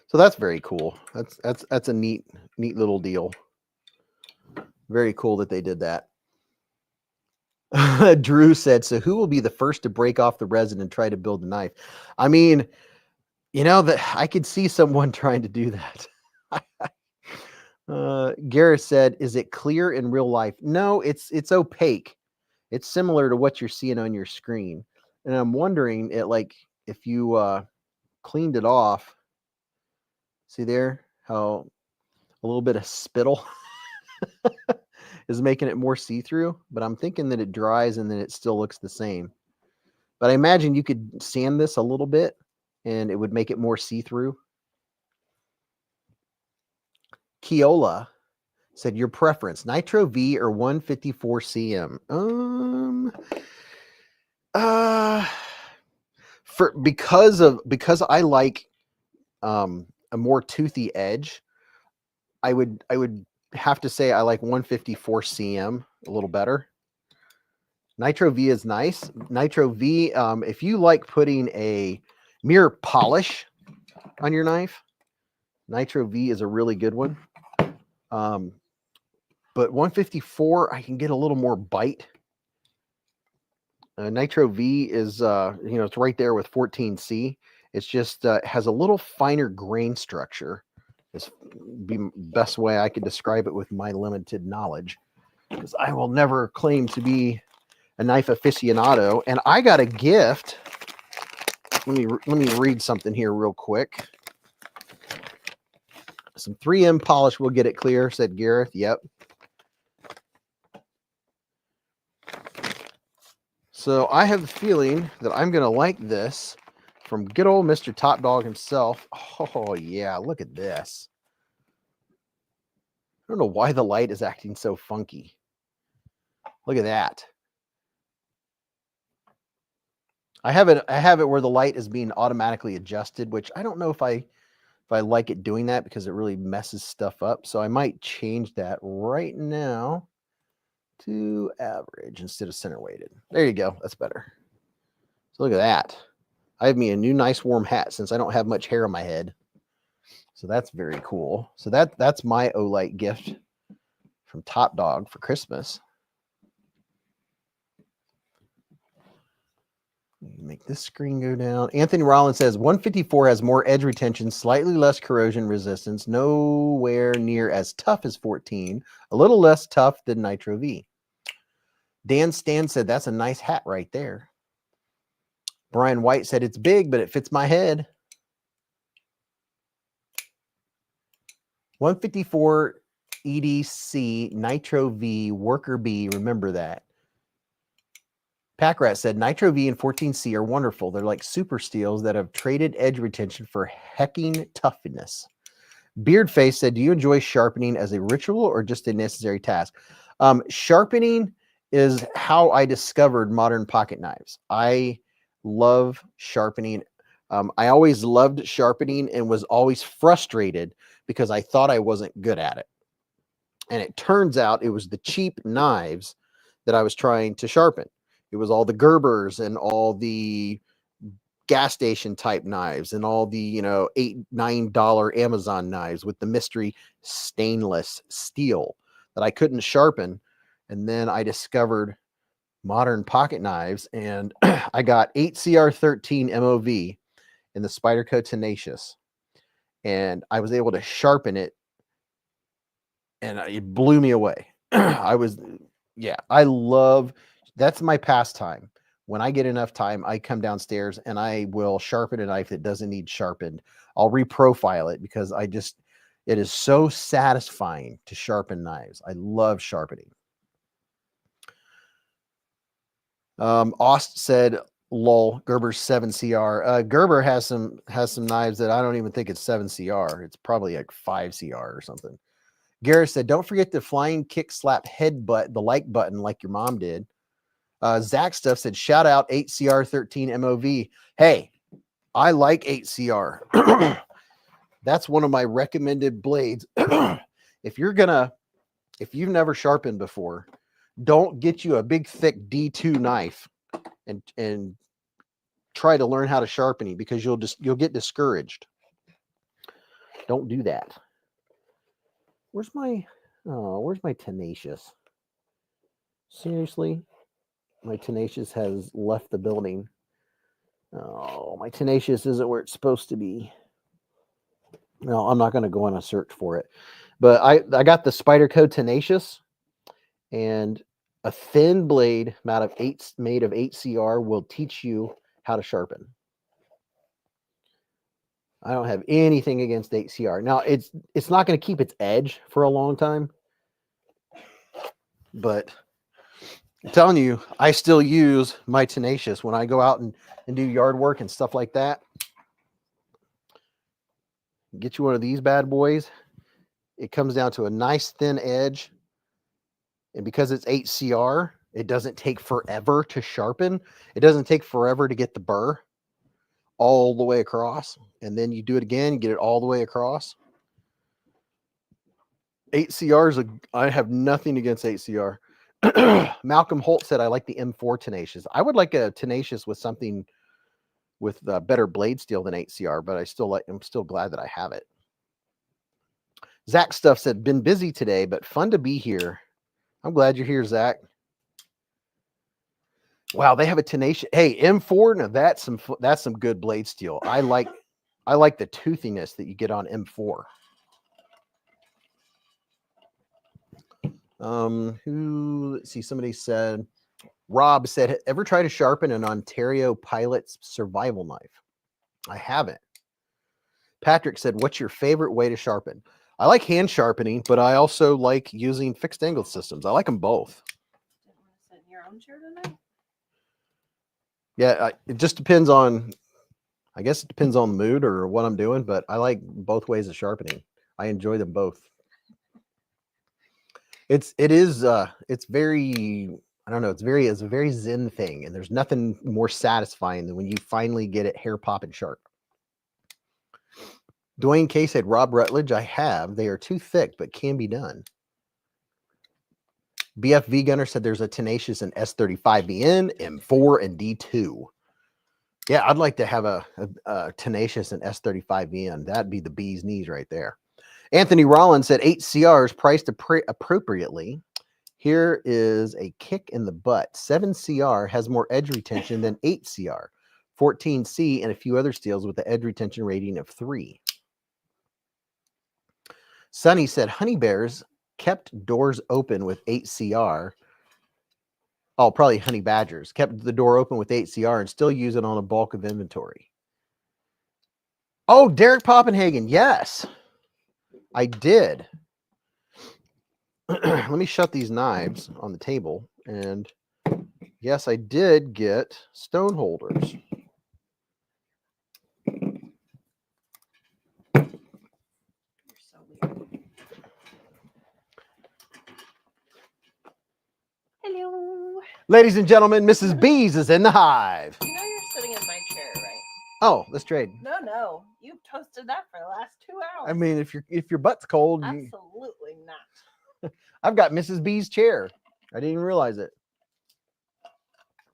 So that's very cool. That's a neat little deal. Very cool that they did that. Drew said, so who will be the first to break off the resin and try to build the knife? I mean, you know, that I could see someone trying to do that. Gareth said, is it clear in real life? No, it's opaque. It's similar to what you're seeing on your screen. And I'm wondering, if you cleaned it off, see there how a little bit of spittle is making it more see-through, but I'm thinking that it dries and then it still looks the same. But I imagine you could sand this a little bit and it would make it more see-through. Keola said, your preference, Nitro V or 154 CM? Because I like a more toothy edge, I would have to say I like 154 CM a little better. Nitro V is nice. Nitro V, if you like putting a mirror polish on your knife, Nitro V is a really good one. But 154, I can get a little more bite. Nitro V is, it's right there with 14C. It's just has a little finer grain structure. This be the best way I could describe it with my limited knowledge, because I will never claim to be a knife aficionado. And I got a gift. Let me read something here real quick. Some 3M polish will get it clear, said Gareth. Yep. So I have the feeling that I'm going to like this from good old Mr. Top Dog himself. Oh, yeah. Look at this. I don't know why the light is acting so funky. Look at that. I have it where the light is being automatically adjusted, which I don't know if I like it doing that, because it really messes stuff up. So I might change that right now to average instead of center weighted. There you go. That's better. So look at that. I have me a new nice warm hat since I don't have much hair on my head. So that's very cool. So that's my Olight gift from Top Dog for Christmas. Make this screen go down. Anthony Rollins says 154 has more edge retention, slightly less corrosion resistance, nowhere near as tough as 14, a little less tough than Nitro V. Dan Stan said that's a nice hat right there. Brian White said it's big, but it fits my head. 154 EDC Nitro V Worker B. Remember that. Packrat said Nitro V and 14C are wonderful. They're like super steels that have traded edge retention for hecking toughness. Beardface said, do you enjoy sharpening as a ritual or just a necessary task? Sharpening is how I discovered modern pocket knives. I love sharpening. I always loved sharpening and was always frustrated because I thought I wasn't good at it. And it turns out it was the cheap knives that I was trying to sharpen. It was all the Gerbers and all the gas station type knives and all the, $8, $9 Amazon knives with the mystery stainless steel that I couldn't sharpen. And then I discovered modern pocket knives, and I got 8CR13 MOV in the Spyderco Tenacious, and I was able to sharpen it, and it blew me away. Yeah, I love, that's my pastime. When I get enough time, I come downstairs and I will sharpen a knife that doesn't need sharpened. I'll reprofile it because it is so satisfying to sharpen knives. I love sharpening. Ost said, lol, Gerber's 7CR. Gerber has some knives that I don't even think it's 7CR. It's probably like 5CR or something. Garrett said, don't forget the flying kick slap headbutt, the like button like your mom did. Zach Stuff said, shout out 8CR13 MOV. Hey, I like 8CR. That's one of my recommended blades. If you've never sharpened before, don't get you a big thick D2 knife and try to learn how to sharpen because you'll get discouraged. Don't do that. Where's my Tenacious? Seriously? My Tenacious has left the building. Oh, my Tenacious isn't where it's supposed to be. No, I'm not going to go on a search for it. But I got the Spyderco Tenacious, and a thin blade made of 8CR will teach you how to sharpen. I don't have anything against 8CR. Now, it's not going to keep its edge for a long time, but I'm telling you, I still use my Tenacious when I go out and do yard work and stuff like that. Get you one of these bad boys. It comes down to a nice thin edge. And because it's 8CR, it doesn't take forever to sharpen. It doesn't take forever to get the burr all the way across. And then you do it again, get it all the way across. 8CR I have nothing against 8CR. Malcolm Holt said, I like the M4 Tenacious. I would like a Tenacious with something with better blade steel than 8CR, but I'm still glad that I have it. Zach Stuff said, been busy today, but fun to be here. I'm glad you're here, Zach. Wow, they have a Tenacious. Hey, M4, now that's some good blade steel. I like the toothiness that you get on M4. Let's see, somebody said, Rob said, ever try to sharpen an Ontario Pilot's survival knife? I haven't. Patrick said, what's your favorite way to sharpen? I like hand sharpening, but I also like using fixed angle systems. I like them both. Didn't want to sit in your own chair tonight? Yeah, it just depends on, I guess it depends on the mood or what I'm doing, but I like both ways of sharpening. I enjoy them both. It's very, I don't know, it's a very zen thing, and there's nothing more satisfying than when you finally get it hair popping sharp. Dwayne K said, Rob Rutledge, I have. They are too thick, but can be done. BFV Gunner said there's a Tenacious in S35BN, M4, and D2. Yeah, I'd like to have a Tenacious in S35BN. That'd be the bee's knees right there. Anthony Rollins said 8CR is priced appropriately. Here is a kick in the butt. 7CR has more edge retention than 8CR. 14C and a few other steels with the edge retention rating of 3. Sonny said Honey Bears kept doors open with 8CR. Oh, probably Honey Badgers kept the door open with 8CR and still use it on a bulk of inventory. Oh, Derek Poppenhagen. Yes, I did. Let me shut these knives on the table. And yes, I did get stone holders. You're so weird. Hello. Ladies and gentlemen, Mrs. Beez is in the hive. You know you're sitting in my chair, right? Oh, let's trade. No. You've toasted that for the last 2 hours. I mean, if your butt's cold, Absolutely not. I've got Mrs. B's chair. I didn't even realize it.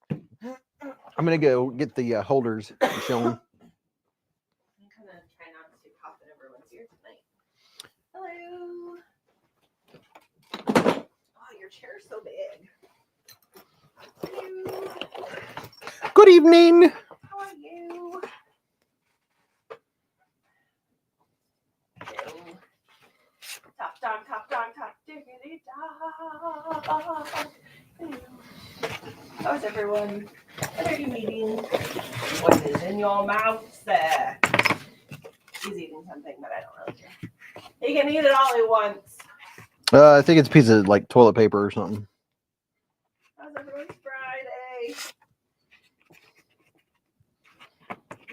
I'm gonna go get the holders and show them. I'm gonna try not to cough in everyone's ear tonight. Hello. Oh, your chair's so big. Hello. Good evening. How are you? Hello. Top dog, diggity dog. How's everyone? What are you eating? What is in your mouth? He's eating something, but I don't really care. He can eat it all he wants. I think it's a piece of like toilet paper or something. How's everyone's Friday?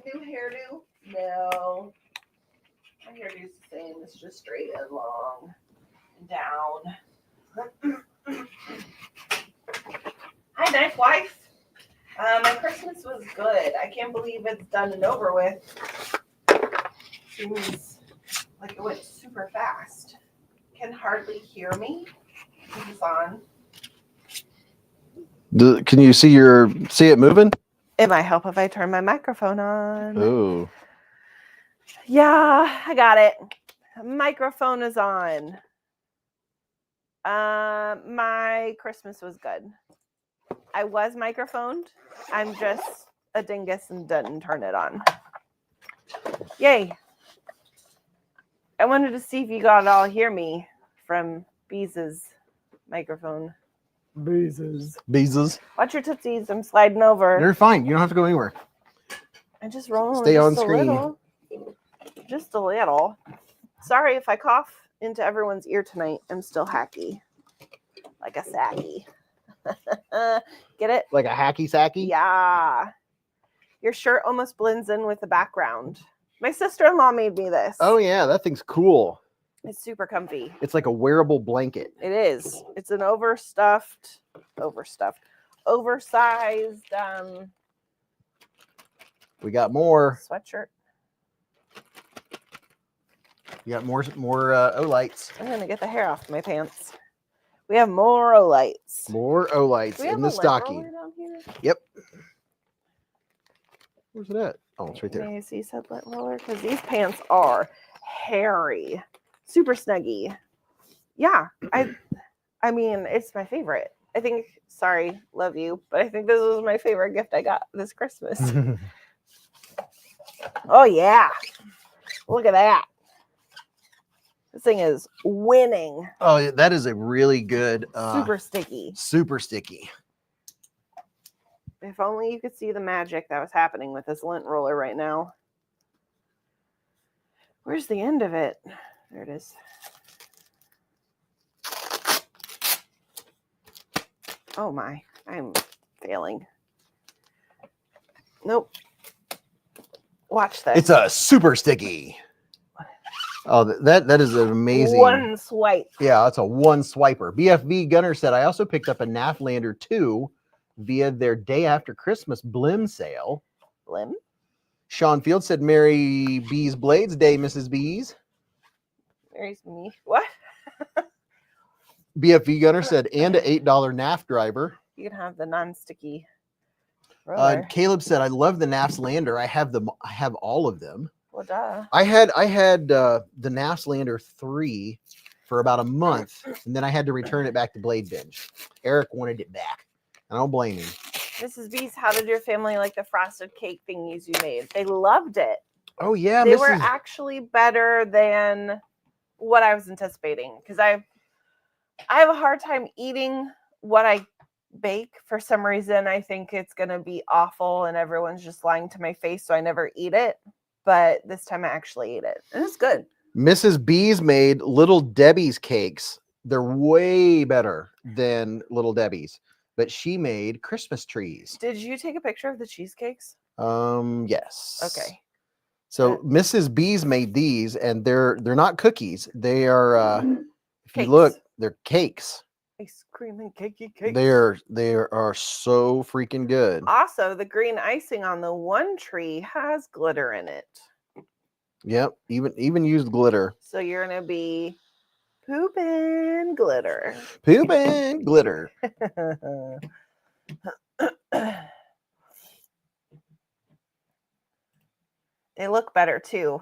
New hairdo? No. My hairdo's the same. It's just straight and long and down. Hi, nice wife. My Christmas was good. I can't believe it's done and over with. Seems like it went super fast. Can hardly hear me. Is this on? Can you see it moving? It might help if I turn my microphone on. Oh. Yeah, I got it. Microphone is on. My Christmas was good. I was microphoned. I'm just a dingus and didn't turn it on. Yay. I wanted to see if you got all hear me from Beez's microphone. Beezes. Watch your tootsies. I'm sliding over. You're fine. You don't have to go anywhere. I just roll Stay just on a screen. little. Just a little. Sorry if I cough into everyone's ear tonight. I'm still hacky. Like a sacky. Get it? Like a hacky sacky? Yeah. Your shirt almost blends in with the background. My sister-in-law made me this. Oh yeah, that thing's cool. It's super comfy. It's like a wearable blanket. It is. It's an oversized, We got more. sweatshirt. You got more Olights. I'm gonna get the hair off my pants. We have more Olights. More Olights Do we have in the a lint stocking. roller down here? Yep. Where's it at? Oh, it's right there. May I see said lint roller? Because these pants are hairy, super snuggy. Yeah, I mean, it's my favorite. I think. Sorry, love you, but I think this was my favorite gift I got this Christmas. Oh yeah, look at that. This thing is winning. Oh, that is a really good. Super sticky. Super sticky. If only you could see the magic that was happening with this lint roller right now. Where's the end of it? There it is. Oh my, I'm failing. Nope. Watch this. It's a super sticky. Oh, that is an amazing. One swipe. Yeah, that's a one swiper. BFV Gunner said, I also picked up a Naflander 2 via their day after Christmas Blim sale. Blim? Sean Field said, Merry Beez Blades Day, Mrs. Beez. There's me. What? BFV Gunner said, and a $8 NAF driver. You can have the non-sticky roller. Caleb said, I love the NAF's Lander. I have them. I have all of them. Well, duh. I had the NAF's Lander 3 for about a month, and then I had to return it back to Blade Binge. Eric wanted it back. I don't blame him. Mrs. Beez, how did your family like the frosted cake thingies you made? They loved it. Oh yeah, They were actually better than what I was anticipating, because I have a hard time eating what I bake. For some reason, I think it's going to be awful and everyone's just lying to my face, so I never eat it. But this time I actually ate it. And it's good. Mrs. Beez made Little Debbie's cakes. They're way better than Little Debbie's. But she made Christmas trees. Did you take a picture of the cheesecakes? Yes. Okay. So Mrs. Beez made these, and they're not cookies. They are if Cakes. you look, they're cakes. Ice cream and cakey cakes. They are so freaking good. Also, the green icing on the one tree has glitter in it. Yep, even used glitter. So you're gonna be pooping glitter. Poop and glitter. They look better too.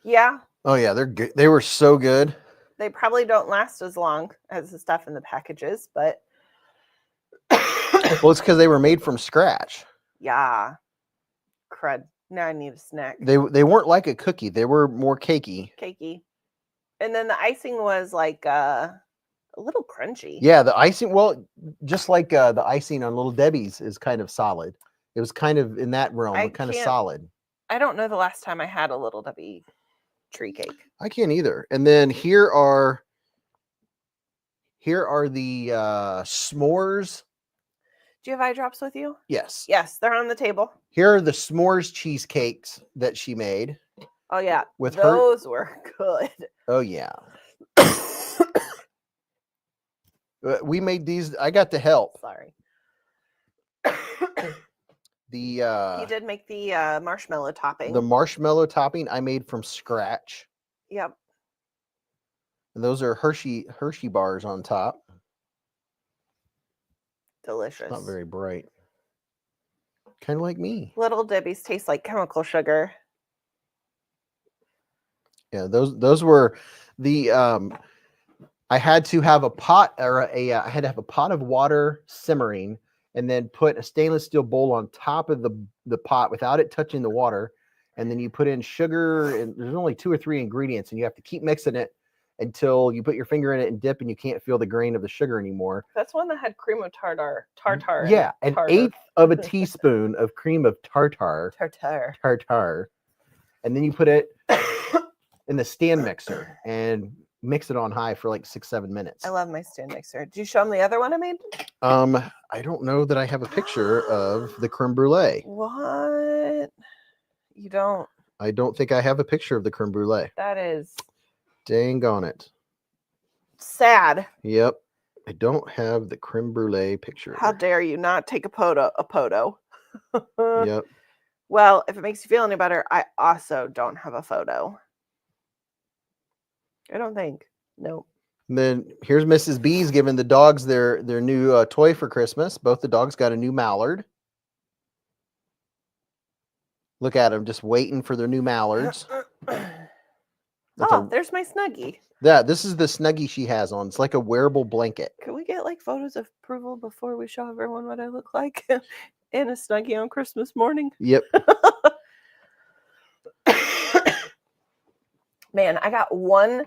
Yeah. Oh yeah, they're good. They were so good. They probably don't last as long as the stuff in the packages, but Well, it's because they were made from scratch. yeah. Crud. Now I need a snack. They weren't like a cookie. They were more cakey. Cakey. And then the icing was like a A little crunchy. Yeah, the icing, well, just like the icing on Little Debbie's is kind of solid. It was kind of in that realm, I kind of can't- solid. I don't know the last time I had a Little Debbie tree cake. I can't either. And then here are the s'mores. Do you have eye drops with you? Yes. Yes, they're on the table. Here are the s'mores cheesecakes that she made. Oh yeah, With her- those were good. Oh yeah. We made these. I got to help. Sorry. The He did make the marshmallow topping. the marshmallow topping I made from scratch. Yep. And those are Hershey bars on top. Delicious. Not very bright. Kind of like me. Little Debbie's taste like chemical sugar. Yeah, those were the I had to have a pot or I had to have a pot of water simmering and then put a stainless steel bowl on top of the pot without it touching the water. And then you put in sugar, and there's only 2 or 3 ingredients, and you have to keep mixing it until you put your finger in it and dip, and you can't feel the grain of the sugar anymore. That's one that had cream of tartar. Yeah, an eighth of a teaspoon of cream of tartar. And then you put it in the stand mixer and mix it on high for like 6-7 minutes. I love my stand mixer. Did you show them the other one I made? I don't know that I have a picture of the creme brulee. What? You don't? I don't think I have a picture of the creme brulee. That is Dang on it. sad. Yep. I don't have the creme brulee picture. How dare you not take a photo? Yep. Well, if it makes you feel any better, I also don't have a photo. I don't think. No. And then here's Mrs. Beez giving the dogs their new toy for Christmas. Both the dogs got a new mallard. Look at them, just waiting for their new mallards. There's my Snuggie. Yeah, this is the Snuggie she has on. It's like a wearable blanket. Can we get like photos of approval before we show everyone what I look like in a Snuggie on Christmas morning? Yep. Man, I got one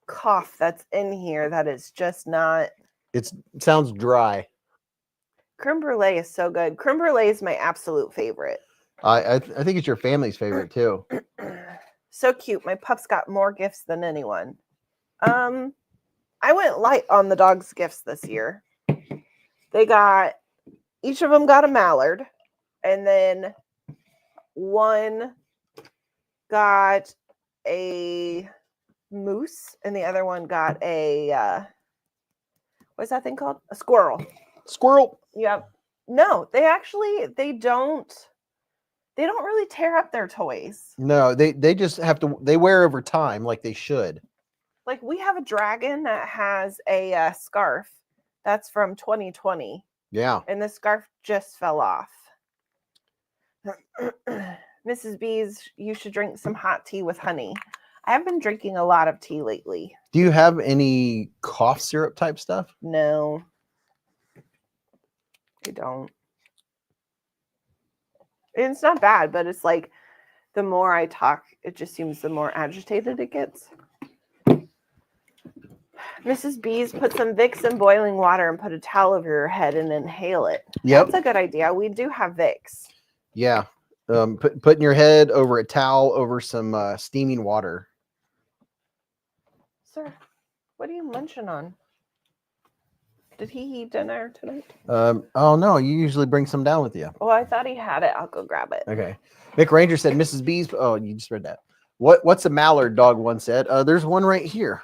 cough that's in here that is just not. It sounds dry. Creme brulee is so good. Creme brulee is my absolute favorite. I think it's your family's favorite too. So cute. My pups got more gifts than anyone. I went light on the dogs' gifts this year. Each of them got a mallard, and then one got a moose, and the other one got a what's that thing called? A squirrel. Squirrel. Yep. No, they don't really tear up their toys. No, they just have to. They wear over time, like they should. Like we have a dragon that has a scarf that's from 2020. Yeah. And the scarf just fell off. Mrs. Beez, you should drink some hot tea with honey. I have been drinking a lot of tea lately. Do you have any cough syrup type stuff? No, I don't. And it's not bad, but it's like the more I talk, it just seems the more agitated it gets. Mrs. Beez, put some Vicks in boiling water and put a towel over your head and inhale it. Yep. That's a good idea. We do have Vicks. Yeah. Putting your head over a towel over some steaming water. Sir, what are you munching on? Did he eat dinner tonight? Oh no, you usually bring some down with you. Oh, I thought he had it. I'll go grab it. Okay. Mick Ranger said Mrs. Beez. Oh, you just read that. What's a mallard? Dog one said. There's one right here.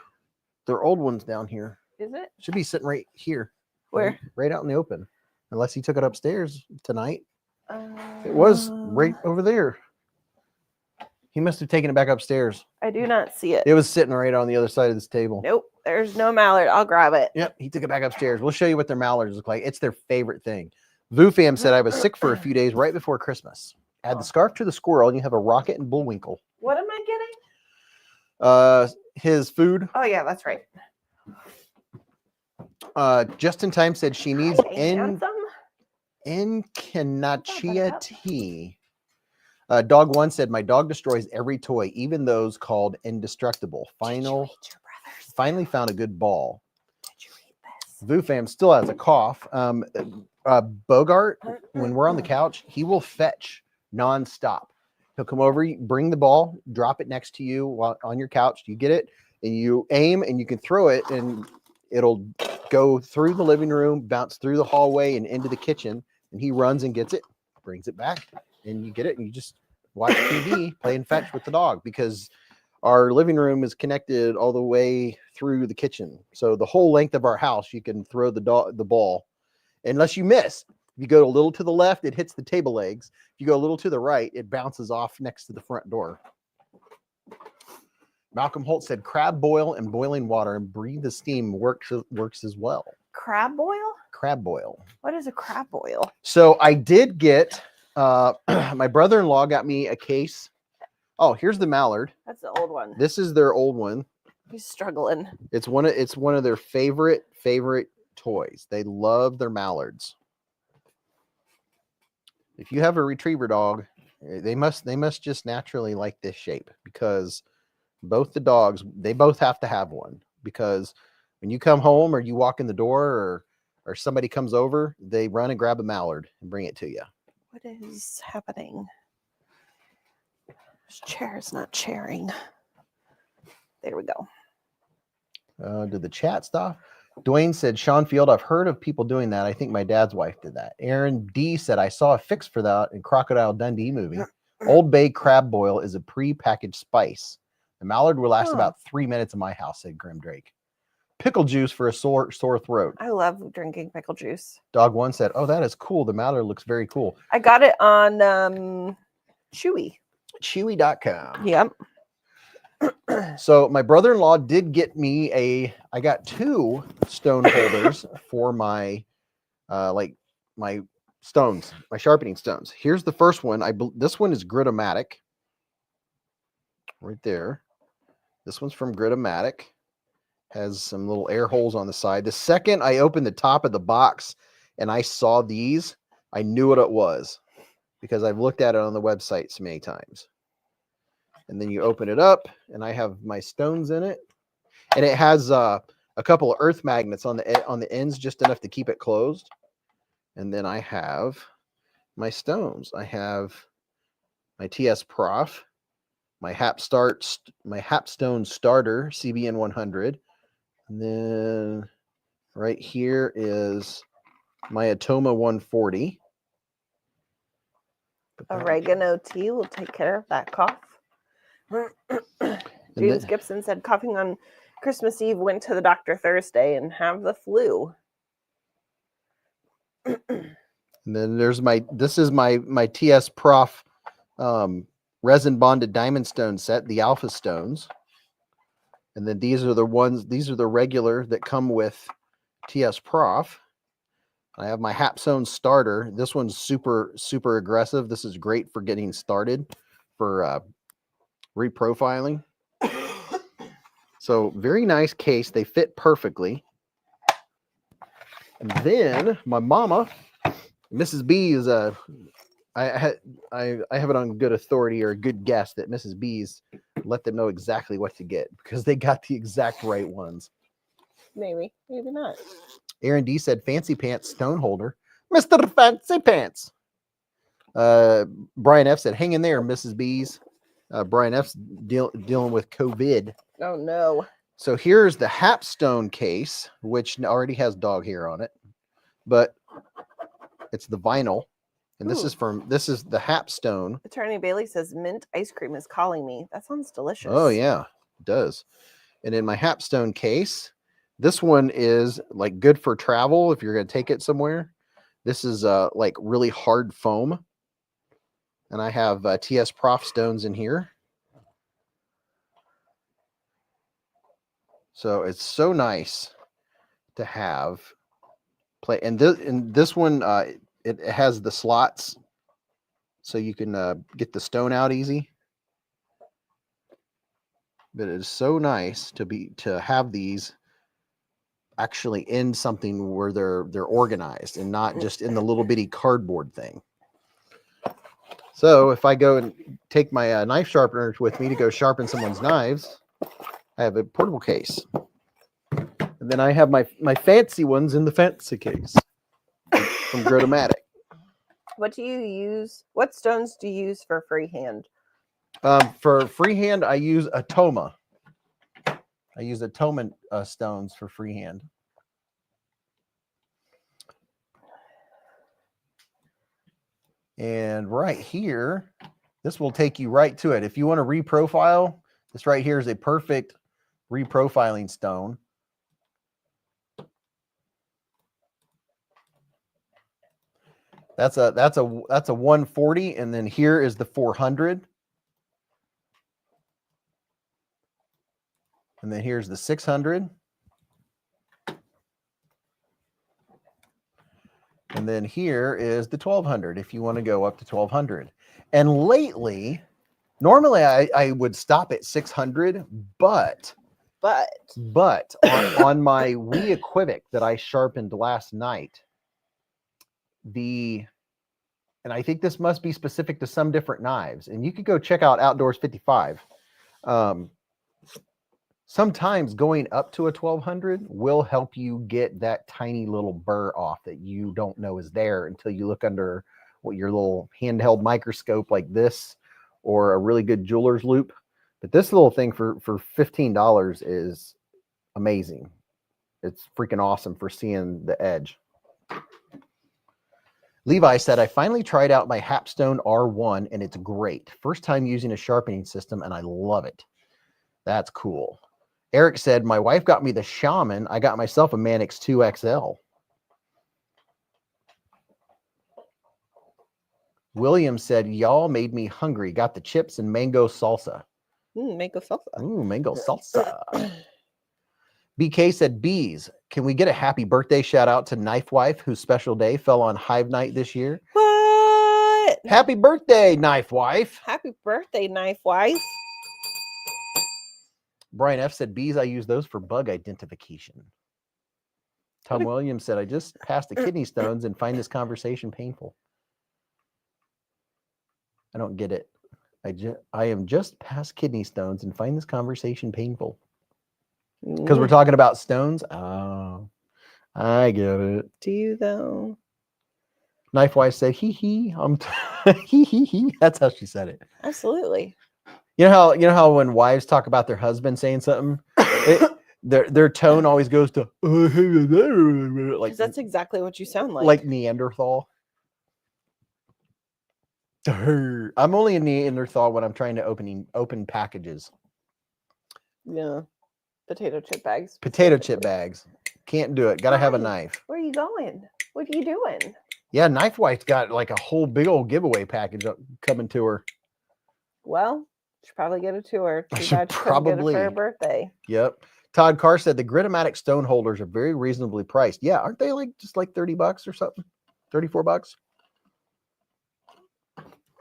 They're old ones down here. Is it? Should be sitting right here. Where? Right out in the open. Unless he took it upstairs tonight. It was right over there. He must have taken it back upstairs. I do not see it. It was sitting right on the other side of this table. Nope. There's no mallard. I'll grab it. Yep, he took it back upstairs. We'll show you what their mallards look like. It's their favorite thing. VooFam said I was sick for a few days right before Christmas. Add the scarf to the squirrel, and you have a rocket and bullwinkle. What am I getting? His food. Oh yeah, that's right. Just in time said she needs Handsome? Echinacea tea. Dog one said my dog destroys every toy, even those called indestructible. Finally found a good ball. Vu Fam still has a cough. Bogart, when we're on the couch, he will fetch nonstop. He'll come over, bring the ball, drop it next to you while on your couch. You get it, and you aim, and you can throw it, and it'll go through the living room, bounce through the hallway, and into the kitchen. And he runs and gets it, brings it back, and you get it, and you just watch TV, playing fetch with the dog, because our living room is connected all the way through the kitchen. So the whole length of our house, you can throw the ball, unless you miss. If you go a little to the left, it hits the table legs. If you go a little to the right, it bounces off next to the front door. Malcolm Holt said crab boil and boiling water and breathe the steam works as well. Crab boil? Crab boil. What is a crab boil? So I did get, my brother-in-law got me a case. Oh, here's the mallard. That's the old one. This is their old one. He's struggling. It's one of their favorite toys. They love their mallards. If you have a retriever dog, they must just naturally like this shape, because both the dogs, they both have to have one, because when you come home or you walk in the door or somebody comes over, they run and grab a mallard and bring it to you. What is happening? This chair is not chairing. There we go. Did the chat stop? Dwayne said, Sean Field, I've heard of people doing that. I think my dad's wife did that. Aaron D said, I saw a fix for that in Crocodile Dundee movie. Old Bay crab boil is a pre-packaged spice. The mallard will last about 3 minutes in my house, said Grim Drake. Pickle juice for a sore throat. I love drinking pickle juice. Dog One said, oh, that is cool. The mallard looks very cool. I got it on Chewy. Chewy.com. Yep. So my brother-in-law did get me I got 2 stone holders for my my stones, my sharpening stones. Here's the first one. This one is Gritomatic. Right there. This one's from Gritomatic. Has some little air holes on the side. The second I opened the top of the box and I saw these, I knew what it was, because I've looked at it on the website so many times. And then you open it up, and I have my stones in it, and it has a couple of earth magnets on the ends, just enough to keep it closed. And then I have my stones. I have my TS Prof, my Hapstone Starter CBN 100, and then right here is my Atoma 140. Oregano tea will take care of that cough. James Gibson said, coughing on Christmas Eve, went to the doctor Thursday and have the flu. And then there's this is my TS Prof resin bonded diamond stone set, the Alpha Stones. And then these are the regular that come with TS Prof. I have my Hapstone Starter. This one's super aggressive. This is great for getting started for reprofiling. So very nice case. They fit perfectly. And then my mama, Mrs. Beez, I have it on good authority, or a good guess, that Mrs. Beez let them know exactly what to get, because they got the exact right ones. Maybe not. Aaron D said, fancy pants stone holder. Mr. Fancy Pants. Brian F said, hang in there, Mrs. Beez. Brian F's dealing with COVID. Oh, no. So here's the Hapstone case, which already has dog hair on it, but it's the vinyl. And this is the Hapstone. Attorney Bailey says, mint ice cream is calling me. That sounds delicious. Oh, yeah, it does. And in my Hapstone case, this one is like good for travel if you're going to take it somewhere. This is like really hard foam. And I have TS Prof stones in here. So it's so nice to have play. And this one, it has the slots, so you can get the stone out easy. But it is so nice to have these actually in something where they're organized and not just in the little bitty cardboard thing. So if I go and take my knife sharpener with me to go sharpen someone's knives, I have a portable case. And And then I have my fancy ones in the fancy case from Grottomatic. What do you use? What stones do you use for freehand? For freehand, I use Atoma. I use Atoma stones for freehand. And right here, this will take you right to it. If you want to reprofile, this right here is a perfect reprofiling stone. That's a 140, and then here is the 400. And then here's the 600. And then here is the 1200 if you want to go up to 1200. And lately, normally I would stop at 600, but on my Wii Equivoc that I sharpened last night, and I think this must be specific to some different knives, and you could go check out Outdoors 55. Sometimes going up to a 1200 will help you get that tiny little burr off that you don't know is there until you look under your little handheld microscope like this, or a really good jeweler's loop. But this little thing for $15 is amazing. It's freaking awesome for seeing the edge. Levi said, I finally tried out my Hapstone R1 and it's great. First time using a sharpening system and I love it. That's cool. Eric said, my wife got me the Shaman. I got myself a Manix 2 XL. William said, y'all made me hungry. Got the chips and mango salsa. Mango salsa. Ooh, mango salsa. BK said, Beez, can we get a happy birthday shout out to Knife Wife, whose special day fell on Hive Night this year? What? Happy birthday, Knife Wife. Happy birthday, Knife Wife. Brian F said, Beez, I use those for bug identification. Tom Williams said, I just passed the kidney stones and find this conversation painful. I don't get it. I am just past kidney stones and find this conversation painful. Because we're talking about stones? Oh, I get it. Do you though? Knife Wife said, hee hee. Hee hee hee. That's how she said it. Absolutely. You know how when wives talk about their husband saying something, their tone always goes to like that's exactly what you sound like. Like Neanderthal. I'm only a Neanderthal when I'm trying to open packages. Yeah. Potato chip bags. Potato chip bags. Can't do it. Gotta have a knife. Where are you going? What are you doing? Yeah, Knife Wife's got like a whole big old giveaway package coming to her. Well, should probably get it to her. I should probably get it for her birthday. Yep. Todd Carr said the Grottomatic stone holders are very reasonably priced. Yeah, aren't they just like $30 or something? $34?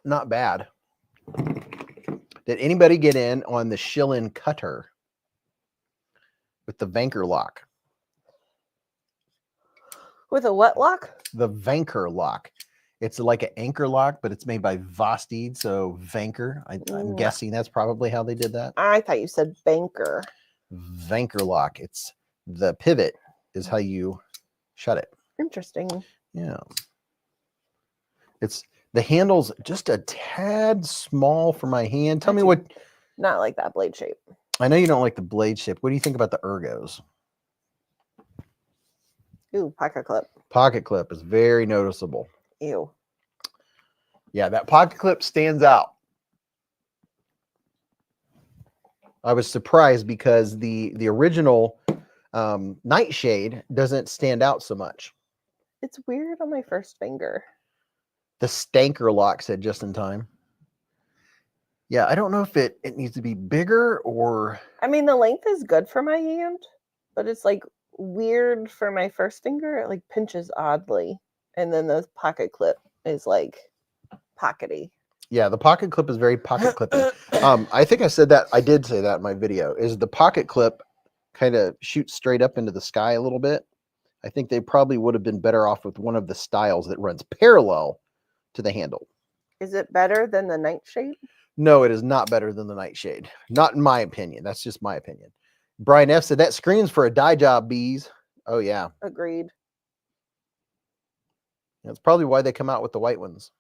Not bad. Did anybody get in on the Schillen cutter with the Vanker lock? With a what lock? The Vanker lock. It's like an anchor lock, but it's made by Vosteed, so Vanker. I'm guessing that's probably how they did that. I thought you said banker. Vanker lock. It's the pivot is how you shut it. Interesting. Yeah. The handle's just a tad small for my hand. Tell me what. Not like that blade shape. I know you don't like the blade shape. What do you think about the ergos? Ooh, pocket clip. Pocket clip is very noticeable. Ew. Yeah, that pocket clip stands out. I was surprised because the original Nightshade doesn't stand out so much. It's weird on my first finger. The Stanker lock said just in time. Yeah, I don't know if it needs to be bigger or... I mean, the length is good for my hand, but it's like weird for my first finger. It like pinches oddly. And then the pocket clip is like pockety. Yeah, the pocket clip is very pocket clippy. I think I said that. I did say that in my video. Is the pocket clip kind of shoots straight up into the sky a little bit? I think they probably would have been better off with one of the styles that runs parallel to the handle. Is it better than the Nightshade? No, it is not better than the Nightshade. Not in my opinion. That's just my opinion. Brian F said that screams for a dye job, Beez. Oh yeah, Agreed. that's probably why they come out with the white ones.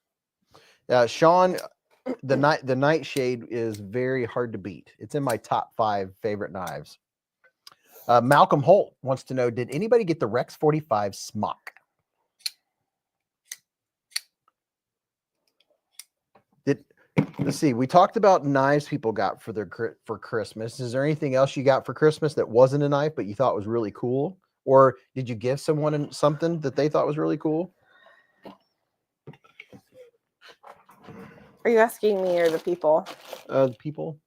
Sean, the nightshade is very hard to beat. It's in my top 5 favorite knives. Malcolm Holt wants to know, did anybody get the Rex 45 smock? Let's see. We talked about knives people got for Christmas. Is there anything else you got for Christmas that wasn't a knife but you thought was really cool? Or did you give someone something that they thought was really cool? Are you asking me or the people? The people.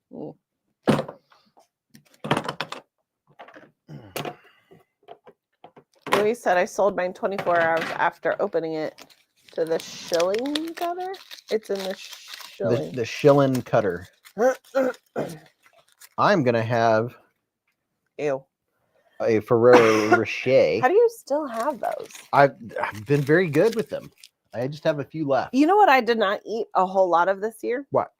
Louis said I sold mine 24 hours after opening it to the shilling cutter. It's in the shilling. The shilling cutter. I'm gonna have Ew. a Ferrero Rocher. How do you still have those? I've been very good with them. I just have a few left. You know what I did not eat a whole lot of this year? What?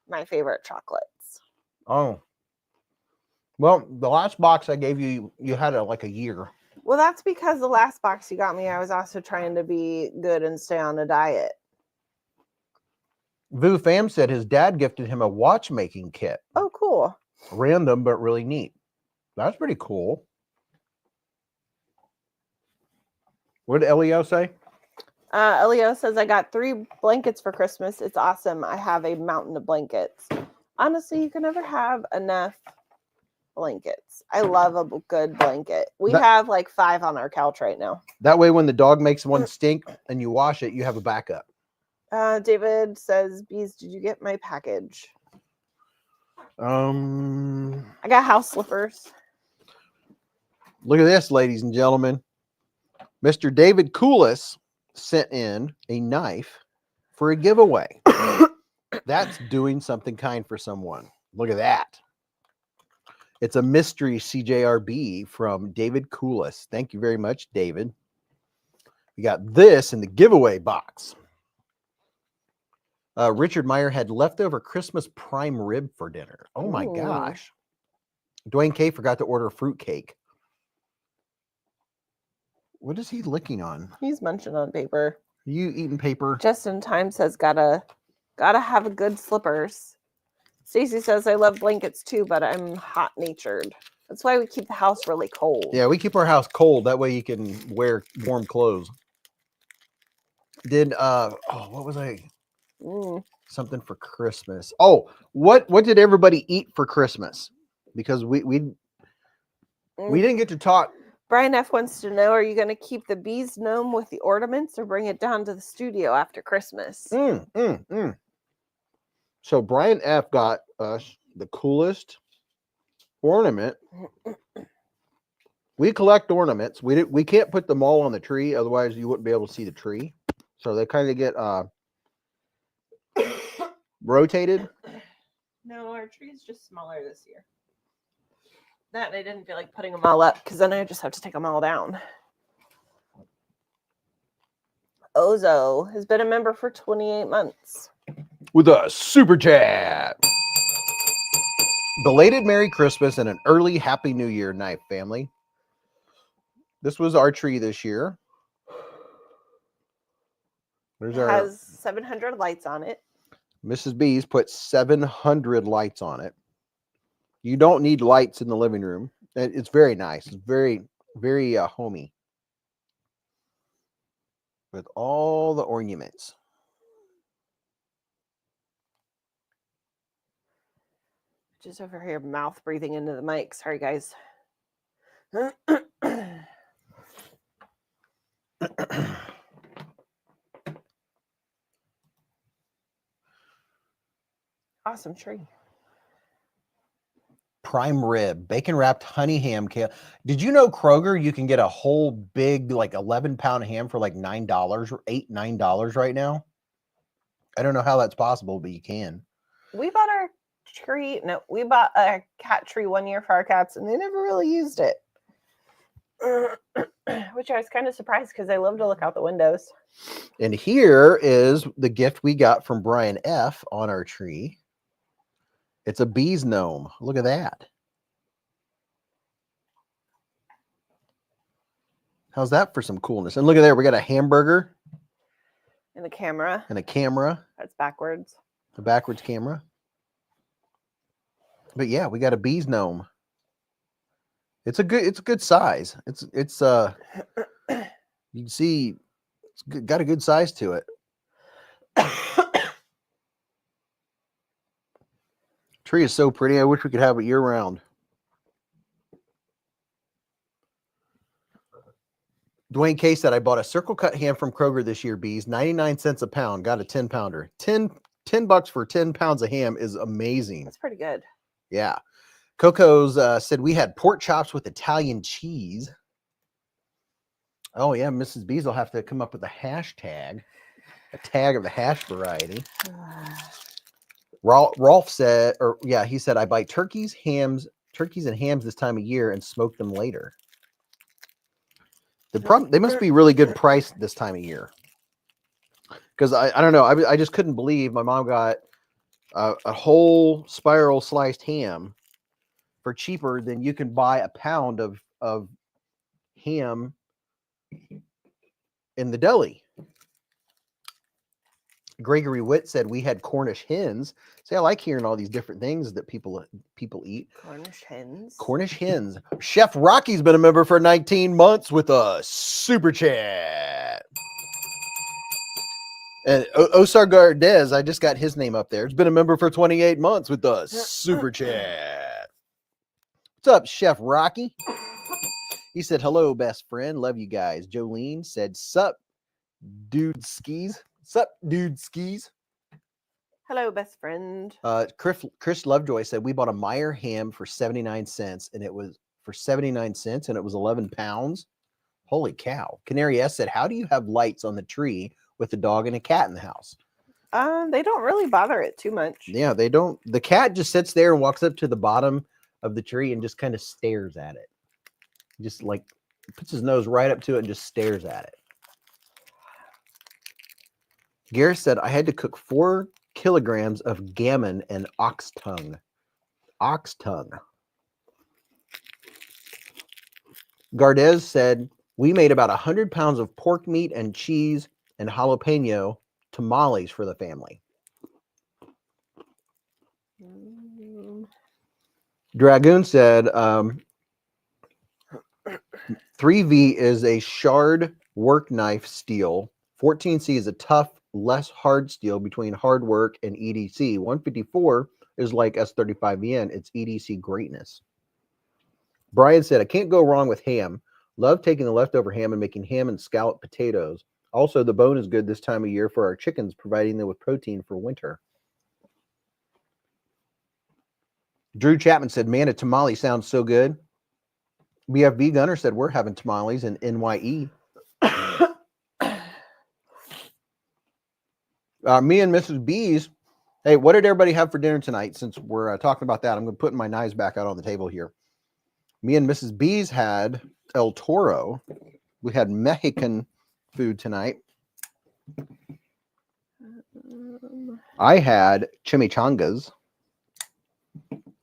My favorite chocolates. Oh. Well, the last box I gave you, you had it like a year. Well, that's because the last box you got me, I was also trying to be good and stay on a diet. Vu Pham said his dad gifted him a watchmaking kit. Oh, cool. Random, but really neat. That's pretty cool. What did Elio say? Elio says, I got 3 blankets for Christmas. It's awesome. I have a mountain of blankets. Honestly, you can never have enough blankets. I love a good blanket. We have like 5 on our couch right now. That way, when the dog makes one stink and you wash it, you have a backup. David says, Beez, did you get my package? I got house slippers. Look at this, ladies and gentlemen. Mr. David Coolis sent in a knife for a giveaway. That's doing something kind for someone. Look at that. It's a mystery CJRB from David Coolis. Thank you very much, David. We got this in the giveaway box. Richard Meyer had leftover Christmas prime rib for dinner. Oh my gosh. Dwayne K forgot to order fruit cake. What is he licking on? He's munching on paper. Are you eating paper? Justin Time says, gotta have a good slippers. Stacy says, I love blankets too, but I'm hot natured. That's why we keep the house really cold. Yeah, we keep our house cold. That way you can wear warm clothes. Did what was I? Something for Christmas. Oh, what did everybody eat for Christmas? Because we didn't get to talk. Brian F wants to know, are you going to keep the Beez gnome with the ornaments or bring it down to the studio after Christmas? So Brian F got us the coolest ornament. We collect ornaments. We can't put them all on the tree, otherwise you wouldn't be able to see the tree. So they kind of get rotated. No, our tree is just smaller this year. That I didn't feel like putting them all up because then I just have to take them all down. Ozo has been a member for 28 months. With a super chat. Belated Merry Christmas and an early Happy New Year, Knife family. This was our tree this year. It has 700 lights on it. Mrs. Beez put 700 lights on it. You don't need lights in the living room. It's very nice. It's very, very homey. With all the ornaments. Just over here, mouth breathing into the mic. Sorry, guys. Awesome tree. Prime rib, bacon wrapped honey ham kale. Did you know Kroger, you can get a whole big, like 11-pound ham for like $9 or $9 right now? I don't know how that's possible, but you can. We bought our tree. No, we bought a cat tree one year for our cats, and they never really used it. Which I was kind of surprised because I love to look out the windows. And here is the gift we got from Brian F on our tree. It's a Beez gnome. Look at that. How's that for some coolness? And look at there, we got a hamburger And the camera. and a camera, That's backwards. a backwards camera. But yeah, we got a Beez gnome. It's a good size. It's you can see it's got a good size to it. Tree is so pretty. I wish we could have it year round. Dwayne K said, I bought a circle cut ham from Kroger this year, Beez, 99 cents a pound, got a 10 pounder. 10 bucks for 10 pounds of ham is amazing. That's pretty good. Yeah. Coco's said we had pork chops with Italian cheese. Oh yeah, Mrs. Beez will have to come up with a hashtag, a tag of the hash variety. Rolf said, he said, I buy turkeys and hams this time of year and smoke them later. They must be really good price this time of year. Because I don't know, I just couldn't believe my mom got a whole spiral sliced ham for cheaper than you can buy a pound of ham in the deli. Gregory Witt said we had Cornish hens. See, I like hearing all these different things that people eat. Cornish hens. Cornish hens. Chef Rocky's been a member for 19 months with a super chat. And Osar Gardez, I just got his name up there. He's been a member for 28 months with a super chat. What's up, Chef Rocky? He said, hello, best friend. Love you guys. Jolene said, sup, dude skis. Sup, dude skis. Hello, best friend. Chris Lovejoy said, we bought a Meyer ham for 79 cents, and it was 11 pounds. Holy cow. Canary S said, how do you have lights on the tree with a dog and a cat in the house? They don't really bother it too much. Yeah, they don't. The cat just sits there and walks up to the bottom of the tree and just kind of stares at it. Just like puts his nose right up to it and just stares at it. Gareth said, I had to cook 4 kilograms of gammon and ox tongue. Ox tongue. Gardez said, we made about 100 pounds of pork meat and cheese and jalapeno tamales for the family. Dragoon said, 3V is a shard work knife steel. 14C is a tough, less hard steel between hard work and EDC. 154 is like S35VN. It's EDC greatness. Brian said, I can't go wrong with ham. Love taking the leftover ham and making ham and scalloped potatoes. Also, the bone is good this time of year for our chickens, providing them with protein for winter. Drew Chapman said, man, a tamale sounds so good. BFB Gunner said, we're having tamales in NYE. Me and Mrs. Beez, hey, what did everybody have for dinner tonight? Since we're talking about that, I'm going to put my knives back out on the table here. Me and Mrs. Beez had El Toro. We had Mexican food tonight. I had chimichangas.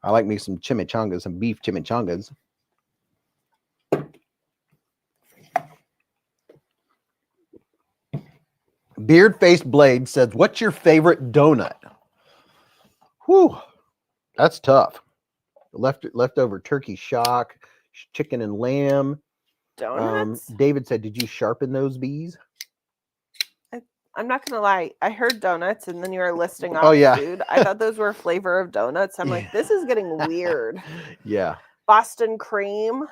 I like me some chimichangas, some beef chimichangas. Beard-faced Blade says, what's your favorite donut? Whew, that's tough. Leftover turkey shock, chicken and lamb. Donuts? David said, did you sharpen those bees? I'm not going to lie. I heard donuts, and then you were listing off food. I thought those were flavor of donuts. I'm like, this is getting weird. Yeah. Boston cream.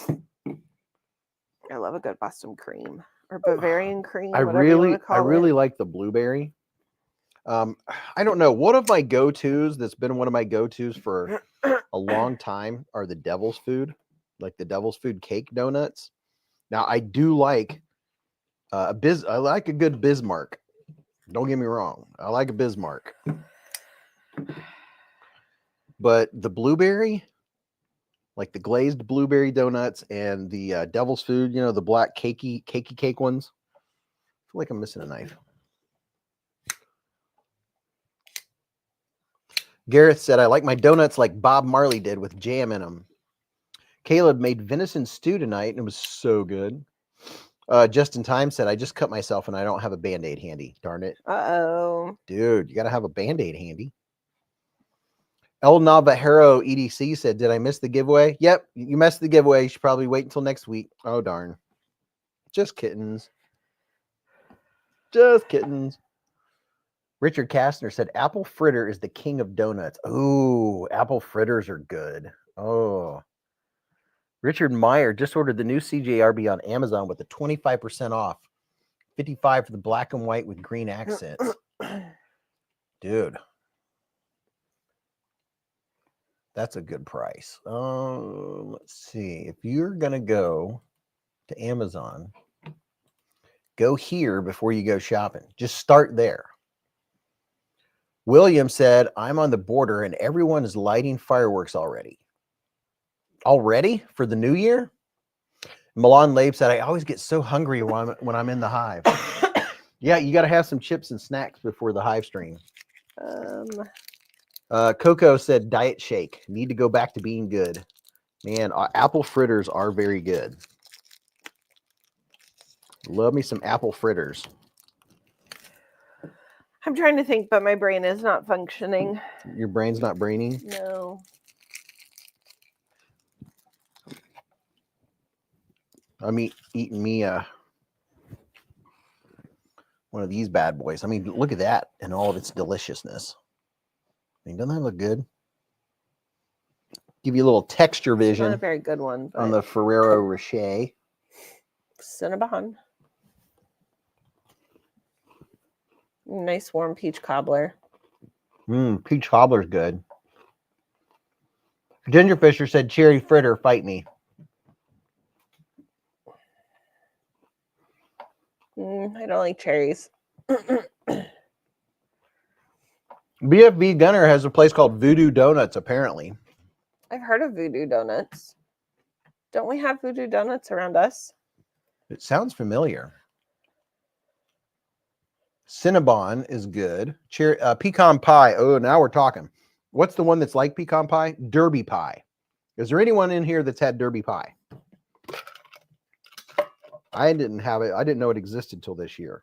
I love a good Boston cream. Or Bavarian cream. I really like the blueberry. I don't know. One of my go-tos that's been one of my go-tos for a long time are the Devil's Food, like the Devil's Food cake donuts. Now I do like I like a good Bismarck. Don't get me wrong. I like a Bismarck. But the blueberry, like the glazed blueberry donuts and the Devil's Food, you know, the black cakey cake ones. I feel like I'm missing a knife. Gareth said, I like my donuts like Bob Marley did with jam in them. Caleb made venison stew tonight and it was so good. Just in Time said, I just cut myself and I don't have a Band-Aid handy. Darn it. Uh-oh. Dude, you got to have a Band-Aid handy. El Navajero EDC said, did I miss the giveaway? Yep, you missed the giveaway. You should probably wait until next week. Oh, darn. Just kittens. Just kittens. Richard Kastner said, apple fritter is the king of donuts. Oh, apple fritters are good. Oh. Richard Meyer just ordered the new CJRB on Amazon with a 25% off. 55 for the black and white with green accents. Dude. That's a good price. Let's see. If you're going to go to Amazon, go here before you go shopping. Just start there. William said, I'm on the border and everyone is lighting fireworks already. Already? For the new year? Milan Labe said, I always get so hungry when I'm in the hive. Yeah, you got to have some chips and snacks before the hive stream. Coco said, diet shake. Need to go back to being good. Man, apple fritters are very good. Love me some apple fritters. I'm trying to think, but my brain is not functioning. Your brain's not braining? No. I'm eating me one of these bad boys. I mean, look at that and all of its deliciousness. I mean, doesn't that look good? Give you a little texture vision. Not a very good one. On the Ferrero Rocher. Cinnabon. Nice warm peach cobbler. Peach cobbler's good. Ginger Fisher said, cherry fritter, fight me. I don't like cherries. BFB Gunner has a place called Voodoo Donuts, apparently. I've heard of Voodoo Donuts. Don't we have Voodoo Donuts around us? It sounds familiar. Cinnabon is good. Pecan pie. Oh, now we're talking. What's the one that's like pecan pie? Derby pie. Is there anyone in here that's had Derby pie? I didn't have it. I didn't know it existed till this year.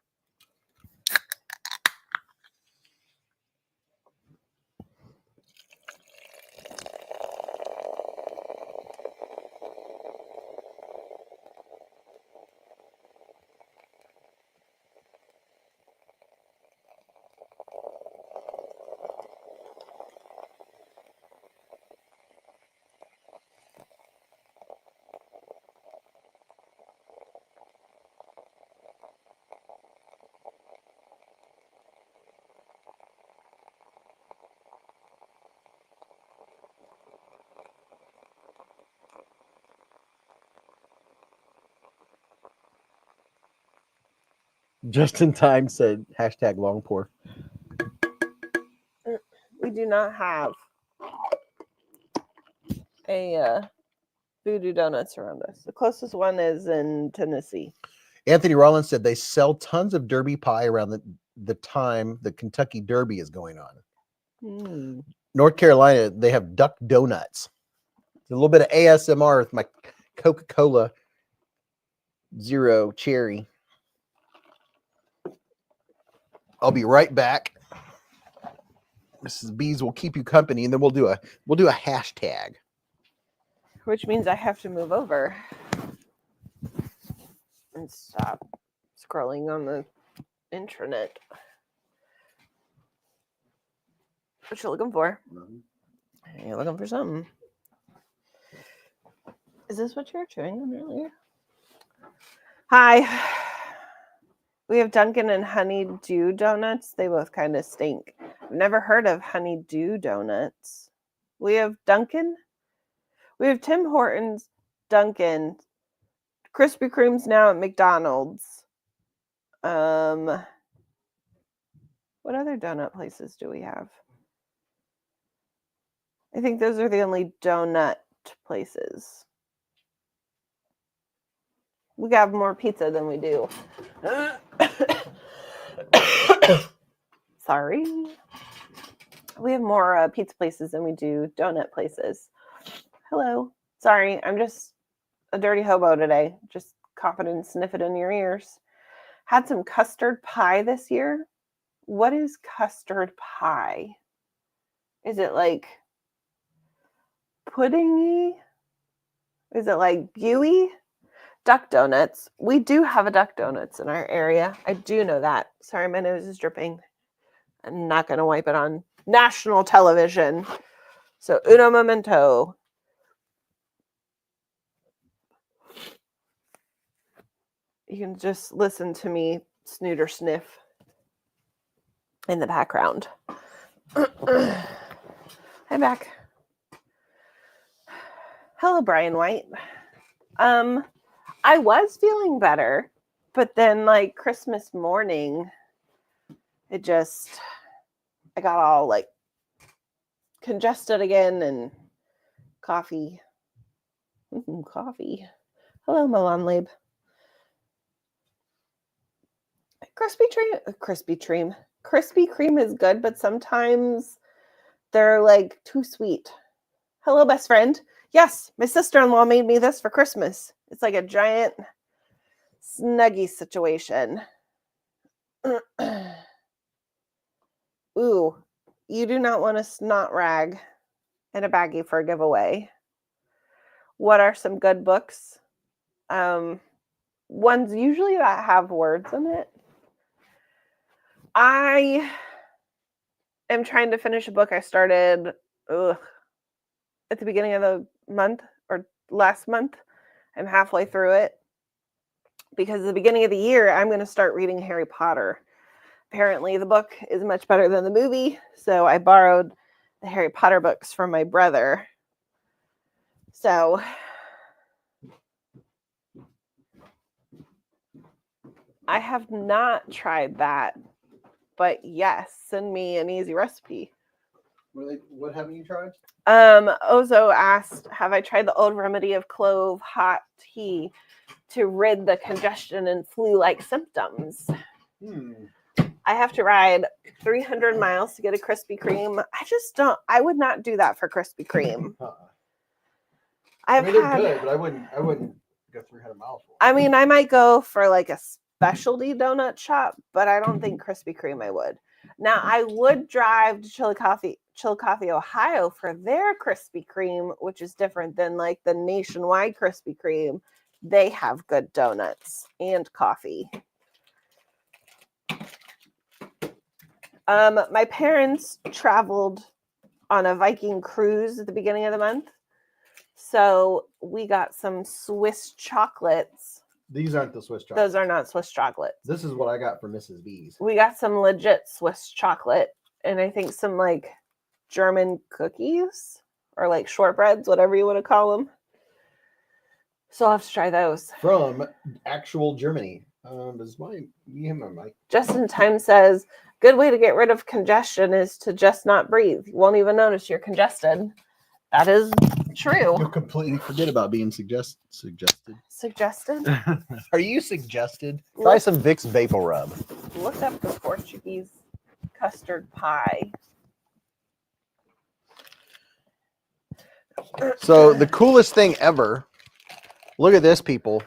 Just in Time said, hashtag long pour. We do not have a Voodoo Donuts around us. The closest one is in Tennessee. Anthony Rollins said they sell tons of Derby pie around the time the Kentucky Derby is going on. North Carolina, they have duck donuts. A little bit of ASMR with my Coca-Cola Zero Cherry. I'll be right back. Mrs. Beez will keep you company, and then we'll do a hashtag. Which means I have to move over and stop scrolling on the intranet. What you looking for? You're looking for something. Is this what you were chewing on earlier? Hi. We have Dunkin' and Honeydew Donuts. They both kind of stink. I've never heard of Honeydew Donuts. We have Dunkin'. We have Tim Hortons, Dunkin', Krispy Kreme's now at McDonald's. What other donut places do we have? I think those are the only donut places. We got more pizza than we do. Sorry. We have more pizza places than we do donut places. Hello. Sorry, I'm just a dirty hobo today. Just cough it and sniff it in your ears. Had some custard pie this year. What is custard pie? Is it like puddingy? Is it like gooey? Duck donuts. We do have a duck donuts in our area. I do know that. Sorry, my nose is dripping. I'm not going to wipe it on national television. So, uno momento. You can just listen to me snoot or sniff in the background. Hi, back. Hello, Brian White. I was feeling better, but then like Christmas morning, I got all like congested again and coffee. Coffee. Hello, Milan Lab. Krispy Kreme is good, but sometimes they're like too sweet. Hello, best friend. Yes, my sister-in-law made me this for Christmas. It's like a giant Snuggie situation. Ooh, you do not want a snot rag and a baggie for a giveaway. What are some good books? Ones usually that have words in it. I am trying to finish a book I started at the beginning of the month or last month. I'm halfway through it because at the beginning of the year, I'm going to start reading Harry Potter. Apparently, the book is much better than the movie, so I borrowed the Harry Potter books from my brother. So I have not tried that, but yes, send me an easy recipe. What haven't you tried? Ozo asked, have I tried the old remedy of clove hot tea to rid the congestion and flu-like symptoms? I have to ride 300 miles to get a Krispy Kreme. I would not do that for Krispy Kreme. They're good, but I wouldn't go 300 miles for it. I mean, I might go for like a specialty donut shop, but I don't think Krispy Kreme I would. Now, I would drive to Chillicothe, Ohio for their Krispy Kreme, which is different than like the nationwide Krispy Kreme. They have good donuts and coffee. My parents traveled on a Viking cruise at the beginning of the month. So we got some Swiss chocolates. These aren't the Swiss chocolates. Those are not Swiss chocolates. This is what I got for Mrs. Beez. We got some legit Swiss chocolate and I think some like German cookies or like shortbreads, whatever you want to call them. So I'll have to try those. From actual Germany. Does my mic? Justin Time says, good way to get rid of congestion is to just not breathe. You won't even notice you're congested. That is true. You'll completely forget about being suggested. Suggested? Are you suggested? Try some Vicks Vapor Rub. Look up the Portuguese custard pie. So the coolest thing ever. Look at this, people.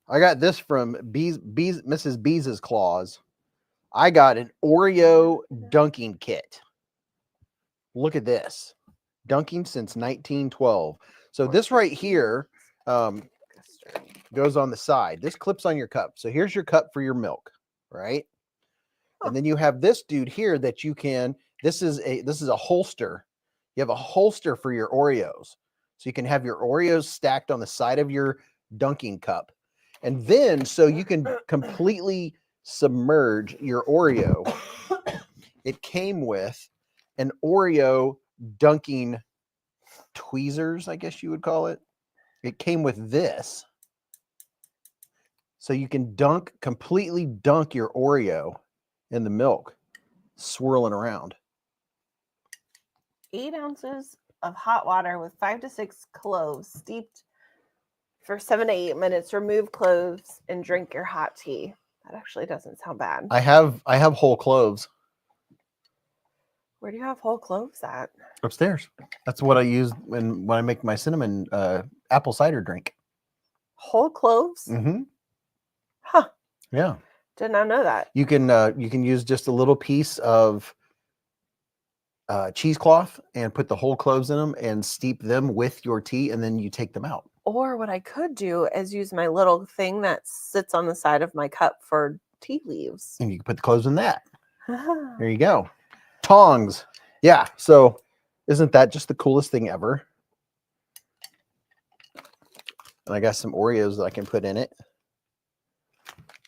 I got this from Mrs. Beez's Claws. I got an Oreo dunking kit. Look at this. Dunking since 1912. So this right here goes on the side. This clips on your cup. So here's your cup for your milk, right? And then you have this dude here that you can, this is a holster. You have a holster for your Oreos. So you can have your Oreos stacked on the side of your dunking cup. And then, so you can completely submerge your Oreo. It came with an Oreo dunking tweezers, I guess you would call it. It came with this. So you can completely dunk your Oreo in the milk, swirling around. 8 ounces of hot water with 5 to 6 cloves steeped for 7 to 8 minutes. Remove cloves and drink your hot tea. That actually doesn't sound bad. I have whole cloves. Where do you have whole cloves at? Upstairs. That's what I use when I make my cinnamon apple cider drink. Whole cloves? Mm-hmm. Huh. Yeah. Did not know that. You can use just a little piece of cheesecloth and put the whole cloves in them and steep them with your tea, and then you take them out. Or what I could do is use my little thing that sits on the side of my cup for tea leaves. And you can put the cloves in that. There you go. Tongs. Yeah. So isn't that just the coolest thing ever? And I got some Oreos that I can put in it.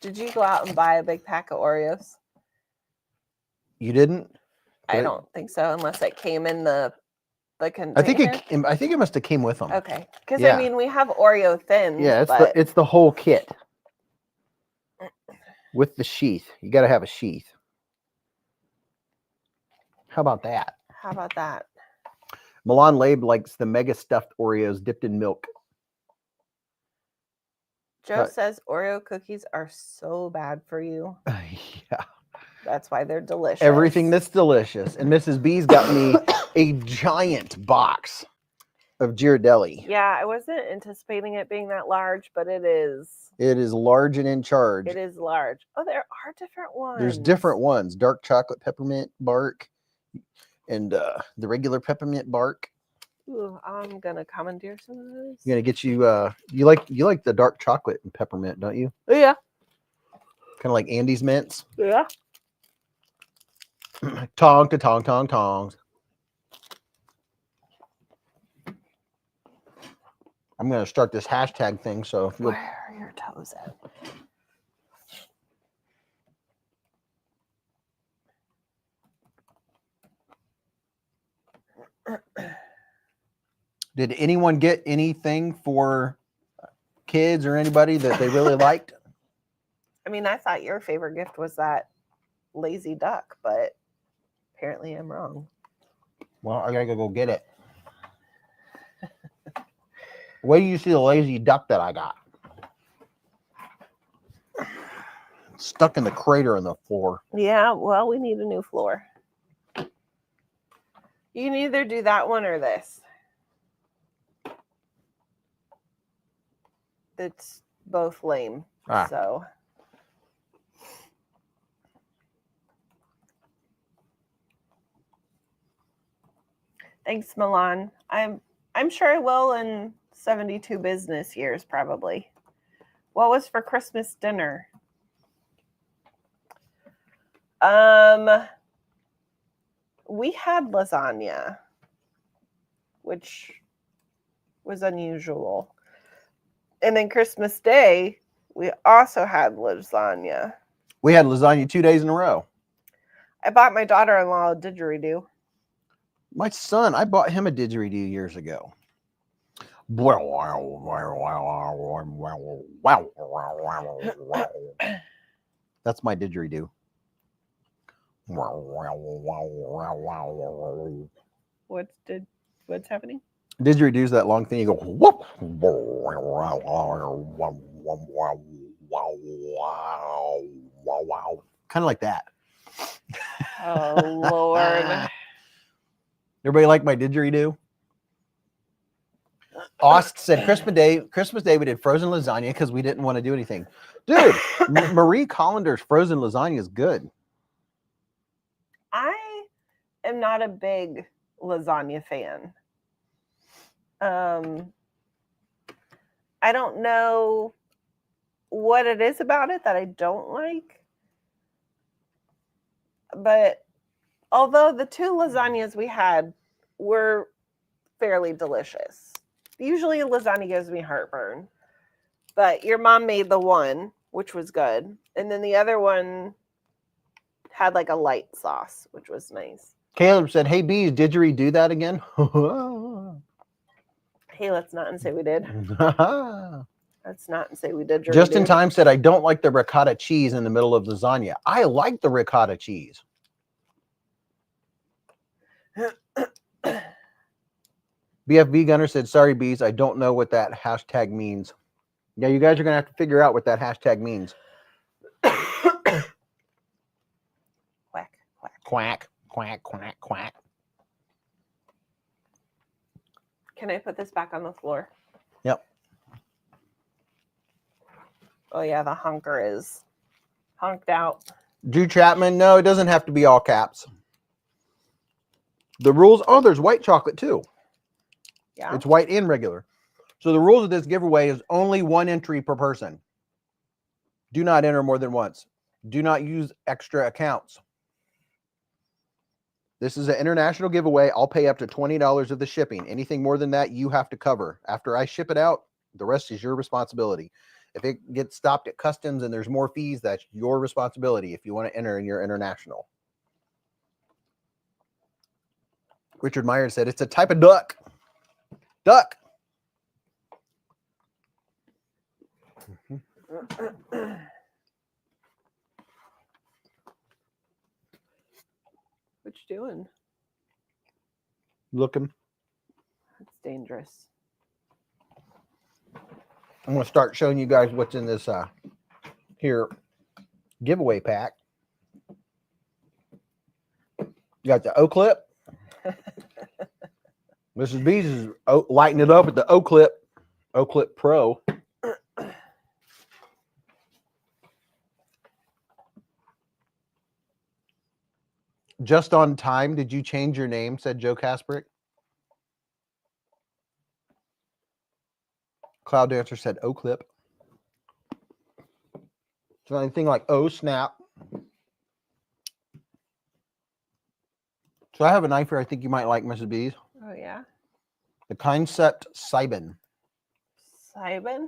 Did you go out and buy a big pack of Oreos? You didn't? I don't think so, unless it came in the container. I think it must have came with them. Okay, because Yeah. I mean we have Oreo thins. Yeah, it's the whole kit with the sheath. You got to have a sheath. How about that? How about that? Milan Labe likes the mega stuffed Oreos dipped in milk. Joe says Oreo cookies are so bad for you. Yeah. That's why they're delicious. Everything that's delicious. And Mrs. B's got me a giant box of Ghirardelli. Yeah, I wasn't anticipating it being that large, but it is. It is large and in charge. It is large. Oh, there are different ones. There's different ones. Dark chocolate peppermint bark and the regular peppermint bark. Ooh, I'm gonna commandeer some of those. I'm gonna get you you like the dark chocolate and peppermint, don't you? Yeah. Kind of like Andy's mints. Yeah. Tong to tong tong tongs. I'm gonna start this hashtag thing, so if you'll... Where are your toes at? Did anyone get anything for kids or anybody that they really liked? I mean, I thought your favorite gift was that lazy duck, but apparently I'm wrong. Well, I gotta go get it. Where do you see the lazy duck that I got? Stuck in the crater in the floor. Yeah, well, we need a new floor. You can either do that one or this. It's both lame. So thanks, Milan. I'm sure I will in 72 business years, probably. What was for Christmas dinner? We had lasagna, which was unusual. And then Christmas Day, we also had lasagna. We had lasagna 2 days in a row. I bought my daughter-in-law a didgeridoo. My son, I bought him a didgeridoo years ago. That's my didgeridoo. What's happening? Didgeridoo's that long thing you go whoop. Kind of like that. Oh Lord. Everybody like my didgeridoo? Ost said Christmas Day we did frozen lasagna because we didn't want to do anything. Dude, Marie Collander's frozen lasagna is good. I am not a big lasagna fan. I don't know what it is about it that I don't like. But although the 2 lasagnas we had were fairly delicious. Usually lasagna gives me heartburn. But your mom made the one, which was good. And then the other one had like a light sauce, which was nice. Caleb said, hey, Beez, didgeridoo that again? Hey, let's not say we did. Let's not say we did. Just in time said, I don't like the ricotta cheese in the middle of lasagna. I like the ricotta cheese. BFB Gunner said, sorry, Beez, I don't know what that hashtag means. Yeah, you guys are going to have to figure out what that hashtag means. Quack, quack. Quack, quack, quack, quack. Can I put this back on the floor? Yep. Oh yeah, the honker is honked out. Drew Chapman, no, it doesn't have to be all caps. The rules, oh, there's white chocolate too. Yeah. It's white and regular. So the rules of this giveaway is only 1 entry per person. Do not enter more than once. Do not use extra accounts. This is an international giveaway. I'll pay up to $20 of the shipping. Anything more than that, you have to cover. After I ship it out, the rest is your responsibility. If it gets stopped at customs and there's more fees, that's your responsibility if you want to enter and you're international. Richard Meyer said, it's a type of duck. Duck. What you doing? Looking. That's dangerous. I'm going to start showing you guys what's in this here giveaway pack. You got the O-clip. Mrs. Beez is lighting it up with the O-clip Pro. Just on time. Did you change your name? Said Joe Kasprick. Cloud Dancer said O-clip. So anything like O snap. So I have a knife here I think you might like, Mrs. Beez. Oh yeah. The Concept Sibin. Sibin?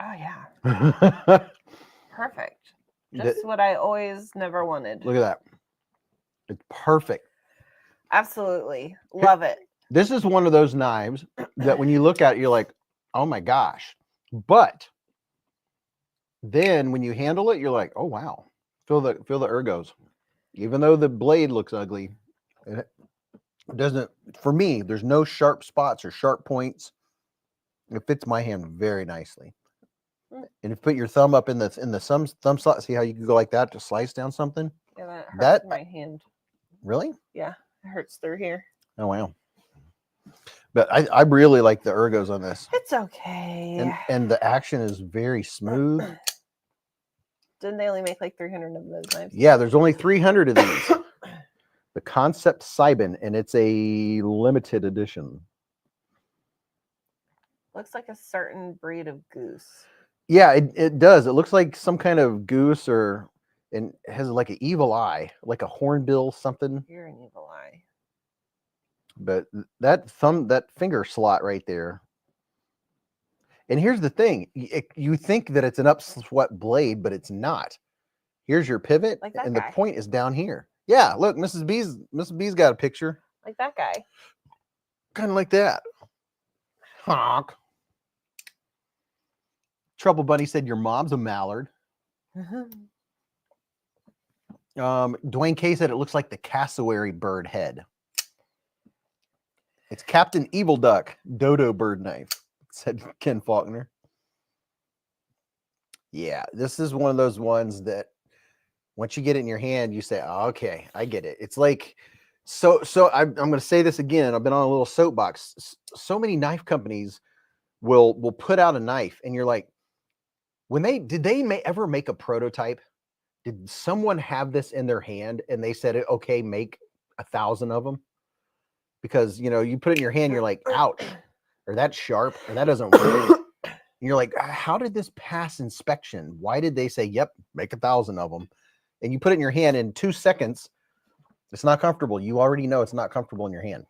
Oh yeah. Perfect. Just what I always never wanted. Look at that. It's perfect. Absolutely. Love it. This is one of those knives that when you look at it, you're like, oh my gosh. But then when you handle it, you're like, oh wow. Feel the ergos. Even though the blade looks ugly, it doesn't, for me, there's no sharp spots or sharp points. It fits my hand very nicely. And if you put your thumb up in the thumb slot, see how you can go like that to slice down something? Yeah, that hurts my hand. Really? Yeah, it hurts through here. Oh wow. But I really like the ergos on this. It's okay. And the action is very smooth. Didn't they only make like 300 of those knives? Yeah, there's only 300 of these. The Concept Sibin, and it's a limited edition. Looks like a certain breed of goose. Yeah, it does. It looks like some kind of goose, and it has like an evil eye, like a hornbill something. You're an evil eye. But that finger slot right there. And here's the thing. You think that it's an upswept blade, but it's not. Here's your pivot, like that and guy. The point is down here. Yeah, look, Mrs. B's got a picture. Like that guy. Kind of like that. Honk. Trouble Bunny said your mom's a mallard. Dwayne K said it looks like the cassowary bird head. It's Captain Evil Duck dodo bird knife, said Ken Faulkner. Yeah, this is one of those ones that once you get it in your hand, you say, oh, okay, I get it. It's like, so I'm going to say this again. I've been on a little soapbox. So many knife companies will put out a knife, and you're like, did they ever make a prototype? Did someone have this in their hand and they said, okay, make 1,000 of them? Because, you put it in your hand, you're like, ouch, or that's sharp, or that doesn't work. And you're like, how did this pass inspection? Why did they say, yep, make 1,000 of them? And you put it in your hand in 2 seconds. It's not comfortable. You already know it's not comfortable in your hand.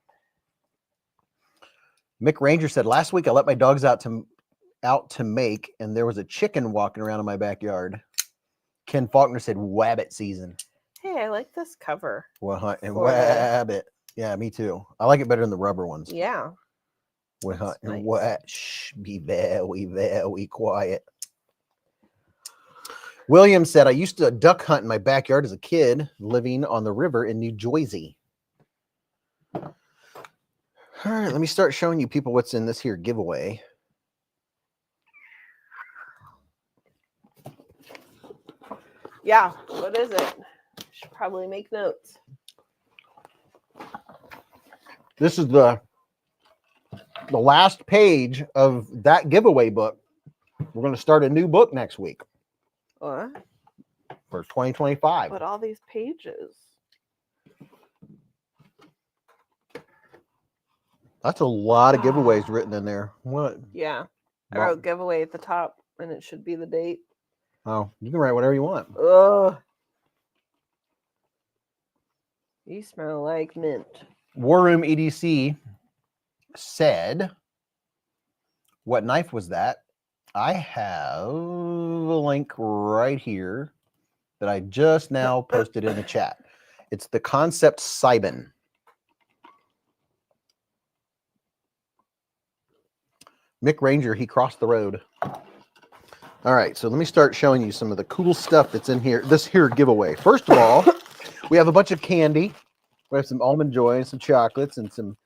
Mick Ranger said, last week I let my dogs out to make, and there was a chicken walking around in my backyard. Ken Faulkner said, wabbit season. Hey, I like this cover. Well, and wabbit. Yeah, me too. I like it better than the rubber ones. Yeah. We're hunting. Nice. Shh, be very, very quiet. William said, I used to duck hunt in my backyard as a kid, living on the river in New Jersey. All right, let me start showing you people what's in this here giveaway. Yeah, what is it? Should probably make notes. This is the the last page of that giveaway book. We're going to start a new book next week What? for 2025. But all these pages. That's a lot of giveaways written in there. What? Yeah. I wrote giveaway at the top, and it should be the date. Oh, you can write whatever you want. Ugh. You smell like mint. War Room EDC said, what knife was that? I have a link right here that I just now posted in the chat. It's the Concept Sibin. Mick Ranger, he crossed the road. All right, so let me start showing you some of the cool stuff that's in here. This here giveaway. First of all, we have a bunch of candy. We have some Almond Joy and some chocolates and some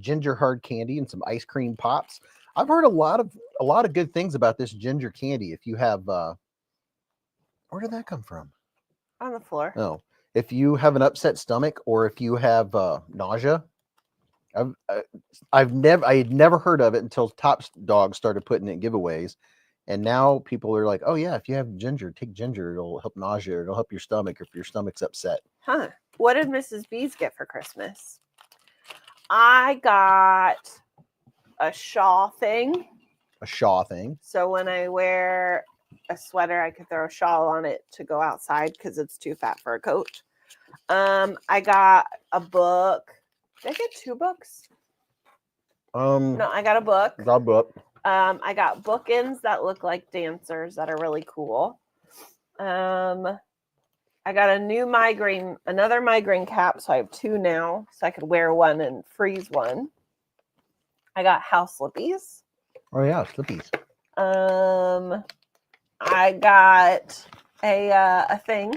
ginger hard candy and some ice cream pops. I've heard a lot of good things about this ginger candy. If you have, where did that come from? On the floor. Oh, if you have an upset stomach or if you have nausea, I had never heard of it until Top Dog started putting it in giveaways, and now people are like, oh yeah, if you have ginger, take ginger. It'll help nausea. It'll help your stomach if your stomach's upset. Huh. What did Mrs. Beez get for Christmas? I got a shawl thing. A shawl thing. So when I wear a sweater, I could throw a shawl on it to go outside because it's too fat for a coat. I got a book. Did I get 2 books? No, I got a book. The book. I got bookends that look like dancers that are really cool. I got another migraine cap, so I have 2 now, so I could wear one and freeze one. I got house slippies. Oh yeah, slippies. I got a thing.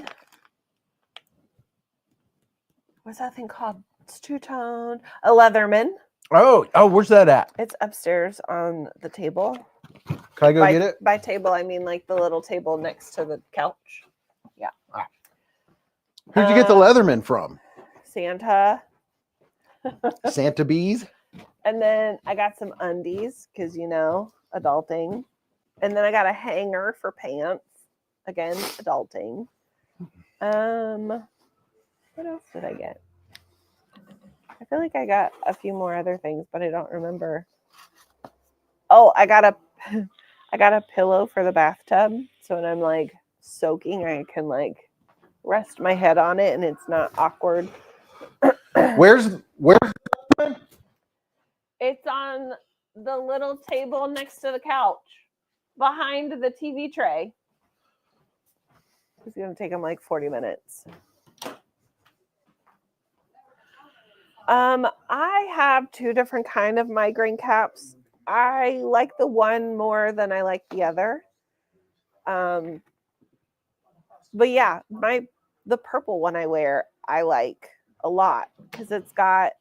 What's that thing called? It's two-tone. A Leatherman. Oh, where's that at? It's upstairs on the table. Can I go get it? By table, I mean like the little table next to the couch. Yeah. Who'd you get the Leatherman from? Santa. Santa Beez? And then I got some undies because, adulting. And then I got a hanger for pants. Again, adulting. What else did I get? I feel like I got a few more other things, but I don't remember. Oh, I got a pillow for the bathtub. So when I'm like soaking, I can like rest my head on it and it's not awkward. Where's It's on the little table next to the couch behind the TV tray. It's going to take him like 40 minutes. I have 2 different kind of migraine caps. I like the one more than I like the other. But yeah, the purple one I wear, I like a lot because it's got,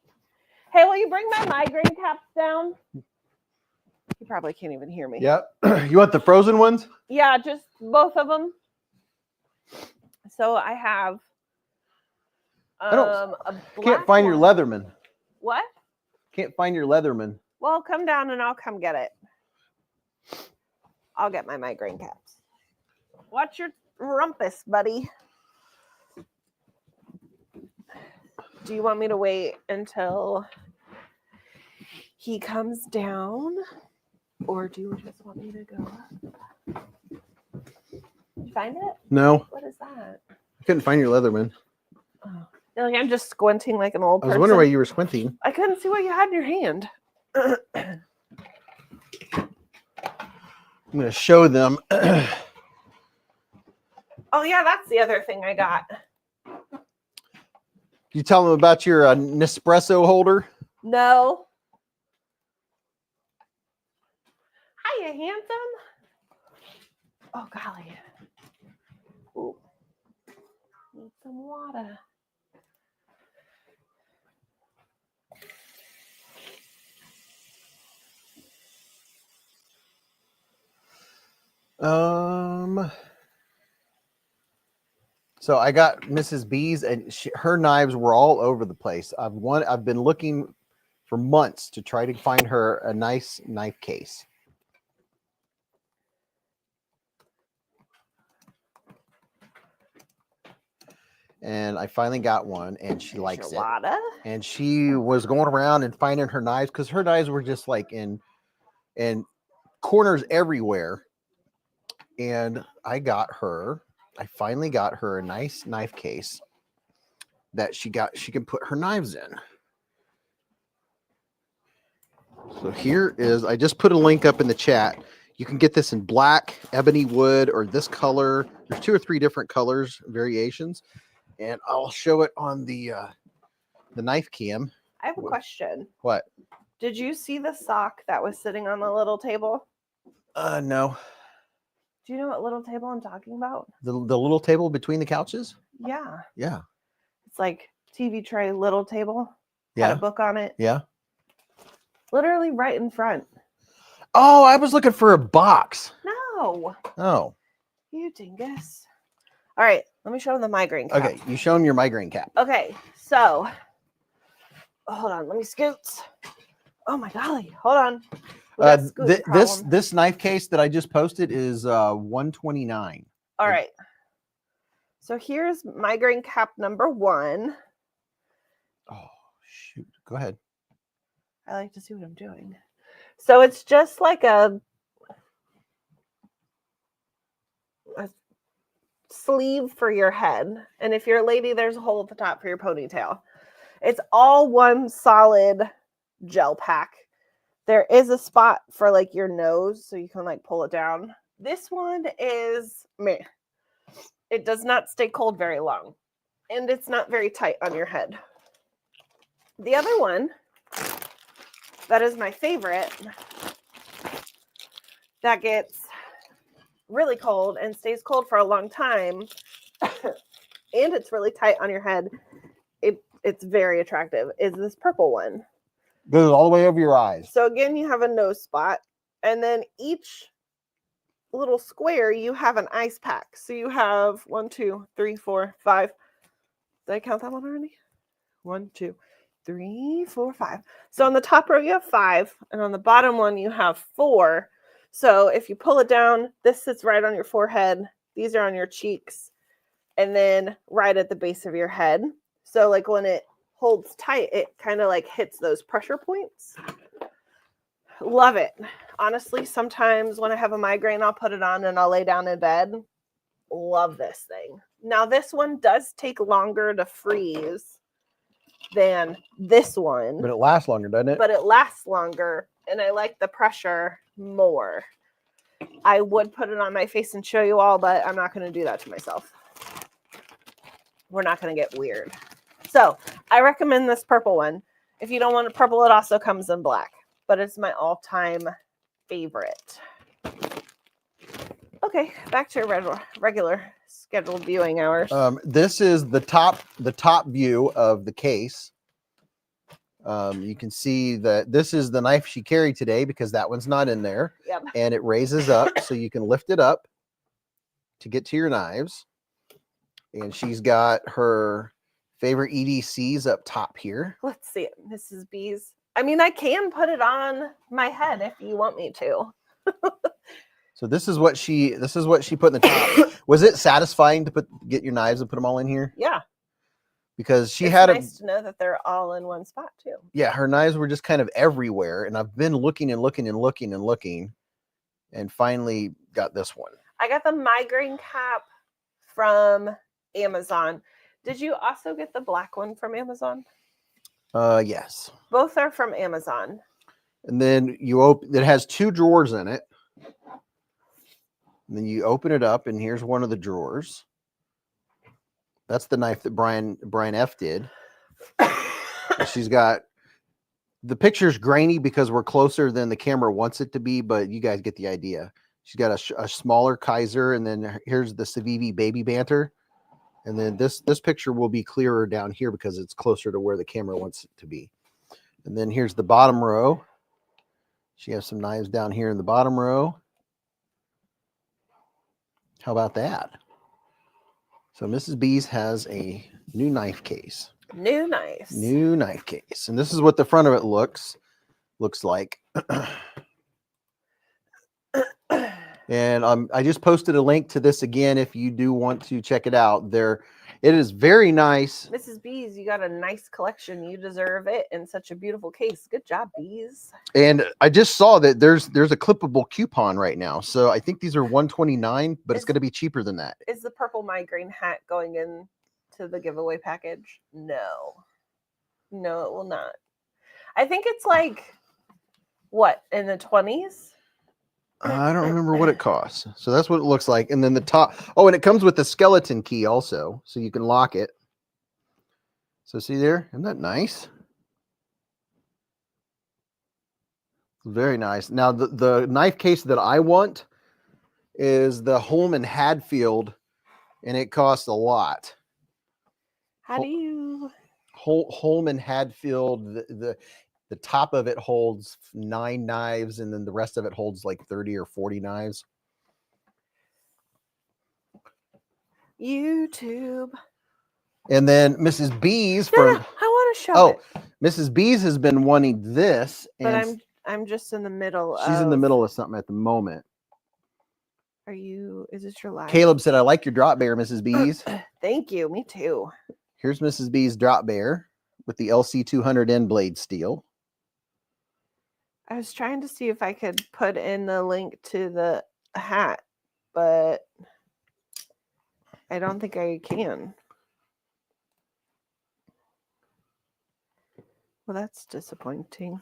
hey, will you bring my migraine caps down? You probably can't even hear me. Yep. You want the frozen ones? Yeah, just both of them. So I have a Can't find your Leatherman. What? Can't find your Leatherman. Well, come down and I'll come get it. I'll get my migraine caps. Watch your rumpus, buddy. Do you want me to wait until he comes down? Or do you just want me to go up? Did you find it? No. What is that? I couldn't find your Leatherman. Oh. Like I'm just squinting like an old person. I was wondering why you were squinting. I couldn't see what you had in your hand. I'm going to show them. Oh, yeah, that's the other thing I got. You tell them about your Nespresso holder? No. Hiya, handsome. Oh, golly. Ooh. Need some water. So I got Mrs. Beez, and her knives were all over the place. I've been looking for months to try to find her a nice knife case. And I finally got one, and she likes it. And she was going around and finding her knives because her knives were just like in corners everywhere. And I finally got her a nice knife case that she can put her knives in. So here is, I just put a link up in the chat. You can get this in black, ebony wood, or this color. There's 2 or 3 different colors, variations. And I'll show it on the knife cam. I have a question. What? Did you see the sock that was sitting on the little table? No. Do you know what little table I'm talking about? The little table between the couches? Yeah. Yeah. It's like TV tray, little table. Yeah. Had a book on it. Yeah. Literally right in front. Oh, I was looking for a box. No. Oh. You dingus. All right. Let me show them the migraine cap. Okay. You show them your migraine cap. Okay. So, hold on. Let me scoot. Oh my golly. Hold on. This knife case that I just posted is $129. All right. So here's migraine cap number 1. Oh, shoot. Go ahead. I like to see what I'm doing. So it's just like a sleeve for your head. And if you're a lady, there's a hole at the top for your ponytail. It's all one solid gel pack. There is a spot for like your nose, so you can like pull it down. This one is meh. It does not stay cold very long. And it's not very tight on your head. The other one that is my favorite, that gets really cold and stays cold for a long time, and it's really tight on your head. It's very attractive, is this purple one. Goes all the way over your eyes. So again, you have a nose spot, and then each little square, you have an ice pack. So you have 1, 2, 3, 4, 5. Did I count that one already? 1, 2, 3, 4, 5. So on the top row, you have 5, and on the bottom one, you have 4. So if you pull it down, this sits right on your forehead. These are on your cheeks, and then right at the base of your head. So like when it holds tight, it kind of like hits those pressure points. Love it. Honestly, sometimes when I have a migraine, I'll put it on and I'll lay down in bed. Love this thing. Now, this one does take longer to freeze than this one. But it lasts longer, doesn't it? But it lasts longer, and I like the pressure more. I would put it on my face and show you all, but I'm not going to do that to myself. We're not going to get weird. So I recommend this purple one. If you don't want a purple, it also comes in black, but it's my all-time favorite. Okay, back to your regular scheduled viewing hours. This is the top view of the case. You can see that this is the knife she carried today because that one's not in there. Yep. And it raises up so you can lift it up to get to your knives. And she's got her favorite EDCs up top here. Let's see it, Mrs. Beez. I mean, I can put it on my head if you want me to. So this is what she put in the top. Was it satisfying to get your knives and put them all in here? Yeah. Because it's nice to know that they're all in one spot too. Yeah, her knives were just kind of everywhere, and I've been looking and looking and looking and looking, and finally got this one. I got the migraine cap from Amazon. Did you also get the black one from Amazon? Yes. Both are from Amazon. And then you open. It has 2 drawers in it. And then you open it up, and here's one of the drawers. That's the knife that Brian F did. She's got the picture's grainy because we're closer than the camera wants it to be, but you guys get the idea. She's got a smaller Kaiser, and then here's the Civivi Baby Banter. And then this picture will be clearer down here because it's closer to where the camera wants it to be. And then here's the bottom row. She has some knives down here in the bottom row. How about that? So Mrs. Beez has a new knife case. New knives. New knife case. And this is what the front of it looks like. And I just posted a link to this again if you do want to check it out. It is very nice. Mrs. Beez, you got a nice collection. You deserve it in such a beautiful case. Good job, Beez. And I just saw that there's a clippable coupon right now. So I think these are $129, but it's going to be cheaper than that. Is the purple migraine hat going in to the giveaway package? No. No, it will not. I think it's like, what, in the 20s? I don't remember what it costs. So that's what it looks like. And then the top. Oh, and it comes with the skeleton key also. So you can lock it. So see there? Isn't that nice? Very nice. Now, the knife case that I want is the Holman Hadfield. And it costs a lot. How do you... Holman Hadfield, the top of it holds 9 knives, and then the rest of it holds like 30 or 40 knives. YouTube. And then Mrs. Beez I want to show it. Mrs. Beez has been wanting this. But I'm just in the middle. She's in the middle of something at the moment. Is this your live? Caleb said, I like your drop bear, Mrs. Beez. Thank you. Me too. Here's Mrs. Beez drop bear with the LC200N blade steel. I was trying to see if I could put in the link to the hat, but I don't think I can. Well, that's disappointing.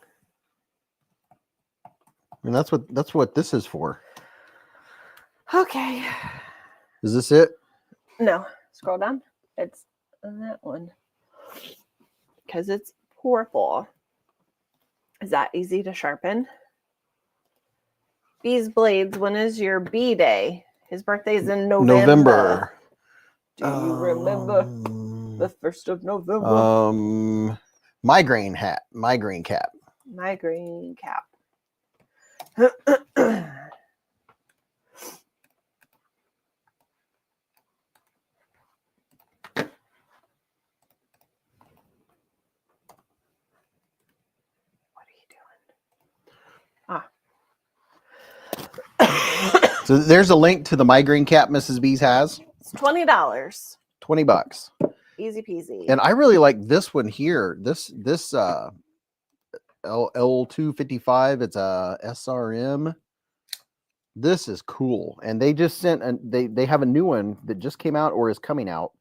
And that's what this is for. Okay. Is this it? No. Scroll down. It's that one. Because it's purple. Is that easy to sharpen? BeezBlades, when is your B day? His birthday is in November. Do you remember the 1st of November? Migraine cap. Migraine cap. So there's a link to the migraine cap Mrs. Beez has. It's $20. $20. Easy peasy. And I really like this one here. This L255. It's a SRM. This is cool. And they just sent they have a new one that just came out or is coming out.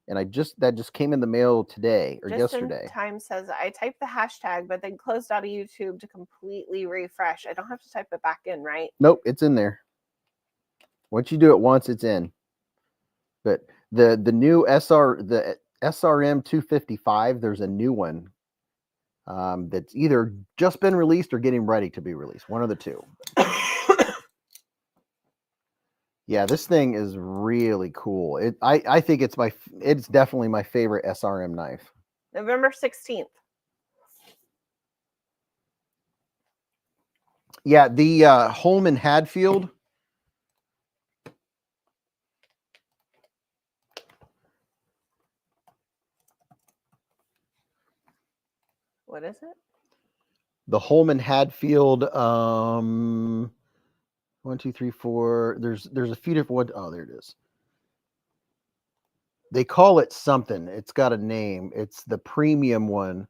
And that just came in the mail today or yesterday. Time says I typed the hashtag, but then closed out of YouTube to completely refresh. I don't have to type it back in, right? Nope, it's in there. Once you do it once, it's in. But the new SRM 255, there's a new one that's either just been released or getting ready to be released. One of the two. Yeah, this thing is really cool. I think it's definitely my favorite SRM knife. November 16th. Yeah, the Holman Hadfield. What is it? The Holman Hadfield 1, 2, 3, 4. There's a few different ones. Oh, there it is. They call it something. It's got a name. It's the premium one.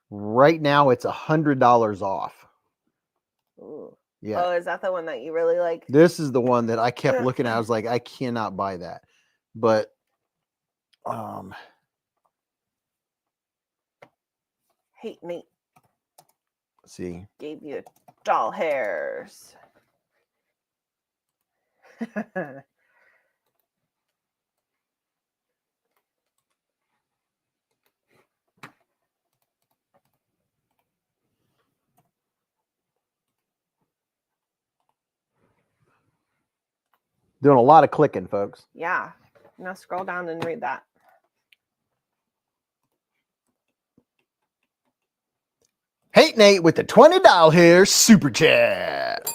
Right now, it's $100 off. Ooh. Yeah. Oh, is that the one that you really like? This is the one that I kept looking at. I was like, I cannot buy that. But Hate Nate. See. Gave you doll hairs. Doing a lot of clicking, folks. Yeah. Now scroll down and read that. Hey, Nate, with the $20 here super chat.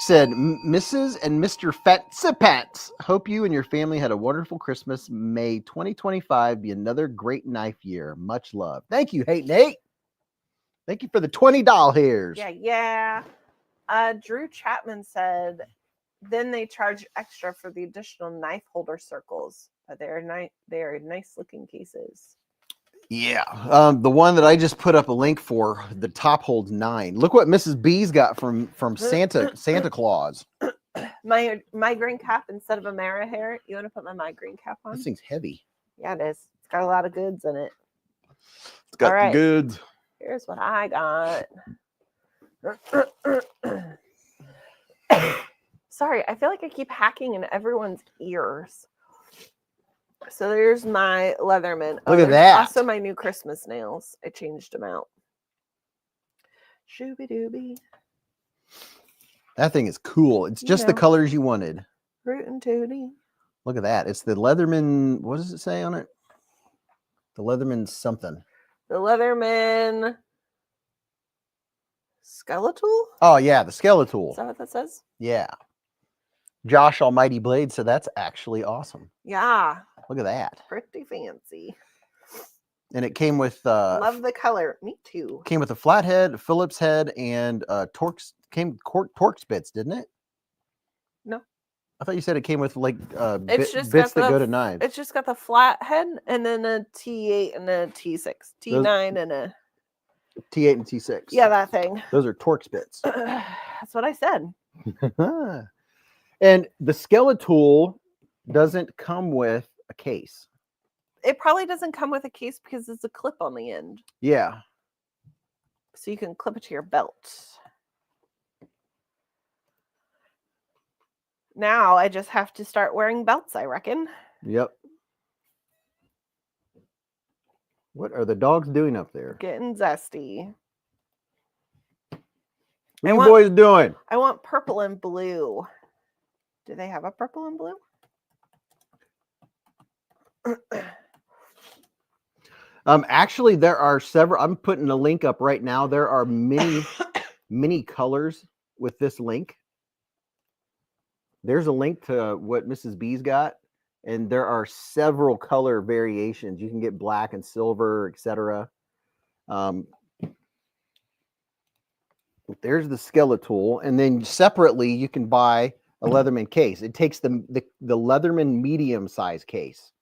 said, Mrs. and Mr. Fatsipats, hope you and your family had a wonderful Christmas. May 2025 be another great knife year. Much love. Thank you, Hey Nate. Thank you for the $20 hairs. Yeah. Drew Chapman said, then they charge extra for the additional knife holder circles. But they're nice looking cases. Yeah. The one that I just put up a link for, the top holds 9. Look what Mrs. Beez got from Santa Claus. My migraine cap instead of a Mara hair. You want to put my migraine cap on? This thing's heavy. Yeah, it is. It's got a lot of goods in it. It's got All right. the goods. Here's what I got. Sorry, I feel like I keep hacking in everyone's ears. So there's my Leatherman. Look at that. Also my new Christmas nails. I changed them out. Shooby dooby. That thing is cool. It's just the colors you wanted. Rootin' tooty. Look at that. It's the Leatherman. What does it say on it? The Leatherman something. The Leatherman Skeletal? Oh, yeah. The Skeletal. Is that what that says? Yeah. Josh Almighty Blade. So that's actually awesome. Yeah. Look at that. Pretty fancy. And it came with love the color. Me too. Came with a flathead, a Phillips head, and Torx bits, didn't it? No. I thought you said it came with like It's bits just that got go to knives. It's just got the flat head and then a T8 and a T6. T9 and a T8 and T6. Yeah, that thing. Those are Torx bits. That's what I said. And the Skeletal doesn't come with a case. It probably doesn't come with a case because it's a clip on the end. Yeah. So you can clip it to your belt. Now I just have to start wearing belts, I reckon. Yep. What are the dogs doing up there? Getting zesty. What are you boys doing? I want purple and blue. Do they have a purple and blue? Actually, there are several. I'm putting a link up right now. There are many colors with this link. There's a link to what Mrs. B's got, and there are several color variations. You can get black and silver, etc. There's the Skeletal, and then separately you can buy a Leatherman case. It takes the Leatherman medium size case,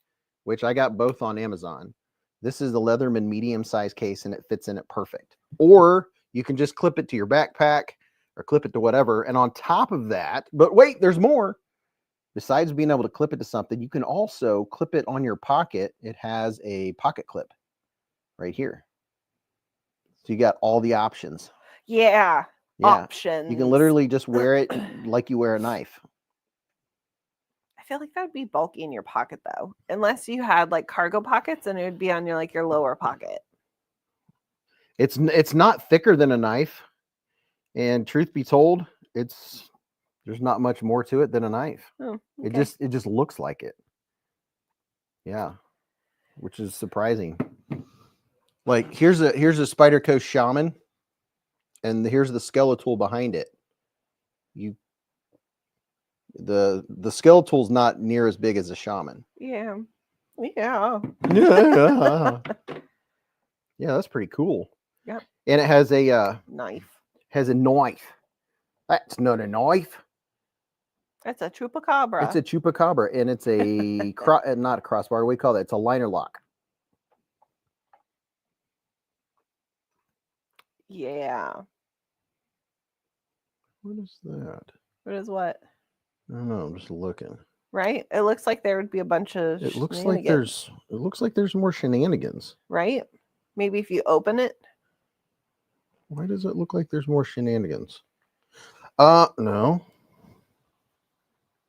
which I got both on Amazon. This is the Leatherman medium size case, and it fits in it perfect. Or you can just clip it to your backpack or clip it to whatever. And on top of that, but wait, there's more. Besides being able to clip it to something, you can also clip it on your pocket. It has a pocket clip right here. So you got all the options. Yeah. Options. You can literally just wear it like you wear a knife. I feel like that would be bulky in your pocket though, unless you had like cargo pockets, and it would be on your lower pocket. It's not thicker than a knife, and truth be told, there's not much more to it than a knife. Oh, okay. It just looks like it. Yeah, which is surprising. Like here's a Spider Coast Shaman, and here's the Skeletal behind it. The Skeletal's not near as big as a Shaman. Yeah. Yeah, that's pretty cool. Yeah. And it has a knife. Has a knife. That's not a knife. That's a chupacabra. It's a chupacabra, and it's a not a crossbar. What do we call that? It's a liner lock. Yeah. What is that? What is what? I don't know. I'm just looking. Right? It looks like there would be a bunch of It looks like there's more shenanigans. Right? Maybe if you open it. Why does it look like there's more shenanigans? No.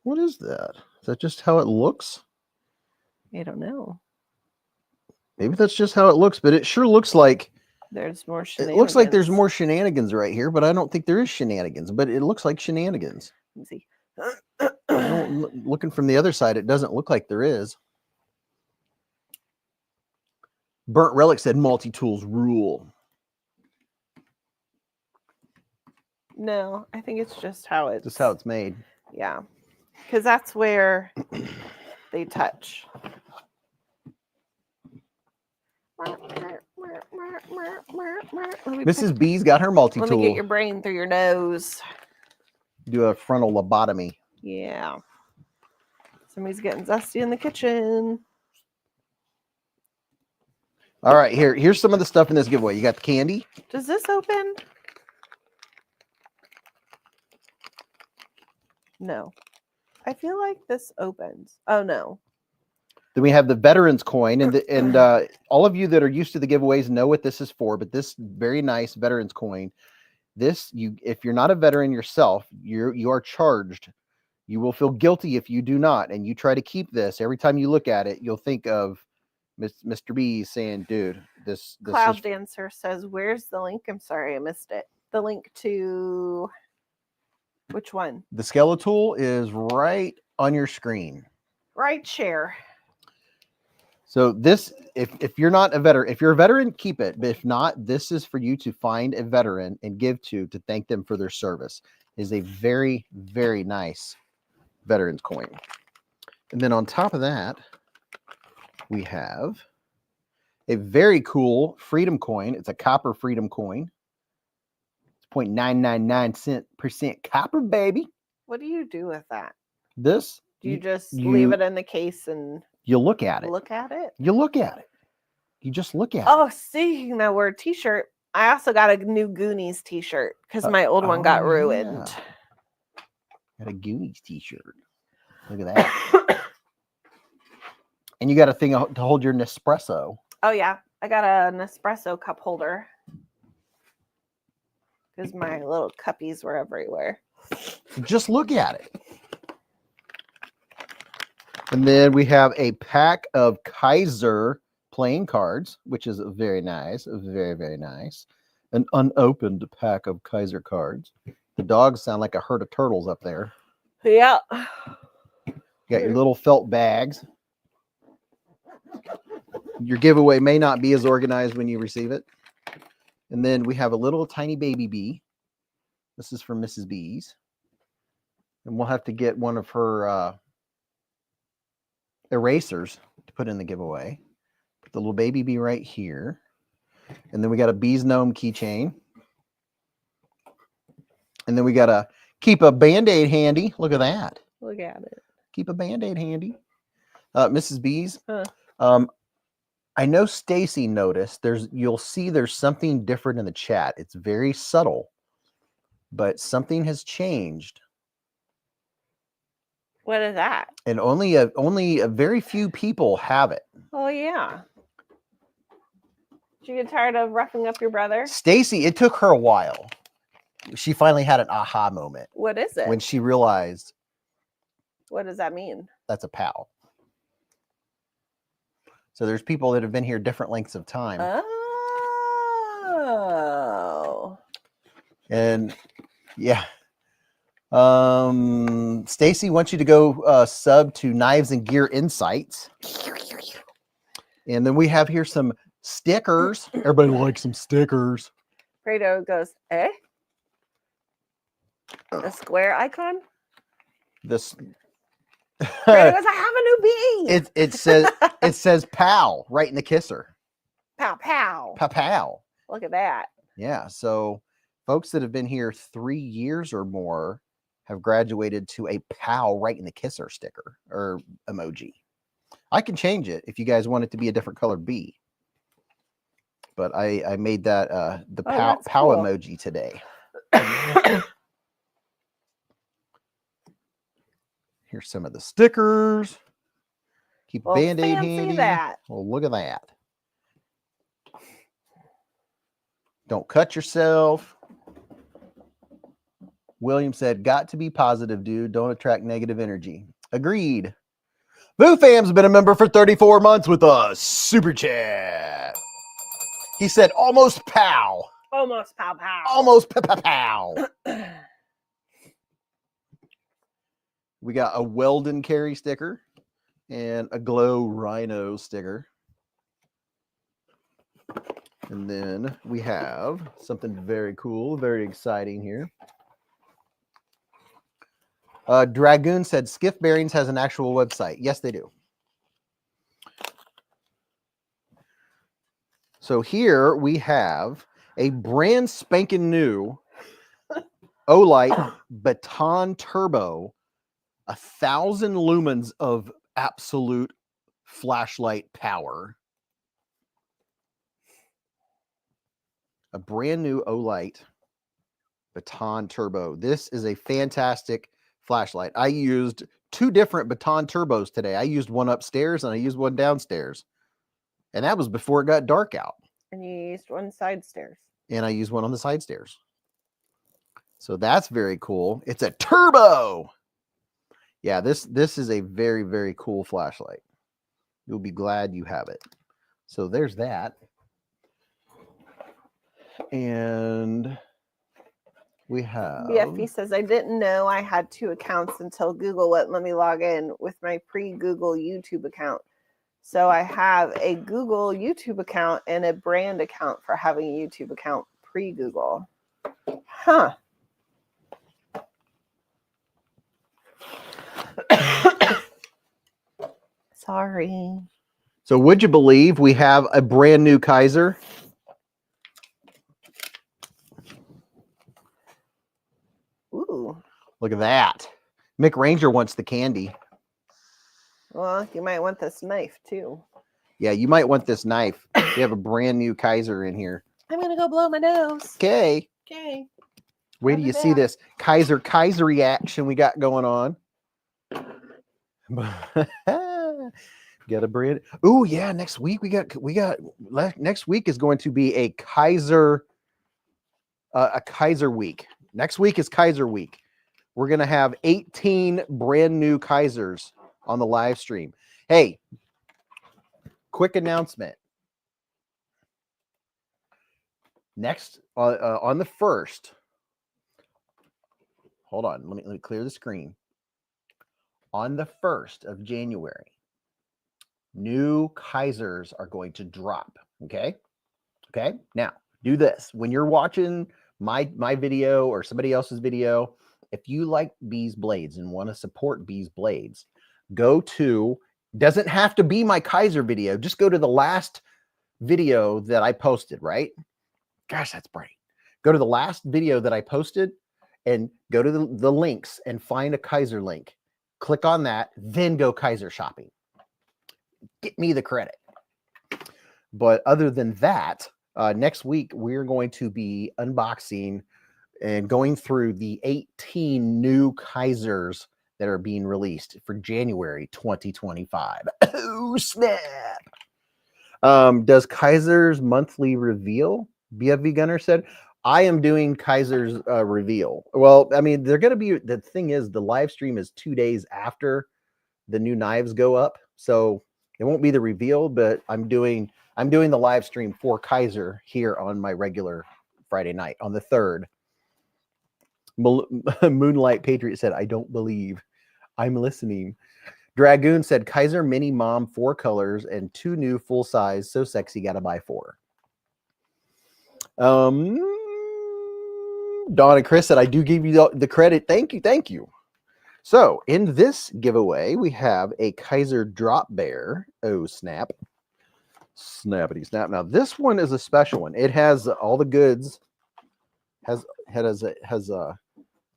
What is that? Is that just how it looks? I don't know. Maybe that's just how it looks, but it sure looks like there's more shenanigans. It looks like there's more shenanigans right here, but I don't think there is shenanigans, but it looks like shenanigans. Let me see. Looking from the other side, it doesn't look like there is. Burnt Relic said multi-tools rule. No, I think it's just how it's. Just how it's made. Yeah, because that's where they touch. Mrs. B's got her multi-tool. Let me get your brain through your nose. Do a frontal lobotomy. Yeah. Somebody's getting zesty in the kitchen. All right, here's some of the stuff in this giveaway. You got the candy. Does this open? No. I feel like this opens. Oh, no. Then we have the veterans coin, and all of you that are used to the giveaways know what this is for. But this very nice veterans coin, if you're not a veteran yourself, you are charged. You will feel guilty if you do not, and you try to keep this. Every time you look at it, you'll think of Mr. B saying, "Dude, this." Cloud Dancer says, "Where's the link?" I'm sorry, I missed it. The link to which one? The Skeletal is right on your screen. Right share. So this, if you're not a veteran, if you're a veteran, keep it. But if not, this is for you to find a veteran and give to thank them for their service. It is a very, very nice veterans coin. And then on top of that, we have a very cool freedom coin. It's a copper freedom coin. It's 0.999% copper, baby. What do you do with that? This? Do you just leave it in the case and you look at it? Look at it? You look at it. You just look at it. Oh, speaking of that word t-shirt, I also got a new Goonies t-shirt because my old one got ruined. Got a Goonies t-shirt. Look at that. And you got a thing to hold your Nespresso. Oh, yeah. I got a Nespresso cup holder because my little cuppies were everywhere. Just look at it. And then we have a pack of Kaiser playing cards, which is very nice. Very, very nice. An unopened pack of Kaiser cards. The dogs sound like a herd of turtles up there. Yeah. You got your little felt bags. Your giveaway may not be as organized when you receive it. And then we have a little tiny baby bee. This is from Mrs. Beez. And we'll have to get one of her erasers to put in the giveaway. Put the little baby bee right here. And then we got a Beez gnome keychain. And then we got to keep a Band-Aid handy. Look at that. Look at it. Keep a Band-Aid handy. Mrs. Beez. I know Stacy noticed you'll see there's something different in the chat. It's very subtle, but something has changed. What is that? And only a very few people have it. Oh, yeah. Did you get tired of roughing up your brother? Stacy, it took her a while. She finally had an aha moment. What is it? When she realized. What does that mean? That's a pal. So there's people that have been here different lengths of time. Oh. And yeah. Stacy wants you to go sub to Knives and Gear Insights. And then we have here some stickers. Everybody likes some stickers. Fredo goes, eh? The square icon? This Fredo goes, I have a new bee. It says pal right in the kisser. Pow pow. Pow pow. Look at that. Yeah. So folks that have been here 3 years or more have graduated to a pal right in the kisser sticker or emoji. I can change it if you guys want it to be a different colored bee. But I made that the pow cool. Emoji today. Here's some of the stickers. Keep Band-Aid handy. That. Well, look at that. Don't cut yourself. William said, got to be positive, dude. Don't attract negative energy. Agreed. Boo Fam's been a member for 34 months with us. Super chat. He said, almost pow. Almost pow pow. Almost pow. We got a Weldon Carry sticker and a Glow Rhino sticker. And then we have something very cool, very exciting here. Dragoon said Skiff Bearings has an actual website. Yes, they do. So here we have a brand spanking new Olight Baton Turbo, 1,000 lumens of absolute flashlight power. A brand new Olight Baton Turbo. This is a fantastic flashlight. I used 2 different Baton Turbos today. I used one upstairs and I used one downstairs. And that was before it got dark out. And you used one side stairs. And I used one on the side stairs. So that's very cool. It's a turbo. Yeah, this is a very, very cool flashlight. You'll be glad you have it. So there's that. And we have... BFB says, I didn't know I had 2 accounts until Google wouldn't let me log in with my pre-Google YouTube account. So I have a Google YouTube account and a brand account for having a YouTube account pre-Google. Huh. Sorry. So would you believe we have a brand new Kaiser? Ooh. Look at that. Mick Ranger wants the candy. Well, you might want this knife too. Yeah, you might want this knife. We have a brand new Kaiser in here. I'm going to go blow my nose. Okay. Okay. Wait till you see this Kaisery action we got going on. Get a brand. Oh yeah, next week we got next week is going to be a Kaiser week. Next week is Kaiser week. We're going to have 18 brand new Kaisers on the live stream. Hey, quick announcement. Next on the 1st. Hold on, let me clear the screen. On the 1st of January, new Kaisers are going to drop. Okay. Now do this when you're watching my video or somebody else's video. If you like Beez blades and want to support Beez blades, go to, doesn't have to be my Kaiser video. Just go to the last video that I posted, right? Gosh, that's bright. Go to the last video that I posted and go to the links and find a Kaiser link. Click on that, then go Kaiser shopping. Get me the credit. But other than that, next week we're going to be unboxing and going through the 18 new Kaisers that are being released for January 2025. Oh, snap. Does Kaiser's monthly reveal? BFV Gunner said, I am doing Kaiser's reveal. Well, I mean, they're going to be, the thing is, the live stream is 2 days after the new knives go up. So it won't be the reveal, but I'm doing the live stream for Kaiser here on my regular Friday night on the 3rd. Moonlight Patriot said, I don't believe. I'm listening. Dragoon said, Kaiser Mini Mom 4 colors and 2 new full size. So sexy, gotta buy 4. Dawn and Chris said, I do give you the credit. Thank you. So in this giveaway, we have a Kaiser Drop Bear. Oh, snap. Snappity snap. Now this one is a special one. It has all the goods. Has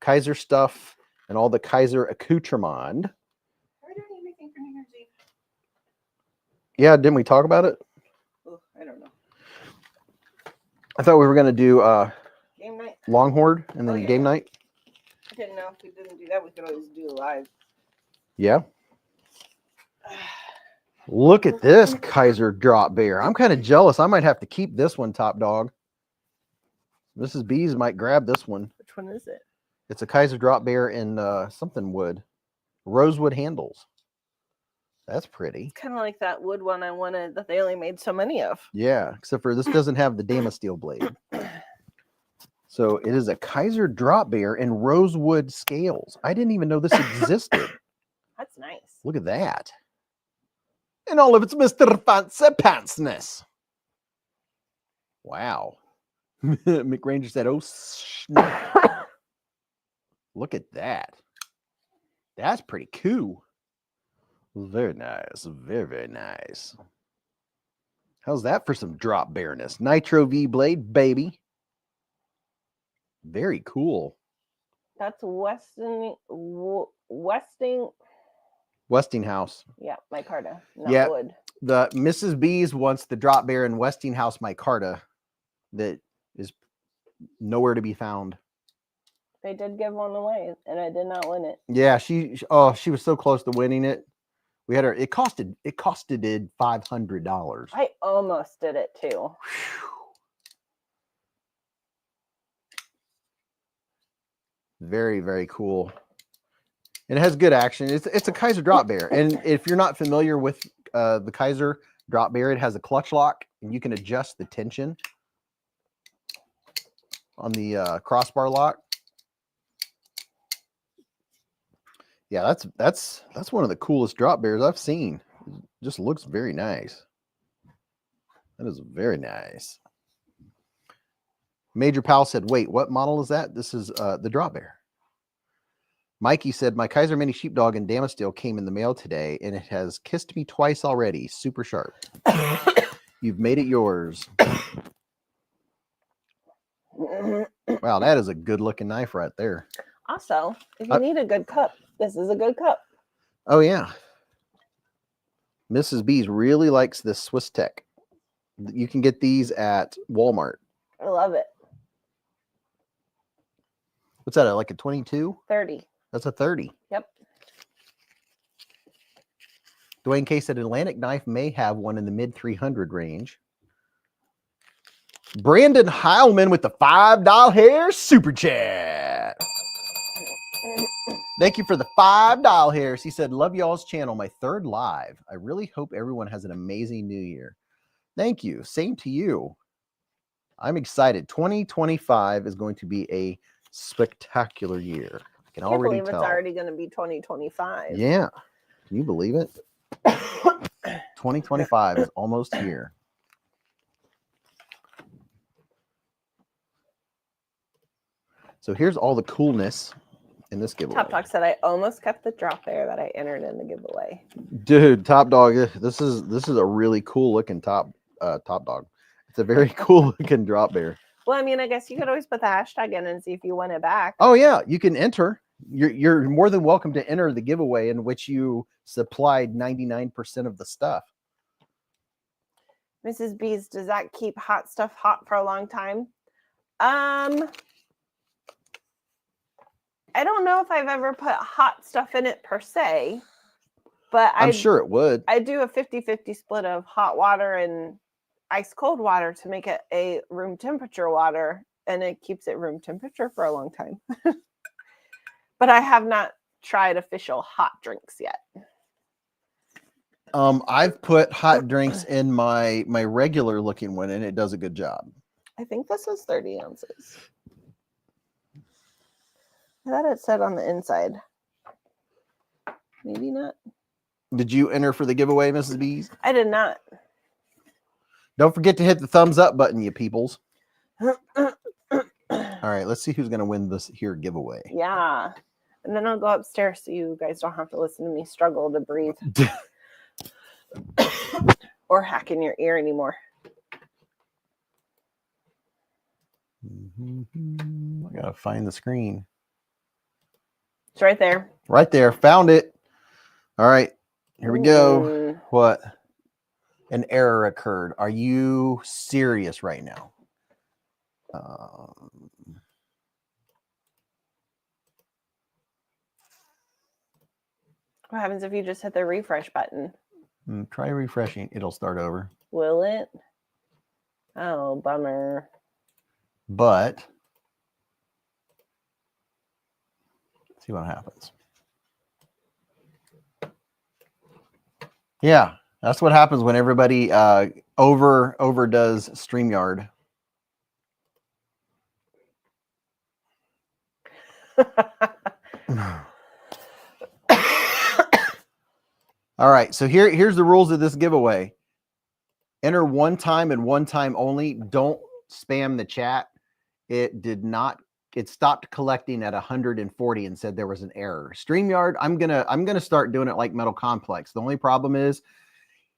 Kaiser stuff and all the Kaiser accoutrement. Are we doing anything for New Year's Eve? Yeah, didn't we talk about it? Oh, I don't know. I thought we were going to do Game night? Longhorn and then game night. I didn't know if we didn't do that, we could always do live. Yeah. Look at this Kaiser Drop Bear. I'm kind of jealous. I might have to keep this one, top dog. Mrs. Beez might grab this one. Which one is it? It's a Kaiser Drop Bear in something wood. Rosewood handles. That's pretty. It's kind of like that wood one I wanted that they only made so many of. Yeah, except for this doesn't have the Dama steel blade. So it is a Kaiser Drop Bear in rosewood scales. I didn't even know this existed. That's nice. Look at that. And all of its Mr. Fancy Pantsness. Wow. McRanger said, oh, snap. Look at that. That's pretty cool. Very nice. Very, very nice. How's that for some drop bearness? Nitro V blade, baby. Very cool. That's Westinghouse. Yeah, micarta, not Yeah. wood. The Mrs. Beez wants the drop bear in Westinghouse micarta that is nowhere to be found. They did give one away, and I did not win it. Yeah, she was so close to winning it. We had her. It costed $500. I almost did it too. Very, very cool. And it has good action. It's a Kaiser drop bear, and if you're not familiar with the Kaiser drop bear, it has a clutch lock, and you can adjust the tension on the crossbar lock. Yeah, that's one of the coolest drop bears I've seen. It just looks very nice. That is very nice. Major Pal said, wait, what model is that? This is the drop bear. Mikey said, my Kaiser Mini Sheepdog in Damasteel came in the mail today, and it has kissed me twice already. Super sharp. You've made it yours. Wow, that is a good-looking knife right there. Also, if you need a good cup, this is a good cup. Oh, yeah. Mrs. Beez really likes this Swiss Tech. You can get these at Walmart. I love it. What's that, like a 22? 30. That's a 30. Yep. Dwayne K said Atlantic Knife may have one in the mid 300 range. Brandon Heilman with the $5 hair super chat. Thank you for the $5 hairs. He said, love y'all's channel, my third live. I really hope everyone has an amazing new year. Thank you. Same to you. I'm excited. 2025 is going to be a spectacular year. I can already tell. It's already going to be 2025. Yeah. Can you believe it? 2025 is almost here. So here's all the coolness in this giveaway. Top Dog said I almost kept the drop bear that I entered in the giveaway. Dude, Top Dog, this is a really cool looking top dog. It's a very cool looking drop bear. Well, I mean, I guess you could always put the hashtag in and see if you win it back. Oh yeah, you can enter. You're more than welcome to enter the giveaway in which you supplied 99% of the stuff. Mrs. Beez, does that keep hot stuff hot for a long time? I don't know if I've ever put hot stuff in it per se, but I'm sure it would. I do a 50-50 split of hot water and ice cold water to make it a room temperature water, and it keeps it room temperature for a long time. But I have not tried official hot drinks yet. I've put hot drinks in my regular looking one, and it does a good job. I think this is 30 ounces. I thought it said on the inside. Maybe not. Did you enter for the giveaway, Mrs. Beez? I did not. Don't forget to hit the thumbs up button, you peoples. All right, let's see who's going to win this here giveaway. Yeah. And then I'll go upstairs so you guys don't have to listen to me struggle to breathe. Or hack in your ear anymore. I got to find the screen. It's right there. Right there. Found it. All right. Here we go. What? An error occurred. Are you serious right now? What happens if you just hit the refresh button? Try refreshing. It'll start over. Will it? Oh, bummer. But let's see what happens. Yeah, that's what happens when everybody overdoes StreamYard. All right, so here's the rules of this giveaway. Enter one time and one time only. Don't spam the chat. It did not it stopped collecting at 140 and said there was an error. StreamYard, I'm gonna start doing it like Metal Complex. The only problem is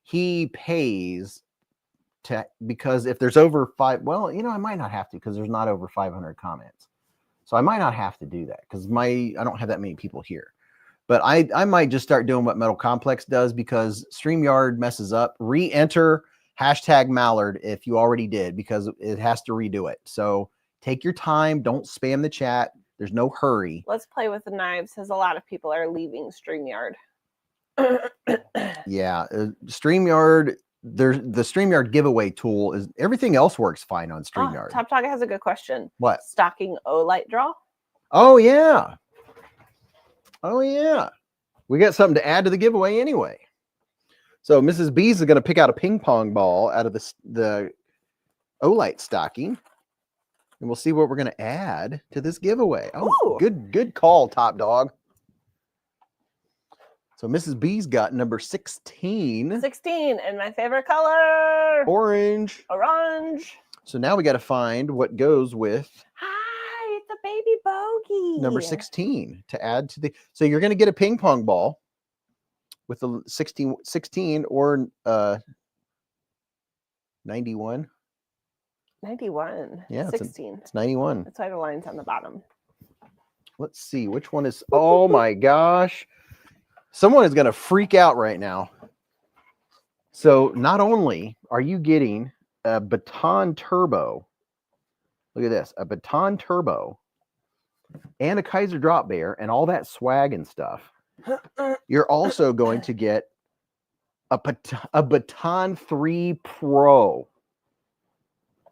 he pays because if there's over well, I might not have to because there's not over 500 comments. So I might not have to do that because I don't have that many people here. But I might just start doing what Metal Complex does because StreamYard messes up. Re-enter #Mallard if you already did because it has to redo it. So take your time. Don't spam the chat. There's no hurry. Let's play with the knives because a lot of people are leaving StreamYard. Yeah, StreamYard. The StreamYard giveaway tool is everything else works fine on StreamYard. Top Dog has a good question. What? Stocking O-Light draw? Oh yeah. Oh yeah. We got something to add to the giveaway anyway. So Mrs. Beez is going to pick out a ping pong ball out of the O-Light stocking. And we'll see what we're going to add to this giveaway. Oh, good call, Top Dog. So Mrs. B's got number 16. 16, and my favorite color. Orange. Orange. So now we got to find what goes with. Hi, it's a baby bogey. Number 16 to add to the. So you're going to get a ping pong ball with the 16 or 91. 91. Yeah, 16. It's 91. That's why the line's on the bottom. Let's see which one is. Oh my gosh. Someone is going to freak out right now. So not only are you getting a Baton Turbo, look at this, a Baton Turbo and a Kaiser Drop Bear and all that swag and stuff, you're also going to get a Baton 3 Pro.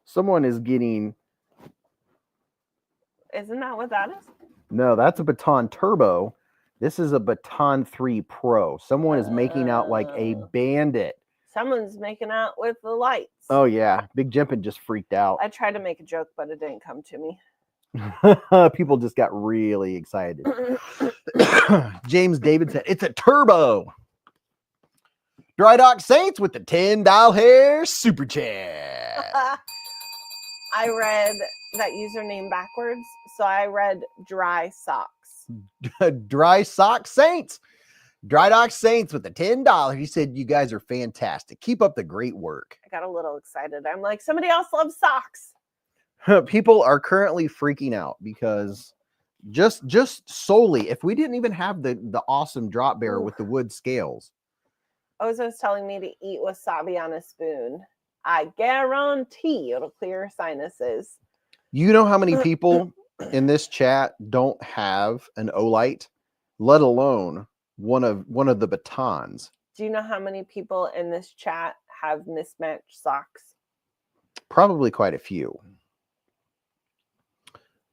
Someone is getting... Isn't that what that is? No, that's a Baton Turbo. This is a Baton 3 Pro. Someone is making out like a bandit. Someone's making out with the lights. Oh, yeah. Big Jimpin just freaked out. I tried to make a joke, but it didn't come to me. People just got really excited. James David said, it's a turbo. Dry Dock Saints with the $10 hair super chat. I read that username backwards, so I read Dry Socks. Dry Sock Saints. Dry Dock Saints with the $10. He said, you guys are fantastic. Keep up the great work. I got a little excited. I'm like, somebody else loves socks. People are currently freaking out because just solely, if we didn't even have the awesome drop bear with the wood scales. Ozo's telling me to eat wasabi on a spoon. I guarantee it'll clear your sinuses. You know how many people in this chat don't have an O-Light, let alone one of the batons? Do you know how many people in this chat have mismatched socks? Probably quite a few.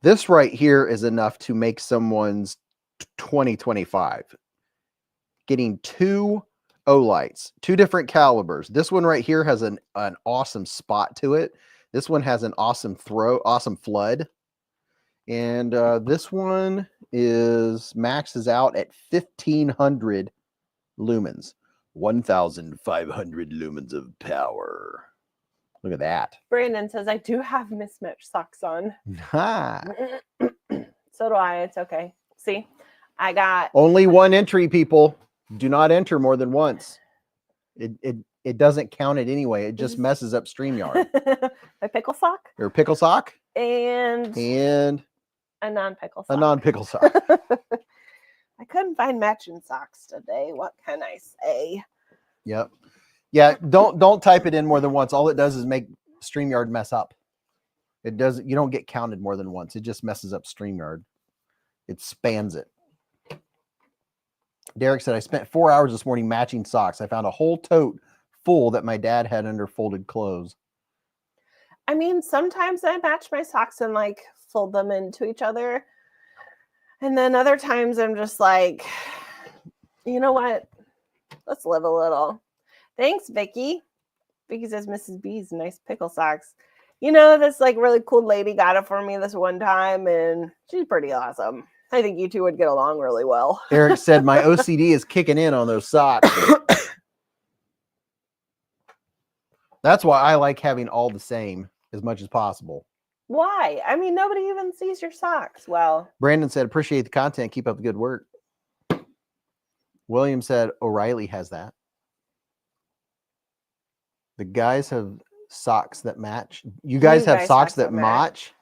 This right here is enough to make someone's 2025. Getting 2 O-Lights, 2 different calibers. This one right here has an awesome spot to it. This one has an awesome awesome flood. And this one maxes out at 1,500 lumens. 1,500 lumens of power. Look at that. Brandon says, I do have mismatched socks on. So do I. It's okay. See, I got... Only one entry, people. Do not enter more than once. It doesn't count it anyway. It just messes up StreamYard. My pickle sock. Your pickle sock. And a non-pickle sock. A non-pickle sock. I couldn't find matching socks today. What can I say? Yep. Yeah, don't type it in more than once. All it does is make StreamYard mess up. It does. You don't get counted more than once. It just messes up StreamYard. It spans it. Derek said, I spent 4 hours this morning matching socks. I found a whole tote full that my dad had under folded clothes. I mean, sometimes I match my socks and like fold them into each other. And then other times I'm just like, you know what? Let's live a little. Thanks, Vicky. Vicky says, Mrs. B's nice pickle socks. You know, this like really cool lady got it for me this one time, and she's pretty awesome. I think you two would get along really well. Eric said, my OCD is kicking in on those socks. That's why I like having all the same as much as possible. Why? I mean, nobody even sees your socks. Well, Brandon said, appreciate the content. Keep up the good work. William said, O'Reilly has that. The guys have socks that match. You guys have socks that match.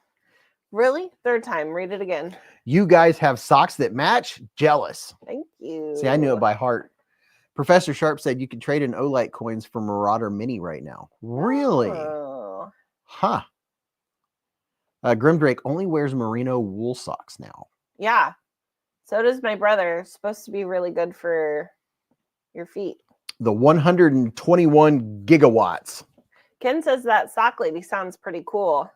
Really? Third time. Read it again. You guys have socks that match? Jealous. Thank you. See, I knew it by heart. Professor Sharp said you can trade in Olight coins for Marauder Mini right now. Really? Oh. Huh. Grimdrake only wears merino wool socks now. Yeah. So does my brother. It's supposed to be really good for your feet. The 121 gigawatts. Ken says that sock lady sounds pretty cool.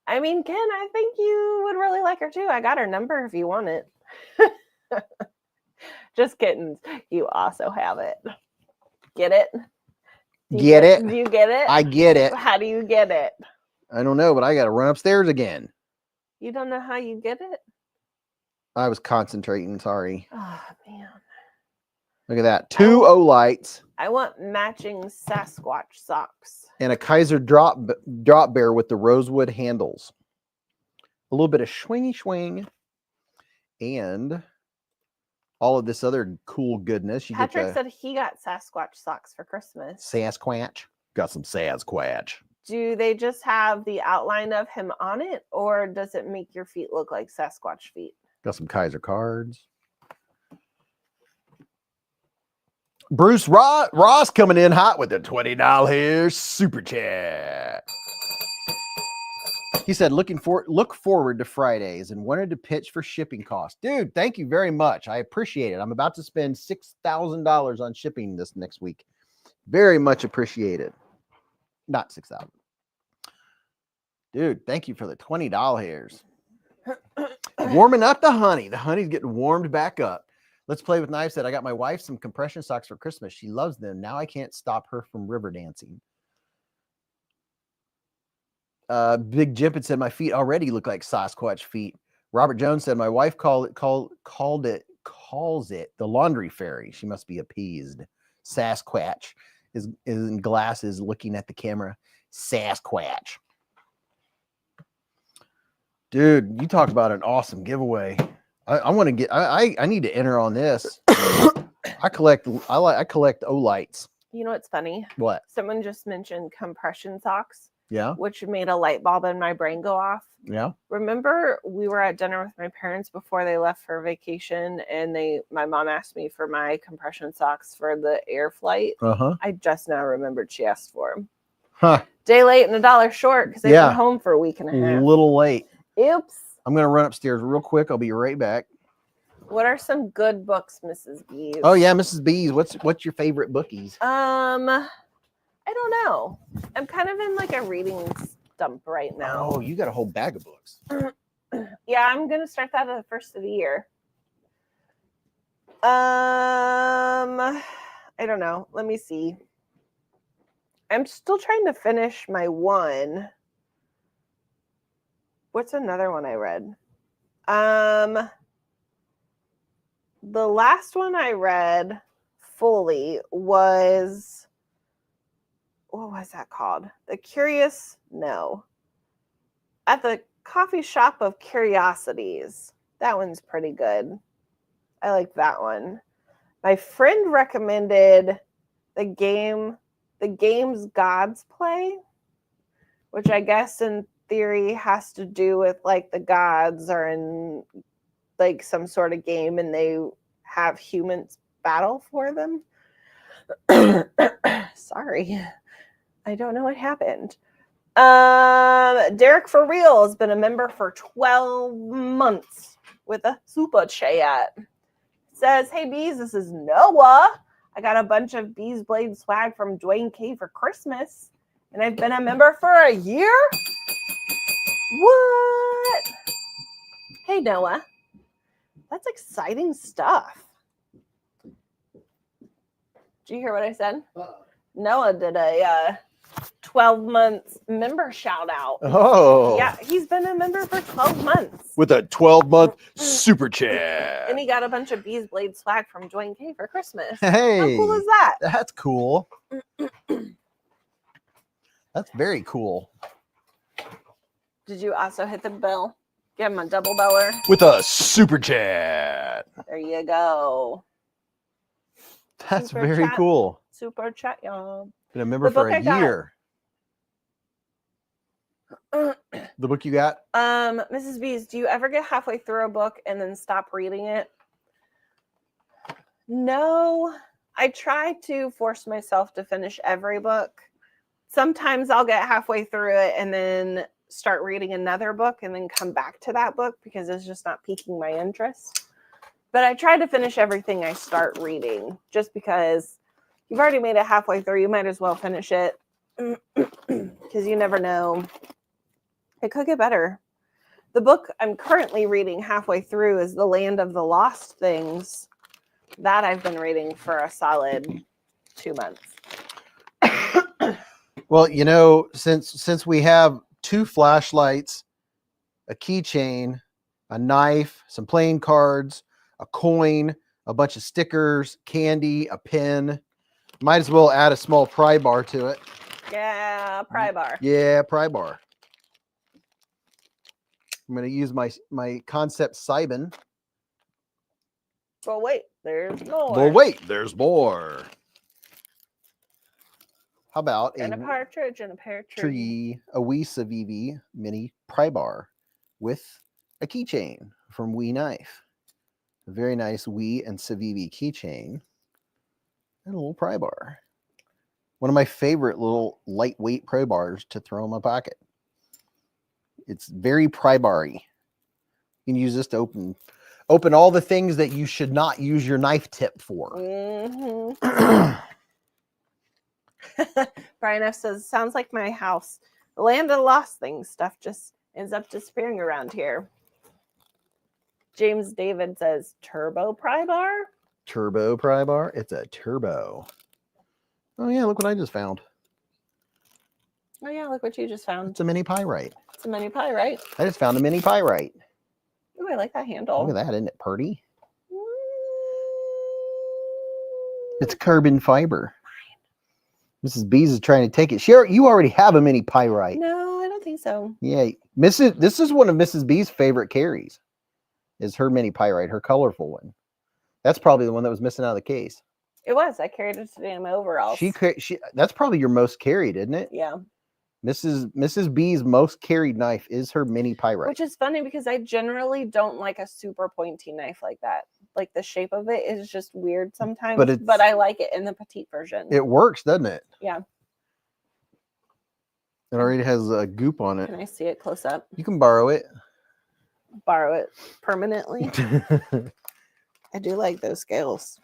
I mean, Ken, I think you would really like her too. I got her number if you want it. Just kidding. You also have it. Get it? Get it? Do you get it? I get it. How do you get it? I don't know, but I got to run upstairs again. You don't know how you get it? I was concentrating. Sorry. Oh, man. Look at that. 2 Olights. I want matching Sasquatch socks. And a Kaiser drop bear with the rosewood handles. A little bit of swingy swing. And all of this other cool goodness. You Patrick said he got Sasquatch socks for Christmas. Sasquatch. Got some Sasquatch. Do they just have the outline of him on it, or does it make your feet look like Sasquatch feet? Got some Kaiser cards. Bruce Ross coming in hot with a $20 super chat. He said, look forward to Fridays and wanted to pitch for shipping costs. Dude, thank you very much. I appreciate it. I'm about to spend $6,000 on shipping this next week. Very much appreciated. Not 6,000. Dude, thank you for the $20. Warming up the honey. The honey's getting warmed back up. Let's Play with Knives said, I got my wife some compression socks for Christmas. She loves them. Now I can't stop her from river dancing. Big Jimpin said, my feet already look like Sasquatch feet. Robert Jones said, my wife calls it the laundry fairy. She must be appeased. Sasquatch is in glasses looking at the camera. Sasquatch. Dude, you talk about an awesome giveaway. I want to get. I need to enter on this. I collect Olights. You know what's funny? What? Someone just mentioned compression socks. Yeah. Which made a light bulb in my brain go off. Yeah. Remember, we were at dinner with my parents before they left for vacation, and my mom asked me for my compression socks for the air flight. I just now remembered she asked for them. Huh. Day late and $1 short because they've been home for a week and a half. A little late. Oops. I'm gonna run upstairs real quick. I'll be right back. What are some good books, Mrs. Beez? Oh yeah, Mrs. Beez. What's your favorite bookies? I don't know. I'm kind of in like a reading stump right now. Oh, you got a whole bag of books. Yeah, I'm gonna start that at the first of the year. I don't know. Let me see. I'm still trying to finish my one. What's another one I read? The last one I read fully was, what was that called? At the Coffee Shop of Curiosities. That one's pretty good. I like that one. My friend recommended the games gods play, which I guess in theory has to do with like the gods are in like some sort of game and they have humans battle for them. Sorry. I don't know what happened. Derek for real has been a member for 12 months with a super chat. Says, hey Beez, this is Noah. I got a bunch of BeezBlades swag from Dwayne K for Christmas, and I've been a member for a year? What? Hey Noah. That's exciting stuff. Did you hear what I said? Noah did a 12 months member shout out. Oh. Yeah, he's been a member for 12 months. With a 12-month super chat. And he got a bunch of BeezBlade swag from Dwayne K for Christmas. Hey. How cool is that? That's cool. That's very cool. Did you also hit the bell? Give him a double beller. With a super chat. There you go. That's Super very chat. cool. Super chat, y'all. Been a member The for book a I got. year. The book you got? Mrs. Beez, do you ever get halfway through a book and then stop reading it? No. I try to force myself to finish every book. Sometimes I'll get halfway through it and then start reading another book and then come back to that book because it's just not piquing my interest. But I try to finish everything I start reading just because you've already made it halfway through. You might as well finish it because you never know. It could get better. The book I'm currently reading halfway through is The Land of the Lost Things. That I've been reading for a solid 2 months. Well, you know, since we have 2 flashlights, a keychain, a knife, some playing cards, a coin, a bunch of stickers, candy, a pen, might as well add a small pry bar to it. Yeah, pry bar. Yeah, pry bar. I'm going to use my Concept Sibin. Well, wait, there's more. Well, wait, there's more. How about And a partridge and a pear tree, a wee Savivi mini pry bar with a keychain from Wee Knife. A very nice Wee and Savivi keychain and a little pry bar. One of my favorite little lightweight pry bars to throw in my pocket. It's very pry bar-y. You can use this to open all the things that you should not use your knife tip for. Mm-hmm. Brian F says, sounds like my house. The Land of the Lost Things stuff just ends up disappearing around here. James David says, turbo pry bar? Turbo pry bar? It's a turbo. Oh yeah, look what I just found. Oh yeah, look what you just found. It's a mini pyrite. It's a mini pie, right? I just found a mini pyrite. Oh, I like that handle. Look at that, isn't it pretty? It's carbon fiber. Mrs. Beez is trying to take it. You already have a mini pyrite. No, I don't think so. Yeah, this is one of Mrs. B's favorite carries. Is her mini pyrite, her colorful one. That's probably the one that was missing out of the case. It was. I carried it today in my overalls. That's probably your most carried, isn't it? Yeah. Mrs. B's most carried knife is her mini pyrite. Which is funny because I generally don't like a super pointy knife like that. Like the shape of it is just weird sometimes, but I like it in the petite version. It works, doesn't it? Yeah. It already has a goop on it. Can I see it close up? You can borrow it. Borrow it permanently. I do like those scales.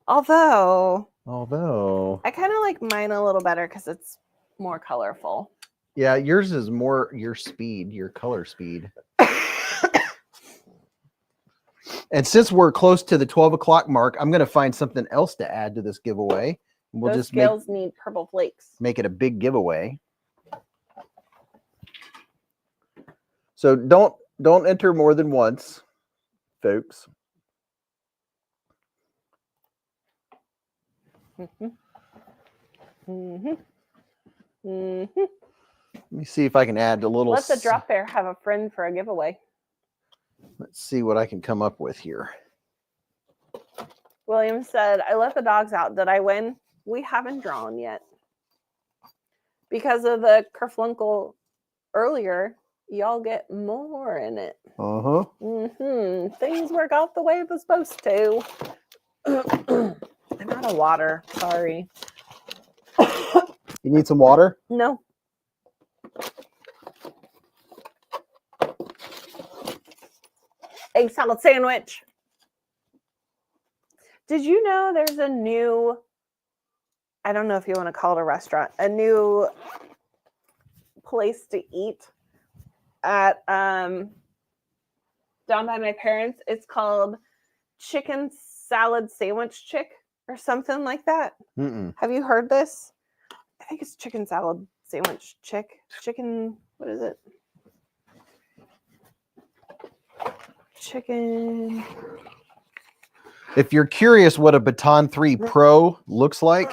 Although I kind of like mine a little better because it's more colorful. Yeah, yours is more your speed, your color speed. And since we're close to the 12 o'clock mark, I'm going to find something else to add to this giveaway. We'll Those scales need purple flakes. Make it a big giveaway. So don't enter more than once, folks. Mm-hmm. Mm-hmm. Mm-hmm. Let me see if I can add a little. Let the drop bear have a friend for a giveaway. Let's see what I can come up with here. William said, I let the dogs out. Did I win? We haven't drawn yet. Because of the kerflunkle earlier, y'all get more in it. Uh-huh. Mm-hmm. Things work out the way it was supposed to. I'm out of water. Sorry. You need some water? No. Egg salad sandwich. Did you know there's a new, I don't know if you want to call it a restaurant, a new place to eat at down by my parents? It's called Chicken Salad Sandwich Chick or something like that. Mm-mm. Have you heard this? I think it's Chicken Salad Sandwich Chick. Chicken, what is it? Chicken. If you're curious what a Baton 3 Pro looks like,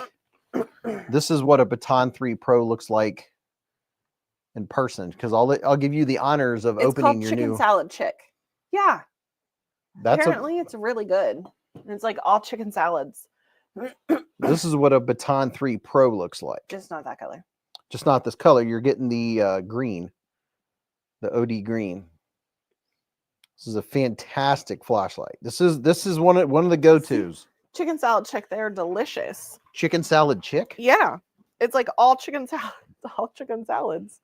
This is what a Baton 3 Pro looks like in person, because I'll give you the honors of It's opening called your Chicken new. Salad Chick. Yeah. That's Apparently it's really good. And it's like all chicken salads. this is what a Baton 3 Pro looks like. Just not that color. Just not this color. You're getting the green, the OD green. This is a fantastic flashlight. This is one of the go-tos. Chicken Salad Chick, they're delicious. Chicken salad chick? Yeah. It's like all chicken salads. All chicken salads.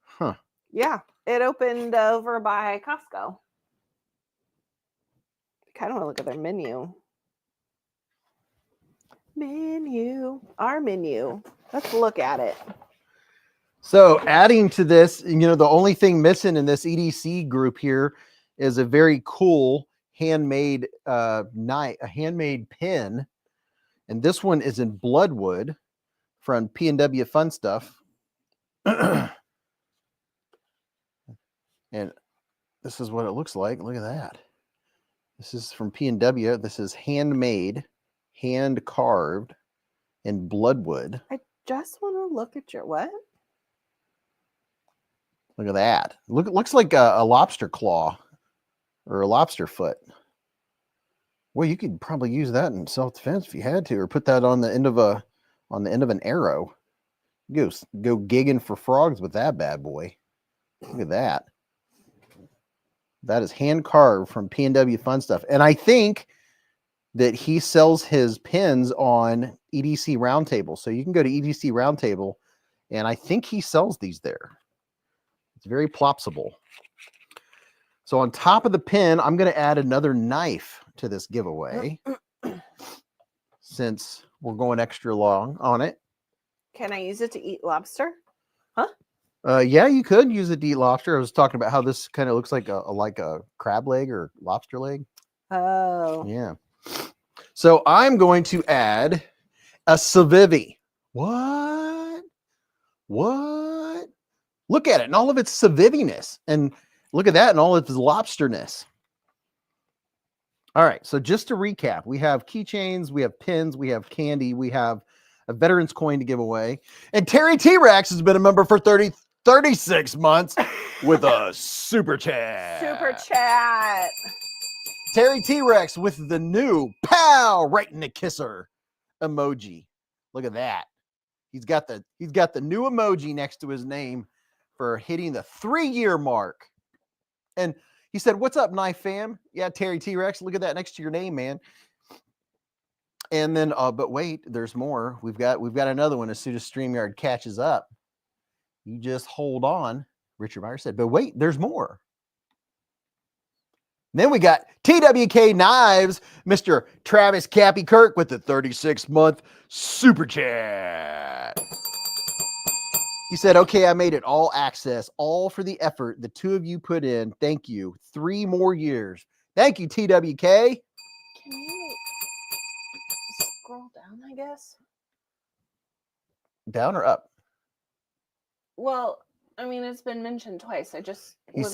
Huh. Yeah. It opened over by Costco. I kind of want to look at their menu. Our menu. Let's look at it. So adding to this, the only thing missing in this EDC group here is a very cool handmade knife, a handmade pin. And this one is in bloodwood from P&W Fun Stuff. And this is what it looks like. Look at that. This is from P&W. This is handmade, hand carved in bloodwood. I just want to look at your what? Look at that. Looks like a lobster claw or a lobster foot. Well, you could probably use that in self-defense if you had to, or put that on the end of an arrow. Go gigging for frogs with that bad boy. Look at that. That is hand carved from P&W Fun Stuff. And I think that he sells his pins on EDC Roundtable. So you can go to EDC Roundtable, and I think he sells these there. It's very plopsable. So on top of the pin, I'm going to add another knife to this giveaway since we're going extra long on it. Can I use it to eat lobster? Yeah, you could use it to eat lobster. I was talking about how this kind of looks like a crab leg or lobster leg. Oh. Yeah. So I'm going to add a Civivi. What? Look at it and all of its Civiviness. And look at that and all of its lobsterness. All right. So just to recap, we have keychains, we have pins, we have candy, we have a veteran's coin to give away. And Terry T-Rex has been a member for 36 months with a super chat. Super chat. Terry T-Rex with the new pow right in the kisser emoji. Look at that. He's got the new emoji next to his name for hitting the 3-year mark. And he said, "What's up, Knife Fam?" Yeah, Terry T-Rex. Look at that next to your name, man. And then, but wait, there's more. We've got another one as soon as StreamYard catches up. You just hold on. Richard Meyer said, but wait, there's more. And then we got TWK Knives, Mr. Travis Cappy Kirk with the 36-month super chat. He said, "Okay, I made it all access, all for the effort the two of you put in. Thank you. 3 more years." Thank you, TWK. Can you scroll down, I guess? Down or up? Well, I mean, it's been mentioned twice. He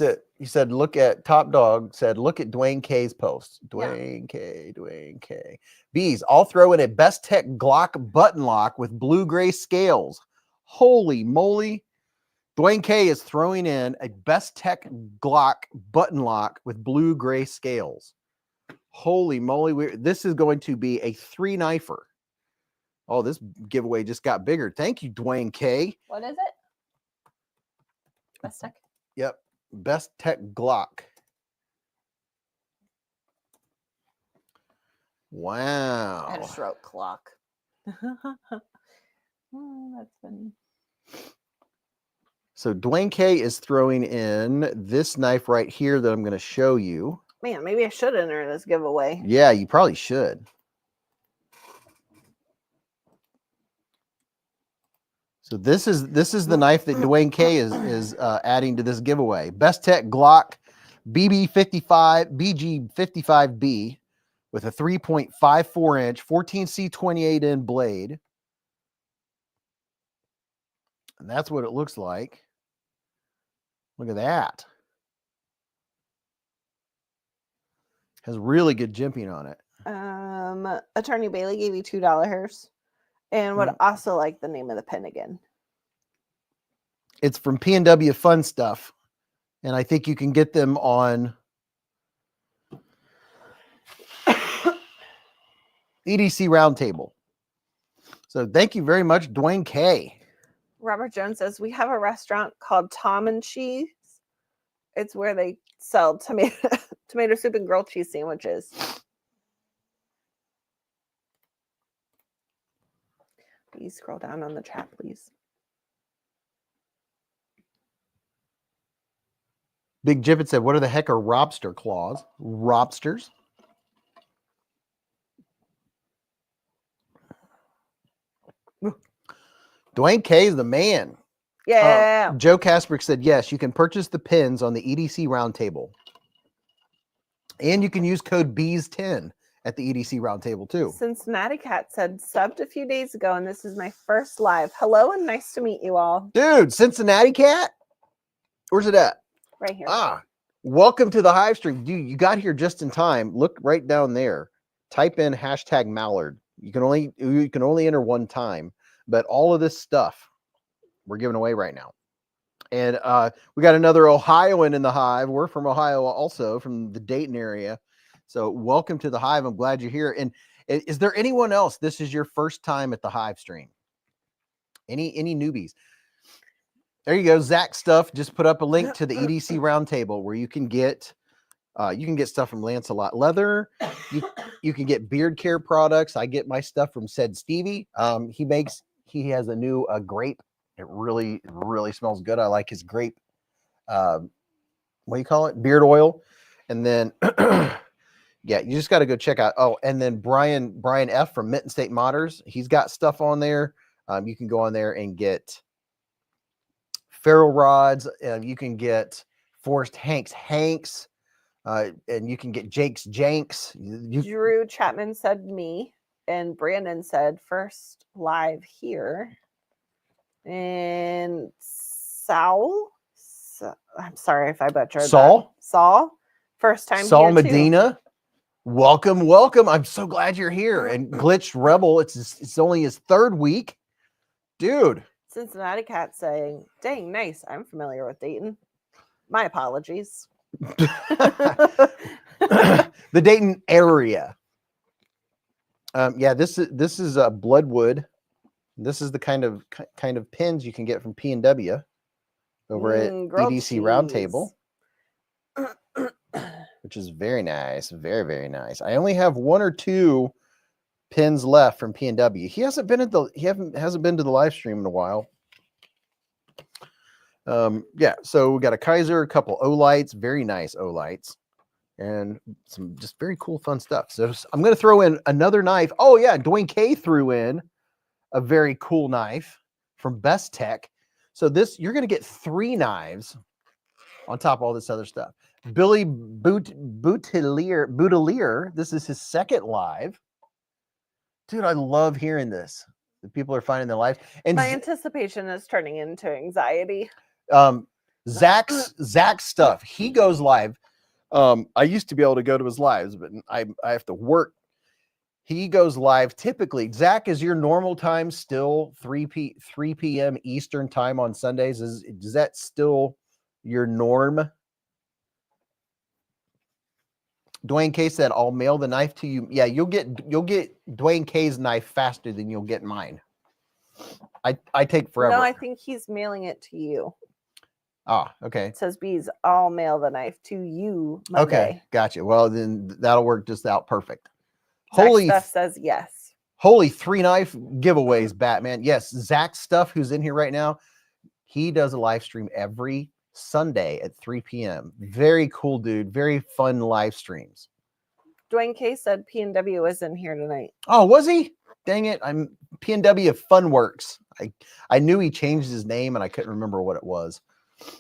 said, look at Top Dog said, look at Dwayne K's post. Dwayne K. Beez, I'll throw in a Best Tech Glock button lock with blue-gray scales. Holy moly. Dwayne K is throwing in a Best Tech Glock button lock with blue-gray scales. Holy moly. This is going to be a 3-knifer. Oh, this giveaway just got bigger. Thank you, Dwayne K. What is it? Best Tech? Yep. Best Tech Glock. Wow. I just wrote clock. Oh, that's funny. So Dwayne K is throwing in this knife right here that I'm going to show you. Man, maybe I should enter this giveaway. Yeah, you probably should. So this is the knife that Dwayne K is adding to this giveaway. Best Tech Glock BG55B with a 3.54 inch 14C28 in blade. And that's what it looks like. Look at that. Has really good jimping on it. Attorney Bailey gave you $2. And would also like the name of the pin again. It's from P&W Fun Stuff. And I think you can get them on EDC Roundtable. So thank you very much, Dwayne K. Robert Jones says, we have a restaurant called Tom and Cheese. It's where they sell tomato soup and grilled cheese sandwiches. Please scroll down on the chat, please. Big Jibbit said, what are the heck are lobster claws? Lobsters? Dwayne K is the man. Yeah. Joe Kasprick said, yes, you can purchase the pins on the EDC Roundtable. And you can use code BEEZ10 at the EDC Roundtable too. Cincinnati Cat said, subbed a few days ago, and this is my first live. Hello and nice to meet you all. Dude, Cincinnati Cat? Where's it at? Right here. Welcome to the Hive Stream. Dude, you got here just in time. Look right down there. Type in hashtag Mallard. You can only enter one time, but all of this stuff we're giving away right now. And we got another Ohioan in the Hive. We're from Ohio also, from the Dayton area. So welcome to the Hive. I'm glad you're here. And is there anyone else? This is your first time at the Hive Stream. Any newbies? There you go. Zach Stuff just put up a link to the EDC Roundtable where you can get stuff from Lancelot Leather. You can get beard care products. I get my stuff from Said Stevie. He has a new grape. It really smells good. I like his grape. What do you call it? Beard oil. And then yeah, you just got to go check out. Oh, and then Brian F from Mitten State Modders. He's got stuff on there. You can go on there and get ferro rods. You can get Forrest Hanks, and you can get Jake's Janks. Drew Chapman said me, and Brandon said first live here. And Saul, I'm sorry if I butchered that. Saul, first time Saul here Medina. Too. Welcome. I'm so glad you're here. And Glitched Rebel, it's only his third week. Dude. Cincinnati Cat saying, dang, nice. I'm familiar with Dayton. My apologies. The Dayton area. Yeah, this is Bloodwood. This is the kind of pins you can get from P&W over at EDC Roundtable, which is very nice, very nice. I only have one or two pins left from P&W. He hasn't been to the live stream in a while. Yeah, so we got a Kaiser, a couple O-lights, very nice O-lights, and some just very cool, fun stuff. So I'm going to throw in another knife. Oh yeah, Dwayne K threw in a very cool knife from Best Tech. So you're going to get 3 knives on top of all this other stuff. Billy Boutelier, this is his second live. Dude, I love hearing this. The people are finding their life. And my anticipation is turning into anxiety. Zach's stuff. He goes live. I used to be able to go to his lives, but I have to work. He goes live typically. Zach, is your normal time still 3 p.m. Eastern time on Sundays? Is that still your norm? Dwayne K said, I'll mail the knife to you. Yeah, you'll get Dwayne K's knife faster than you'll get mine. I take forever. No, I think he's mailing it to you. Ah, okay. It says Beez, I'll mail the knife to you Monday. Okay, gotcha. Well, then that'll work just out perfect. Holy Stuff says yes. Holy 3 knife giveaways, Batman. Yes, Zach Stuff, who's in here right now, he does a live stream every Sunday at 3 p.m. Very cool dude. Very fun live streams. Dwayne K said P&W is in here tonight. Oh, was he? Dang it. I'm P&W Funworks. I knew he changed his name and I couldn't remember what it was.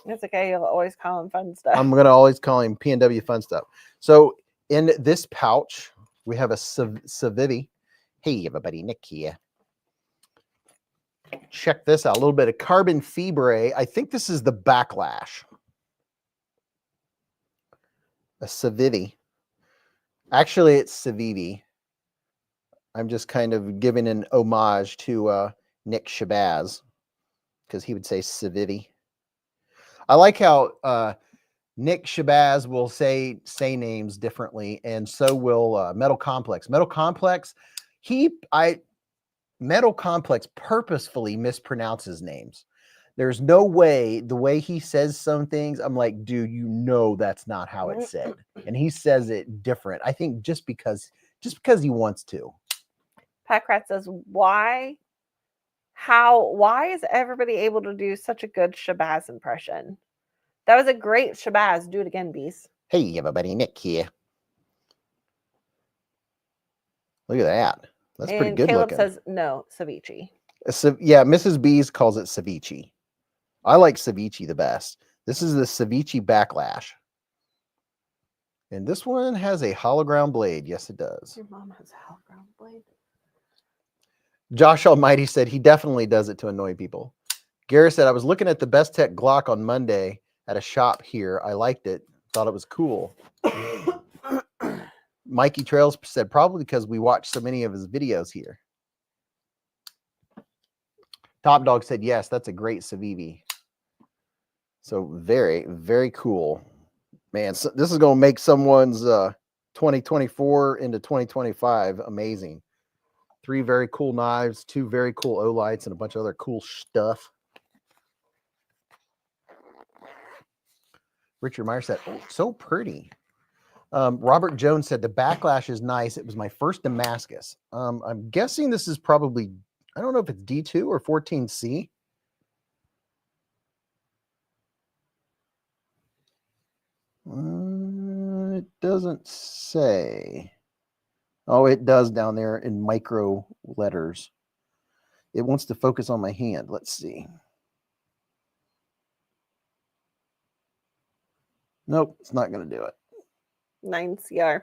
It's okay. You'll always call him Fun Stuff. I'm going to always call him P&W Fun Stuff. So in this pouch, we have a Civivi. Hey, everybody. Nick here. Check this out. A little bit of carbon fibre. I think this is the Backlash. A Civivi. Actually, it's Civivi. I'm just kind of giving an homage to Nick Shabazz because he would say Civivi. I like how Nick Shabazz will say names differently, and so will Metal Complex. Metal Complex, Metal Complex purposefully mispronounces names. There's no way, the way he says some things, I'm like, dude, you know that's not how it's said. And he says it different. I think just because he wants to. Packrat says, why is everybody able to do such a good Shabazz impression? That was a great Shabazz. Do it again, Beez. Hey, everybody, Nick here. Look at that. That's pretty good Caleb looking. says, no, ceviche. Yeah, Mrs. Beez calls it ceviche. I like ceviche the best. This is the ceviche backlash. And this one has a hologram blade. Yes, it does. Your mom has a hologram blade. Josh Almighty said he definitely does it to annoy people. Gary said, I was looking at the Best Tech Glock on Monday at a shop here. I liked it. Thought it was cool. Mikey Trails said, probably because we watched so many of his videos here. Top Dog said, yes, that's a great Civivi. So very, very cool. Man, so this is going to make someone's 2024 into 2025 amazing. 3 very cool knives, 2 very cool Olights, and a bunch of other cool stuff. Richard Meyer said, oh, so pretty. Robert Jones said, the backlash is nice. It was my first Damascus. I'm guessing this is probably, I don't know if it's D2 or 14C. It doesn't say. Oh, it does down there in micro letters. It wants to focus on my hand. Let's see. Nope, it's not going to do it. 9CR.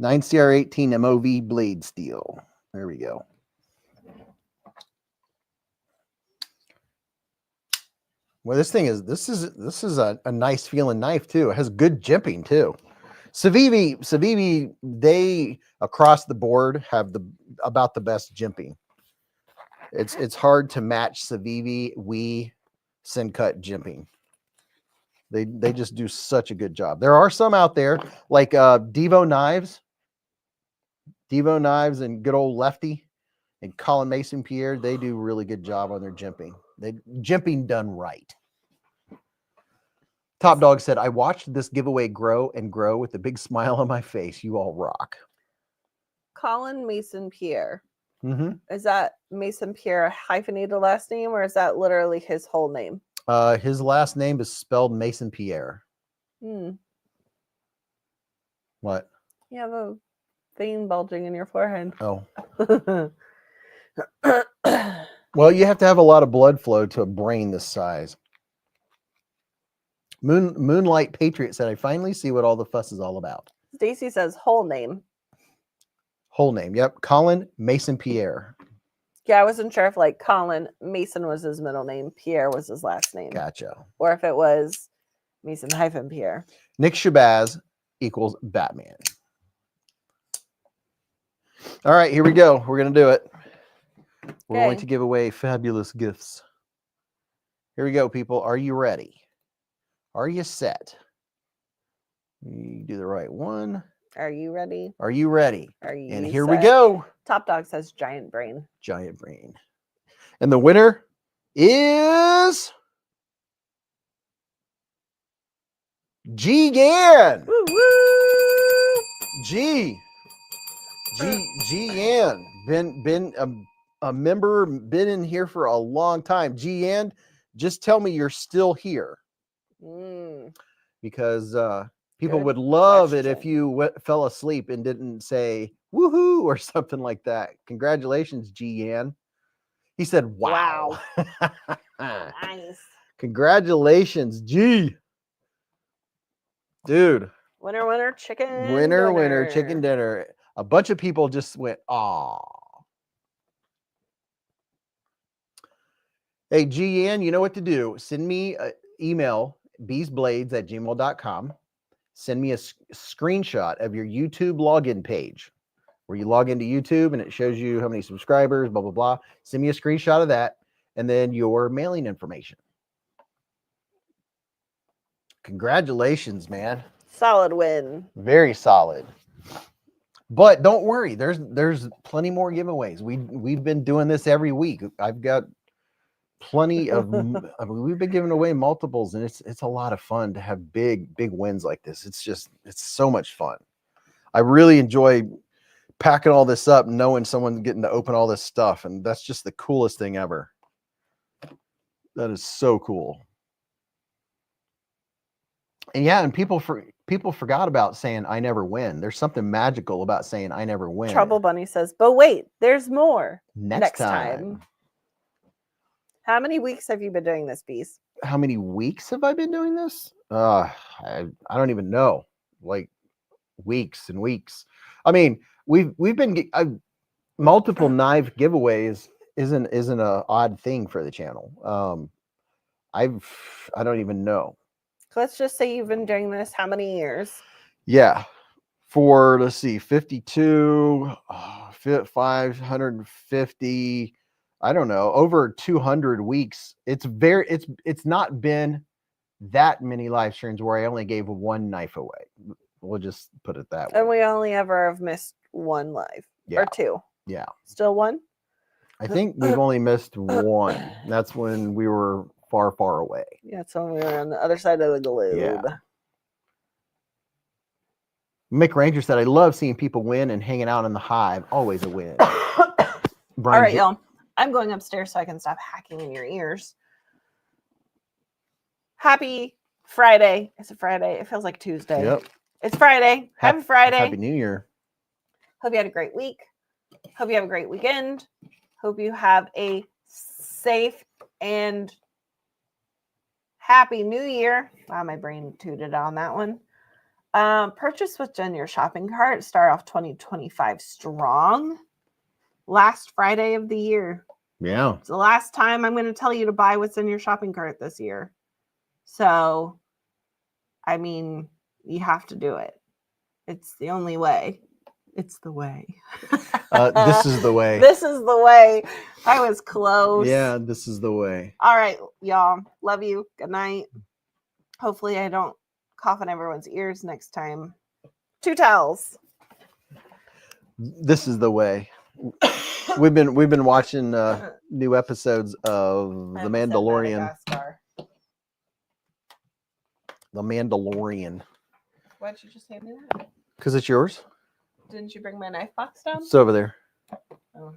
9CR18 MOV blade steel. There we go. Well, this is a nice feeling knife too. It has good jimping too. Civivi, they across the board have about the best jimping. It's hard to match Civivi, Sencut jimping. They just do such a good job. There are some out there like Devo Knives and good old Lefty and Colin Mason Pierre. They do a really good job on their jimping. Jimping done right. Top Dog said, I watched this giveaway grow and grow with a big smile on my face. You all rock. Colin Mason Pierre. Mm-hmm. Is that Mason Pierre a hyphenated last name, or is that literally his whole name? His last name is spelled Mason Pierre. What? You have a vein bulging in your forehead. Oh. Well, you have to have a lot of blood flow to a brain this size. Moonlight Patriot said, I finally see what all the fuss is all about. Stacy says whole name. Whole name. Yep. Colin Mason Pierre. Yeah, I wasn't sure if like Colin Mason was his middle name, Pierre was his last name. Gotcha. Or if it was Mason hyphen Pierre. Nick Shabazz equals Batman. All right, here we go. We're going to do it. We're going to give away fabulous gifts. Here we go, people. Are you ready? Are you set? You do the right one. Are you ready? Are you ready? Are you And here we go. Top Dog says giant brain. Giant brain. And the winner is G Gan. Woo woo! G Yan. Been a member, been in here for a long time. G Yan, just tell me you're still here. Because people would love it if you fell asleep and didn't say woohoo or something like that. Congratulations, G Yan. He said, wow. Nice. Congratulations, G. Dude. Winner, winner, chicken Winner, chicken dinner. A bunch of people just went, aw. Hey, G Yan, you know what to do. Send me an email, beezblades@gmail.com. Send me a screenshot of your YouTube login page where you log into YouTube and it shows you how many subscribers, blah, blah, blah. Send me a screenshot of that and then your mailing information. Congratulations, man. Solid win. Very solid. But don't worry, there's plenty more giveaways. We've been doing this every week. I've got plenty of we've been giving away multiples, and it's a lot of fun to have big wins like this. It's so much fun. I really enjoy packing all this up, knowing someone's getting to open all this stuff, and that's just the coolest thing ever. That is so cool. And yeah, and people forgot about saying I never win. There's something magical about saying I never win. Trouble Bunny says, but wait, there's more Next time. How many weeks have you been doing this, Beez? How many weeks have I been doing this? I don't even know. Like weeks and weeks. I mean, we've been multiple knife giveaways isn't a odd thing for the channel. I don't even know. Let's just say you've been doing this how many years? Yeah. For, let's see, 52, 550, I don't know, over 200 weeks. It's not been that many live streams where I only gave one knife away. We'll just put it that way. And we only ever have missed one live or two. Yeah. Still one? I think we've only missed one. That's when we were far away. Yeah, it's when we were on the other side of the globe. Yeah. Mick Ranger said, I love seeing people win and hanging out in the hive. Always a win. All right, y'all. I'm going upstairs so I can stop hacking in your ears. Happy Friday. Is it Friday? It feels like Tuesday. Yep. It's Friday. Happy Friday. Happy New Year. Hope you had a great week. Hope you have a great weekend. Hope you have a safe and happy New Year. Wow, my brain tooted on that one. Purchase what's in your shopping cart. Start off 2025 strong. Last Friday of the year. Yeah. It's the last time I'm going to tell you to buy what's in your shopping cart this year. So, I mean, you have to do it. It's the only way. It's the way. This is the way. This is the way. I was close. Yeah, this is the way. All right, y'all. Love you. Good night. Hopefully I don't cough in everyone's ears next time. 2 towels. This is the way. We've been watching new episodes of The Mandalorian. The Mandalorian. Why'd you just hand me that? Because it's yours. Didn't you bring my knife box down? It's over there. Oh.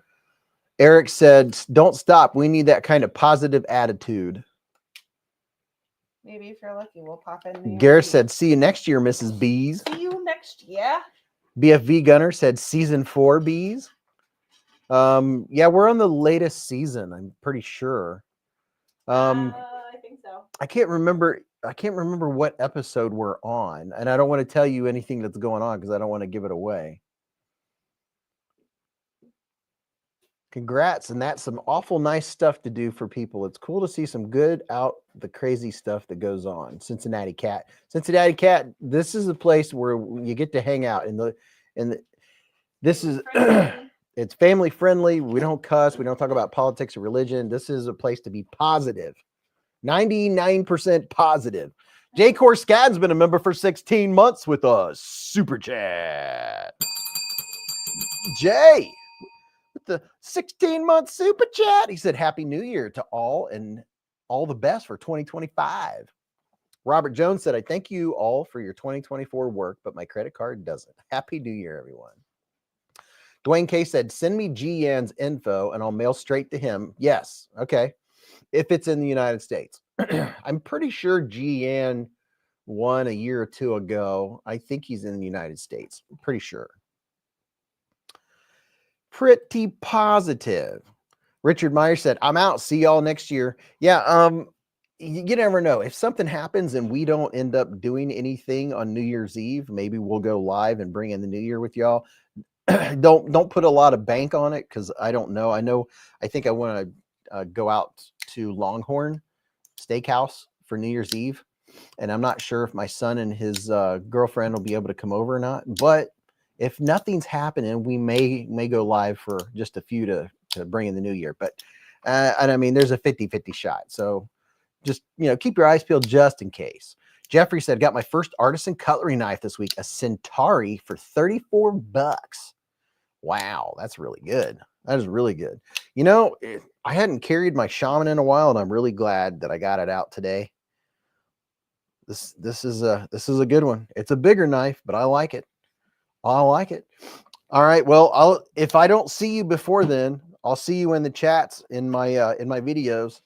Eric said, don't stop. We need that kind of positive attitude. Maybe if you're lucky, we'll pop in. Gareth said, see you next year, Mrs. Beez. See you next year. BFV Gunner said, season 4 Beez. Yeah, we're on the latest season, I'm pretty sure. I think so. I can't remember what episode we're on, and I don't want to tell you anything that's going on because I don't want to give it away. Congrats, and that's some awful nice stuff to do for people. It's cool to see some good out the crazy stuff that goes on. Cincinnati Cat, this is a place where you get to hang out this is it's family friendly. We don't cuss, we don't talk about politics or religion. This is a place to be positive. 99% positive. J. Corscad's been a member for 16 months with us. Super chat. Jay with the 16-month super chat. He said, Happy New Year to all and all the best for 2025. Robert Jones said, I thank you all for your 2024 work, but my credit card doesn't. Happy New Year, everyone. Dwayne K said, send me GN's info and I'll mail straight to him. Yes. Okay. If it's in the United States. I'm pretty sure GN won a year or two ago. I think he's in the United States. I'm pretty sure. Pretty positive. Richard Meyer said, I'm out. See y'all next year. Yeah, you never know. If something happens and we don't end up doing anything on New Year's Eve, maybe we'll go live and bring in the new year with y'all. Don't put a lot of bank on it because I don't know. I think I want to go out to Longhorn Steakhouse for New Year's Eve, and I'm not sure if my son and his girlfriend will be able to come over or not. But If nothing's happening, we may go live for just a few to bring in the new year. But and I mean, there's a 50-50 shot. So just, keep your eyes peeled just in case. Jeffrey said, got my first artisan cutlery knife this week, a Centauri for $34. Wow, that's really good. That is really good. I hadn't carried my Shaman in a while, and I'm really glad that I got it out today. This is a good one. It's a bigger knife, but I like it. I like it. All right. Well, if I don't see you before then, I'll see you in the chats in my videos.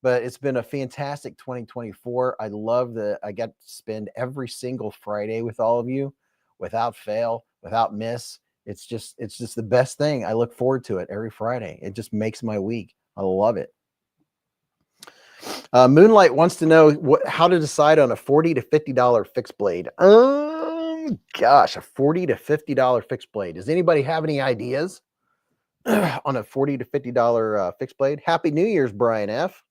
But it's been a fantastic 2024. I love that I got to spend every single Friday with all of you, without fail, without miss. It's just the best thing. I look forward to it every Friday. It just makes my week. I love it. Moonlight wants to know how to decide on a $40 to $50 fixed blade. Gosh, a $40 to $50 fixed blade. Does anybody have any ideas on a $40 to $50 fixed blade? Happy New Year's, Brian F.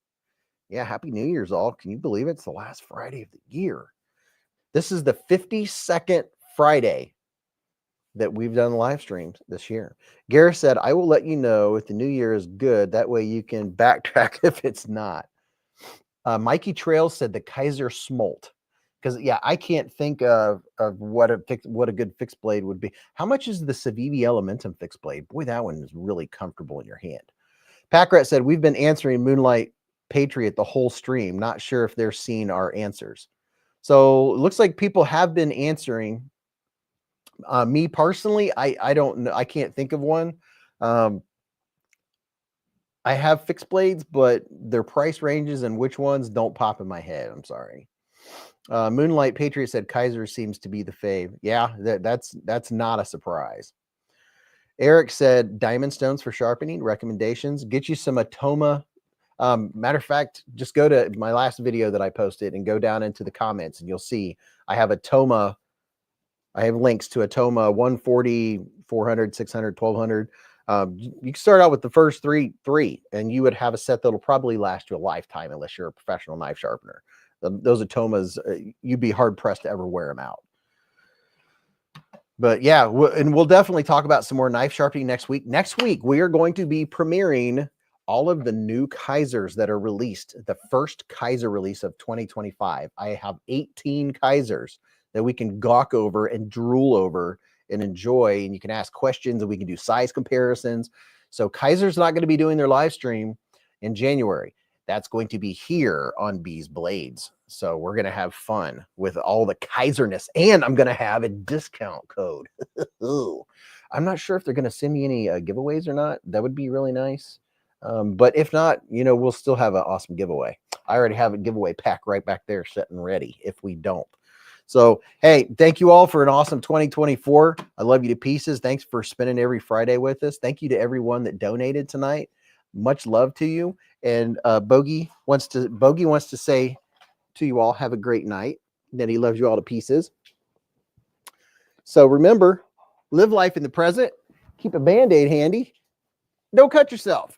Yeah, Happy New Year's, all. Can you believe it's the last Friday of the year? This is the 52nd Friday that we've done live streams this year. Gareth said, I will let you know if the new year is good. That way you can backtrack if it's not. Mikey Trails said the Kaiser Smolt. Because, yeah, I can't think of what a good fixed blade would be. How much is the Civivi Elementum fixed blade? Boy, that one is really comfortable in your hand. Packrat said, we've been answering Moonlight Patriot the whole stream. Not sure if they're seeing our answers. So it looks like people have been answering. Me personally, I don't know. I can't think of one. I have fixed blades, but their price ranges and which ones don't pop in my head. I'm sorry. Moonlight Patriot said Kaiser seems to be the fave. Yeah, that's not a surprise. Eric said diamond stones for sharpening recommendations. Get you some Atoma. Matter of fact, just go to my last video that I posted and go down into the comments and you'll see I have Atoma. I have links to Atoma 140, 400, 600, 1200. You can start out with the first three, and you would have a set that'll probably last you a lifetime unless you're a professional knife sharpener. Those Atomas, you'd be hard pressed to ever wear them out. But yeah, and we'll definitely talk about some more knife sharpening next week. Next week, we are going to be premiering all of the new Kaisers that are released, the first Kaiser release of 2025. I have 18 Kaisers that we can gawk over and drool over and enjoy, and you can ask questions and we can do size comparisons. So Kaiser's not going to be doing their live stream in January. That's going to be here on BeezBlades. So we're going to have fun with all the Kaiserness, and I'm going to have a discount code. I'm not sure if they're going to send me any giveaways or not. That would be really nice. But if not, we'll still have an awesome giveaway. I already have a giveaway pack right back there set and ready if we don't. So, hey, thank you all for an awesome 2024. I love you to pieces. Thanks for spending every Friday with us. Thank you to everyone that donated tonight. Much love to you. And Bogey wants to say to you all, have a great night. That he loves you all to pieces. So remember, live life in the present. Keep a Band-Aid handy. Don't cut yourself.